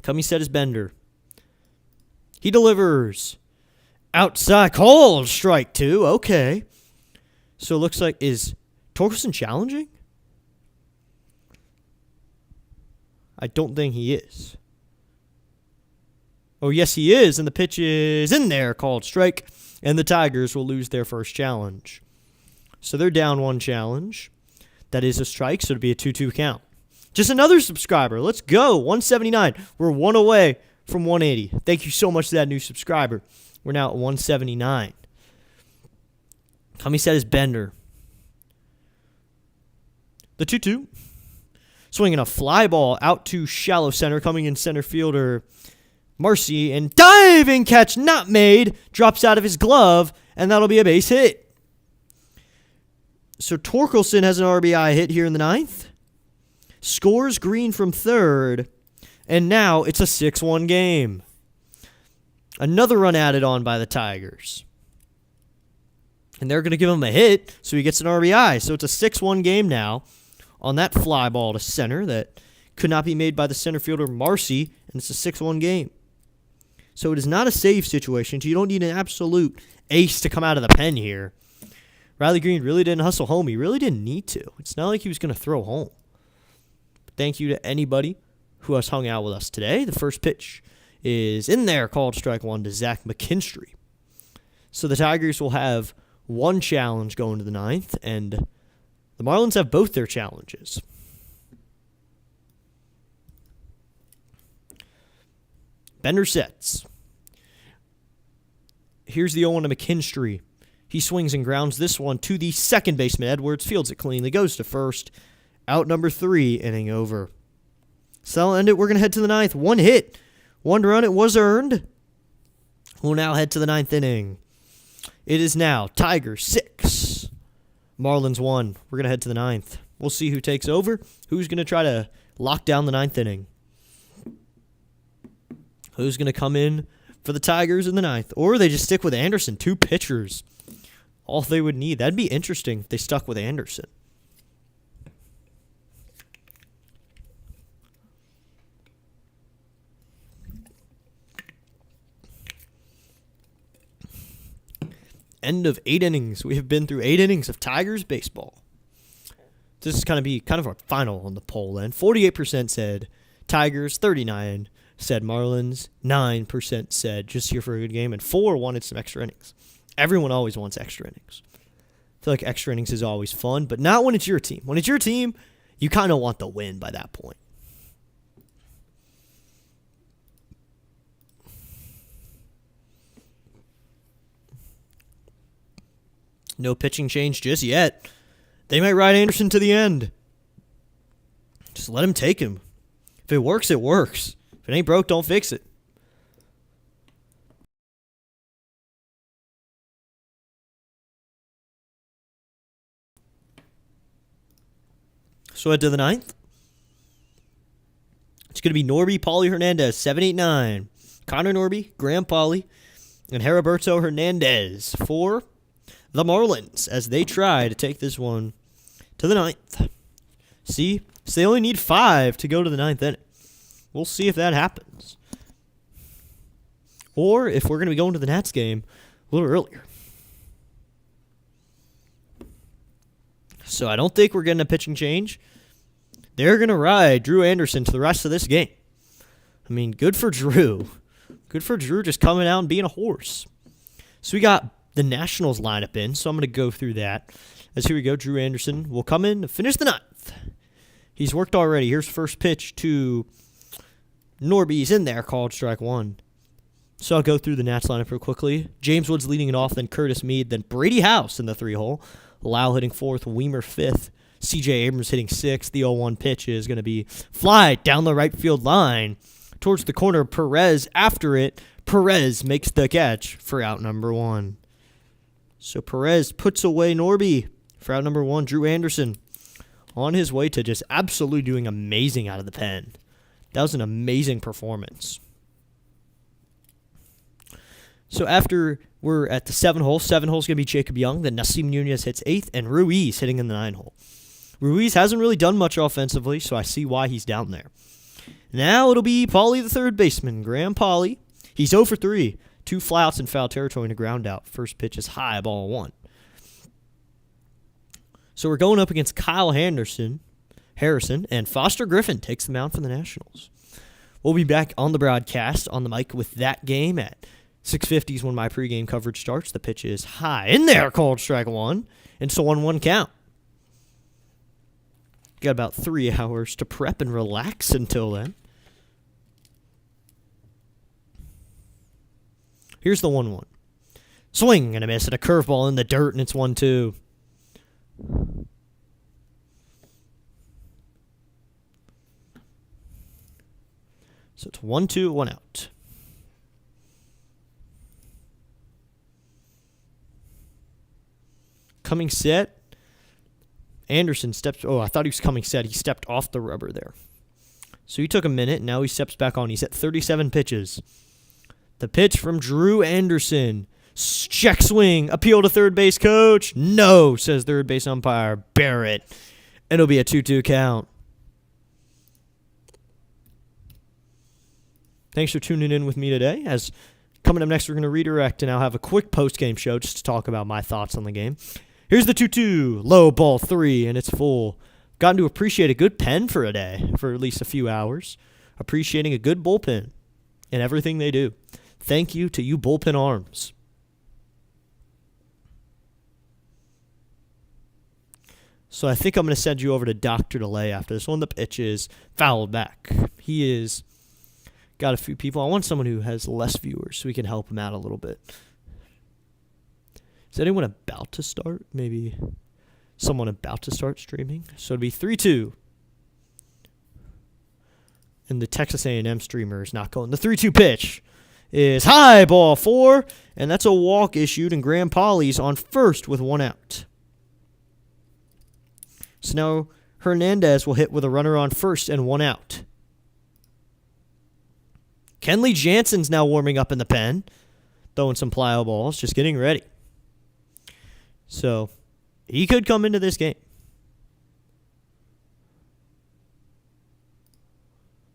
Coming set is Bender. He delivers. Outside. Cold strike 2. Okay. So it looks like, is Torkelson challenging? I don't think he is. Oh, yes, he is. And the pitch is in there. Called strike. And the Tigers will lose their first challenge. So they're down 1 challenge. That is a strike, so it'll be a 2-2 count. Just another subscriber. Let's go. 179. We're 1 away from 180. Thank you so much to that new subscriber. We're now at 179. Coming set is Bender. The 2-2. Swinging a fly ball out to shallow center. Coming in center fielder Marcy. And diving catch not made. Drops out of his glove. And that'll be a base hit. So Torkelson has an RBI hit here in the 9th. Scores Green from third, and now it's a 6-1 game. Another run added on by the Tigers. And they're going to give him a hit, so he gets an RBI. So it's a 6-1 game now on that fly ball to center that could not be made by the center fielder Marcy, and it's a 6-1 game. So it is not a save situation, so you don't need an absolute ace to come out of the pen here. Riley Green really didn't hustle home. He really didn't need to. It's not like he was going to throw home. Thank you to anybody who has hung out with us today. The first pitch is in there, called strike 1 to Zach McKinstry. So the Tigers will have 1 challenge going to the 9th, and the Marlins have both their challenges. Bender sets. Here's the 0-1 to McKinstry. He swings and grounds this one to the second baseman. Edwards fields it cleanly, goes to first. Out number 3, inning over. So that'll end it. We're going to head to the 9th. 1 hit, 1 run. It was earned. We'll now head to the 9th inning. It is now Tigers 6, Marlins 1. We're going to head to the 9th. We'll see who takes over. Who's going to try to lock down the 9th inning? Who's going to come in for the Tigers in the 9th? Or they just stick with Anderson, 2 pitchers. All they would need. That'd be interesting if they stuck with Anderson. End of 8 innings. We have been through 8 innings of Tigers baseball. This is going to be kind of our final on the poll then. 48% said Tigers, 39% said Marlins, 9% said just here for a good game, and 4 wanted some extra innings. Everyone always wants extra innings. I feel like extra innings is always fun, but not when it's your team. When it's your team, you kind of want the win by that point. No pitching change just yet. They might ride Anderson to the end. Just let him take him. If it works, it works. If it ain't broke, don't fix it. So head to the ninth. It's going to be Norby, Pauly Hernandez, 7-8-9. Connor Norby, Graham Pauly, and Heriberto Hernandez for the Marlins as they try to take this one to the ninth. See? So they only need 5 to go to the ninth inning. We'll see if that happens. Or if we're going to be going to the Nats game a little earlier. So I don't think we're getting a pitching change. They're going to ride Drew Anderson to the rest of this game. I mean, good for Drew. Good for Drew just coming out and being a horse. So we got the Nationals lineup in, so I'm going to go through that. As here we go, Drew Anderson will come in to finish the ninth. He's worked already. Here's first pitch to Norby. He's in there, called strike one. So I'll go through the Nats lineup real quickly. James Woods leading it off, then Curtis Mead, then Brady House in the 3-hole. Lau hitting 4th, Weimer 5th, C.J. Abrams hitting 6th. The 0-1 pitch is going to be fly down the right field line towards the corner. Perez after it. Perez makes the catch for out number 1. So Perez puts away Norby for out number 1. Drew Anderson on his way to just absolutely doing amazing out of the pen. That was an amazing performance. So after we're at the 7-hole, 7 hole's going to be Jacob Young. Then Nasim Nunez hits 8th, and Ruiz hitting in the 9-hole. Ruiz hasn't really done much offensively, so I see why he's down there. Now it'll be Pauly, the third baseman, Graham Pauly. He's 0 for 3. 2 flouts in foul territory and a ground out. First pitch is high, ball 1. So we're going up against Kyle Harrison, and Foster Griffin takes the mound for the Nationals. We'll be back on the broadcast on the mic with that game at 6:50 is when my pregame coverage starts. The pitch is high in there, called strike 1, and so 1-1 count. Got about 3 hours to prep and relax until then. Here's the 1-1. Swing and a miss, and a curveball in the dirt, and it's 1-2. So it's 1-2, 1 out. Coming set. Anderson steps. Oh, I thought he was coming set. He stepped off the rubber there. So he took a minute. Now he steps back on. He's at 37 pitches. The pitch from Drew Anderson. Check swing. Appeal to third base coach. No, says third base umpire Barrett. It'll be a 2-2 count. Thanks for tuning in with me today. As coming up next, we're going to redirect and I'll have a quick post-game show just to talk about my thoughts on the game. Here's the 2-2, low ball 3, and it's full. Gotten to appreciate a good pen for a day, for at least a few hours. Appreciating a good bullpen and everything they do. Thank you to you bullpen arms. So I think I'm going to send you over to Dr. DeLay after this one. The pitch is fouled back. He is got a few people. I want someone who has less viewers so we can help him out a little bit. Is anyone about to start? Maybe someone about to start streaming. So it'd be 3-2. And the Texas A&M streamer is not going. The 3-2 pitch is high, ball 4. And that's a walk issued. And Graham Pauly's on first with 1 out. So now Hernandez will hit with a runner on first and 1 out. Kenley Jansen's now warming up in the pen. Throwing some plyo balls. Just getting ready. So, he could come into this game.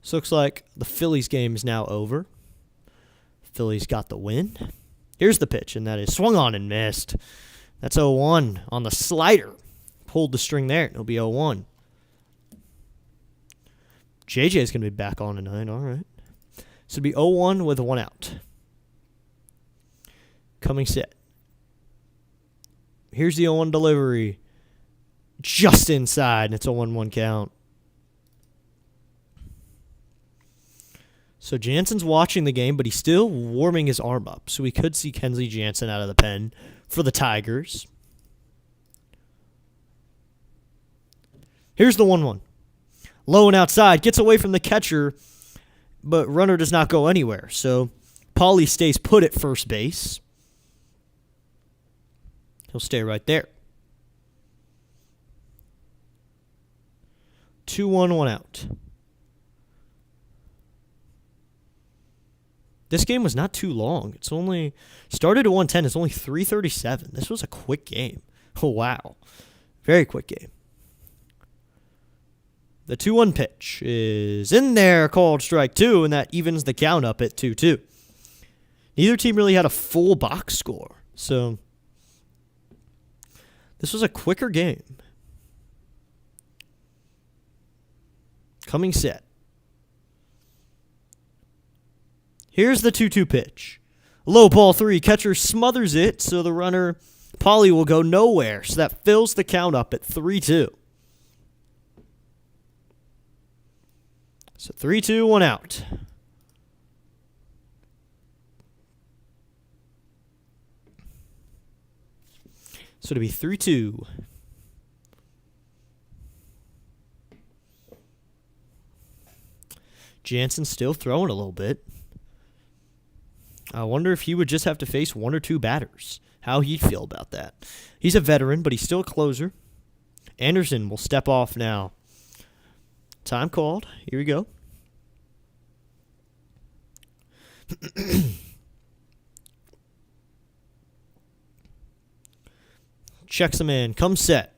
So, looks like the Phillies game is now over. Phillies got the win. Here's the pitch, and that is swung on and missed. That's 0-1 on the slider. Pulled the string there. It'll be 0-1. JJ's going to be back on tonight. All right. So, it'll be 0-1 with 1 out. Coming set. Here's the 0-1 delivery. Just inside, and it's a 1-1 count. So Jansen's watching the game, but he's still warming his arm up. So we could see Kenley Jansen out of the pen for the Tigers. Here's the 1-1. Low and outside. Gets away from the catcher, but runner does not go anywhere. So Paulie stays put at first base. He'll stay right there. 2-1, 1 out. This game was not too long. It's only started at 1:10. It's only 3:37. This was a quick game. Oh, wow. Very quick game. The 2-1 pitch is in there, called strike 2, and that evens the count up at 2-2. Neither team really had a full box score, so this was a quicker game. Coming set. Here's the 2-2 pitch. Low ball 3. Catcher smothers it, so the runner, Paulie, will go nowhere. So that fills the count up at 3-2. So 3-2, 1 out. So it'll be 3-2. Jansen still throwing a little bit. I wonder if he would just have to face 1 or 2 batters. How he'd feel about that. He's a veteran, but he's still a closer. Anderson will step off now. Time called. Here we go. Checks him in. Comes set.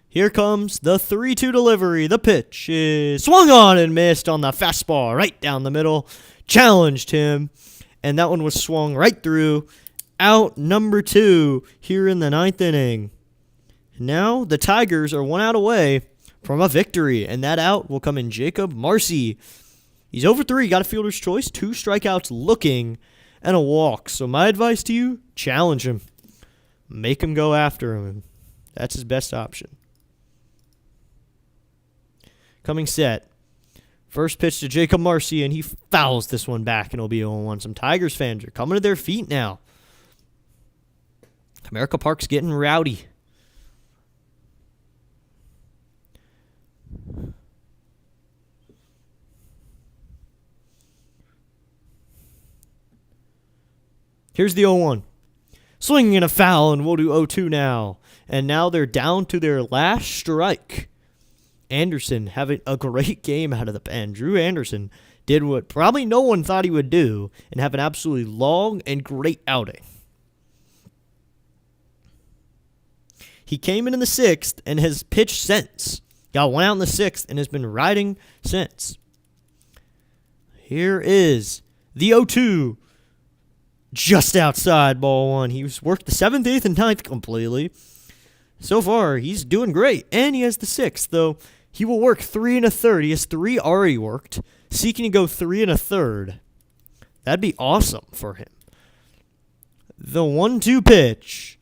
Here comes the 3-2 delivery. The pitch is swung on and missed on the fastball right down the middle. Challenged him, and that one was swung right through. Out number 2 here in the 9th inning. Now the Tigers are 1 out away from a victory, and that out will come in Jacob Marcy. He's over 3, got a fielder's choice, 2 strikeouts looking, and a walk. So my advice to you, challenge him. Make him go after him. That's his best option. Coming set. First pitch to Jacob Marcy, and he fouls this one back, and it'll be 0-1. Some Tigers fans are coming to their feet now. Comerica Park's getting rowdy. Here's the 0-1. Swinging a foul, and we'll do 0-2 now. And now they're down to their last strike. Anderson having a great game out of the pen. Drew Anderson did what probably no one thought he would do and have an absolutely long and great outing. He came in the 6th and has pitched since. Got 1 out in the 6th and has been riding since. Here is the 0-2. Just outside, ball 1. He's worked the 7th, 8th, and 9th completely. So far, he's doing great. And he has the 6th, though he will work 3 1/3. He has 3 already worked. Seeking to go 3 1/3. That'd be awesome for him. The 1-2 pitch.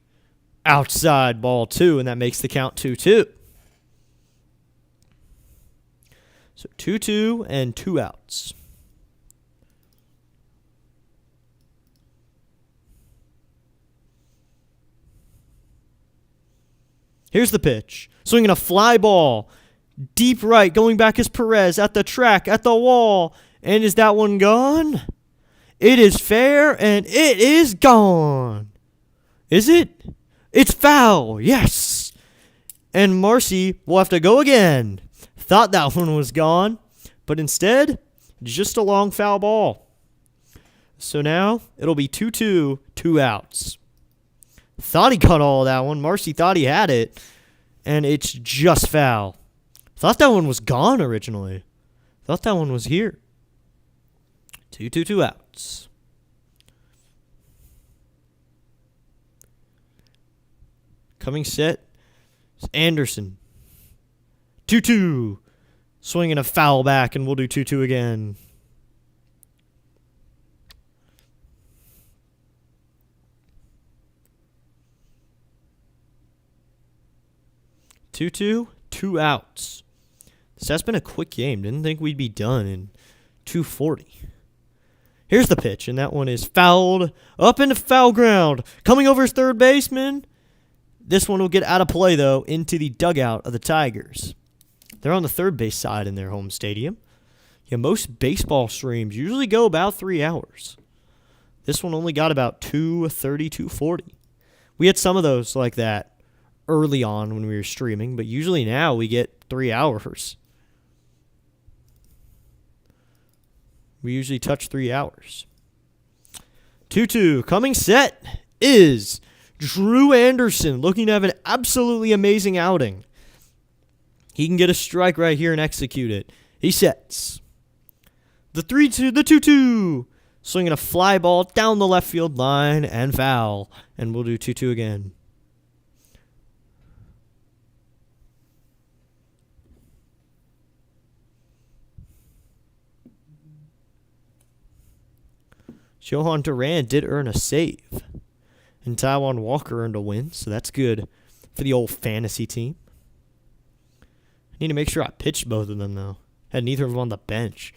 Outside, ball 2, and that makes the count 2-2. So 2-2 and 2 outs. Here's the pitch. Swinging a fly ball. Deep right. Going back is Perez at the track, at the wall. And is that one gone? It is fair, and it is gone. Is it? It's foul. Yes. And Marcy will have to go again. Thought that one was gone, but instead, just a long foul ball. So now it'll be 2-2, 2 outs. Thought he caught all of that one. Marcy thought he had it, and it's just foul. Thought that one was gone originally. Thought that one was here. 2-2, 2 outs. Coming set is Anderson. 2-2. Swinging a foul back, and we'll do 2-2 again. Two, 2 outs. This has been a quick game. Didn't think we'd be done in 2:40. Here's the pitch, and that one is fouled up into foul ground. Coming over his third baseman. This one will get out of play, though, into the dugout of the Tigers. They're on the third base side in their home stadium. Yeah, most baseball streams usually go about 3 hours. This one only got about 2:30, 2:40. We had some of those like that early on when we were streaming, but usually now we get 3 hours. We usually touch 3 hours. 2-2. Coming set is Drew Anderson, looking to have an absolutely amazing outing. He can get a strike right here and execute it. He sets. The 3-2, the 2-2. Swinging a fly ball down the left field line and foul. And we'll do 2-2 again. Johan Duran did earn a save. And Taijuan Walker earned a win, so that's good for the old fantasy team. I need to make sure I pitched both of them, though. Had neither of them on the bench.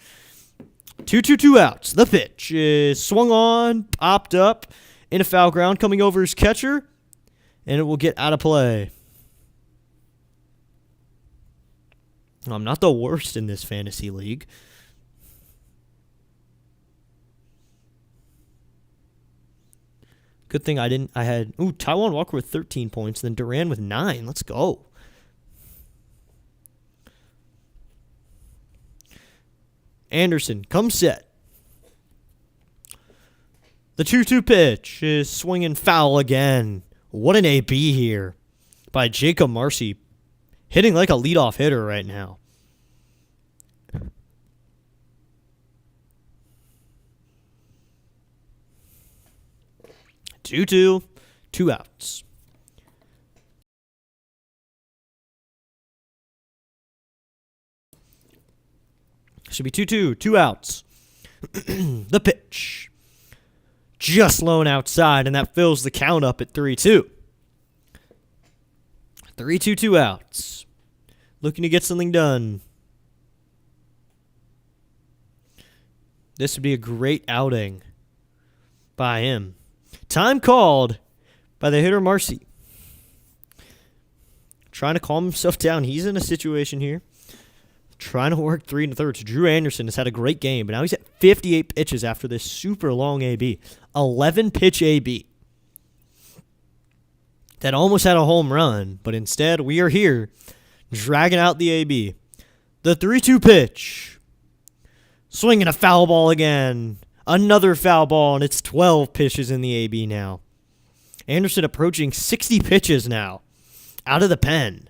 2-2, 2 outs. The pitch is swung on, popped up, in a foul ground, coming over his catcher, and it will get out of play. I'm not the worst in this fantasy league. Good thing I had Taijuan Walker with 13 points, then Duran with 9. Let's go. Anderson comes set. The 2-2 pitch is swinging foul again. What an AB here by Jacob Marcy. Hitting like a leadoff hitter right now. Two, 2 outs. Should be 2-2, 2 outs. The pitch. Just low outside, and that fills the count up at 3-2. 3-2, 2 outs. Looking to get something done. This would be a great outing by him. Time called by the hitter Marcy. Trying to calm himself down. He's in a situation here. Trying to work 3 1/3. Drew Anderson has had a great game, but now he's at 58 pitches after this super long AB. 11-pitch AB. That almost had a home run, but instead we are here dragging out the AB. The 3-2 pitch. Swinging a foul ball again. Another foul ball, and it's 12 pitches in the AB now. Anderson approaching 60 pitches now. Out of the pen.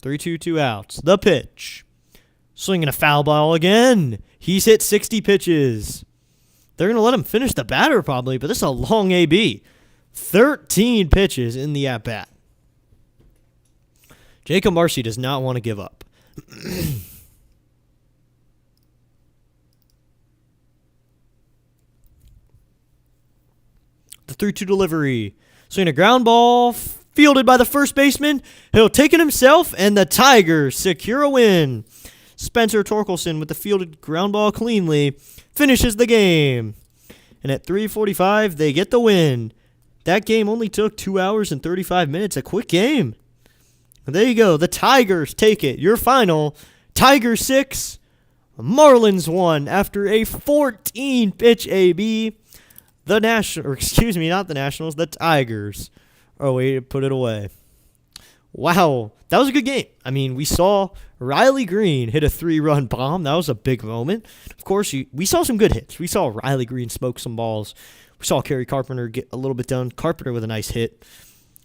Three, 2 outs. The pitch. Swinging a foul ball again. He's hit 60 pitches. They're going to let him finish the batter probably, but this is a long AB. 13 pitches in the at-bat. Jacob Marcy does not want to give up. The 3-2 delivery. Swinging a ground ball. Fielded by the first baseman. He'll take it himself, and the Tigers secure a win. Spencer Torkelson with the fielded ground ball cleanly finishes the game. And at 3:45, they get the win. That game only took 2 hours and 35 minutes. A quick game. And there you go. The Tigers take it. Your final, Tigers 6, Marlins 1 after a 14-pitch AB. The Nationals, the Tigers are waiting to put it away. Wow, that was a good game. I mean, we saw Riley Green hit a 3-run bomb. That was a big moment. Of course, we saw some good hits. We saw Riley Green smoke some balls. We saw Kerry Carpenter get a little bit done. Carpenter with a nice hit.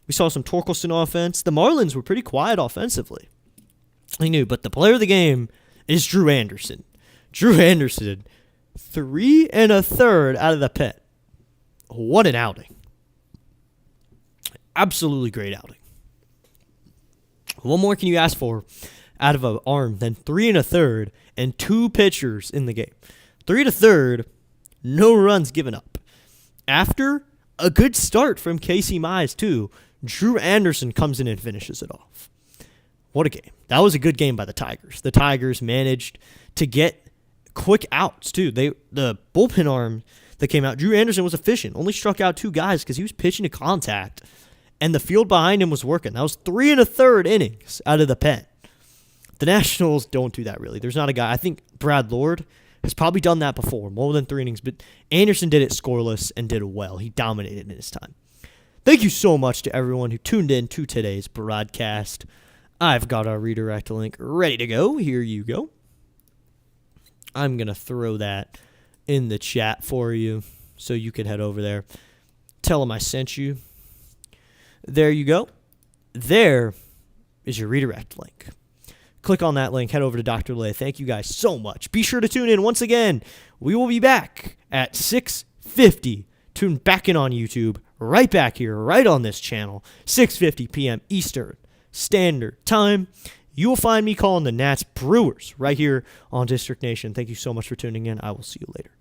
We saw some Torkelson offense. The Marlins were pretty quiet offensively. I knew, but the player of the game is Drew Anderson. Drew Anderson, 3 1/3 out of the pen. What an outing. Absolutely great outing. What more can you ask for out of an arm than 3 1/3 and 2 pitchers in the game? 3 1/3, no runs given up. After a good start from Casey Mize, too, Drew Anderson comes in and finishes it off. What a game. That was a good game by the Tigers. The Tigers managed to get quick outs, too. The bullpen arm that came out, Drew Anderson was efficient. Only struck out 2 guys because he was pitching to contact, and the field behind him was working. That was 3 1/3 innings out of the pen. The Nationals don't do that, really. There's not a guy. I think Brad Lord has probably done that before, more than 3 innings, but Anderson did it scoreless and did it well. He dominated in his time. Thank you so much to everyone who tuned in to today's broadcast. I've got our redirect link ready to go. Here you go. I'm going to throw that in the chat for you so you can head over there. Tell them I sent you. There you go. There is your redirect link. Click on that link. Head over to Dr. Lay. Thank you guys so much. Be sure to tune in once again. We will be back at 6:50. Tune back in on YouTube. Right back here. Right on this channel. 6:50 p.m. Eastern Standard Time. You will find me calling the Nats Brewers right here on District Nation. Thank you so much for tuning in. I will see you later.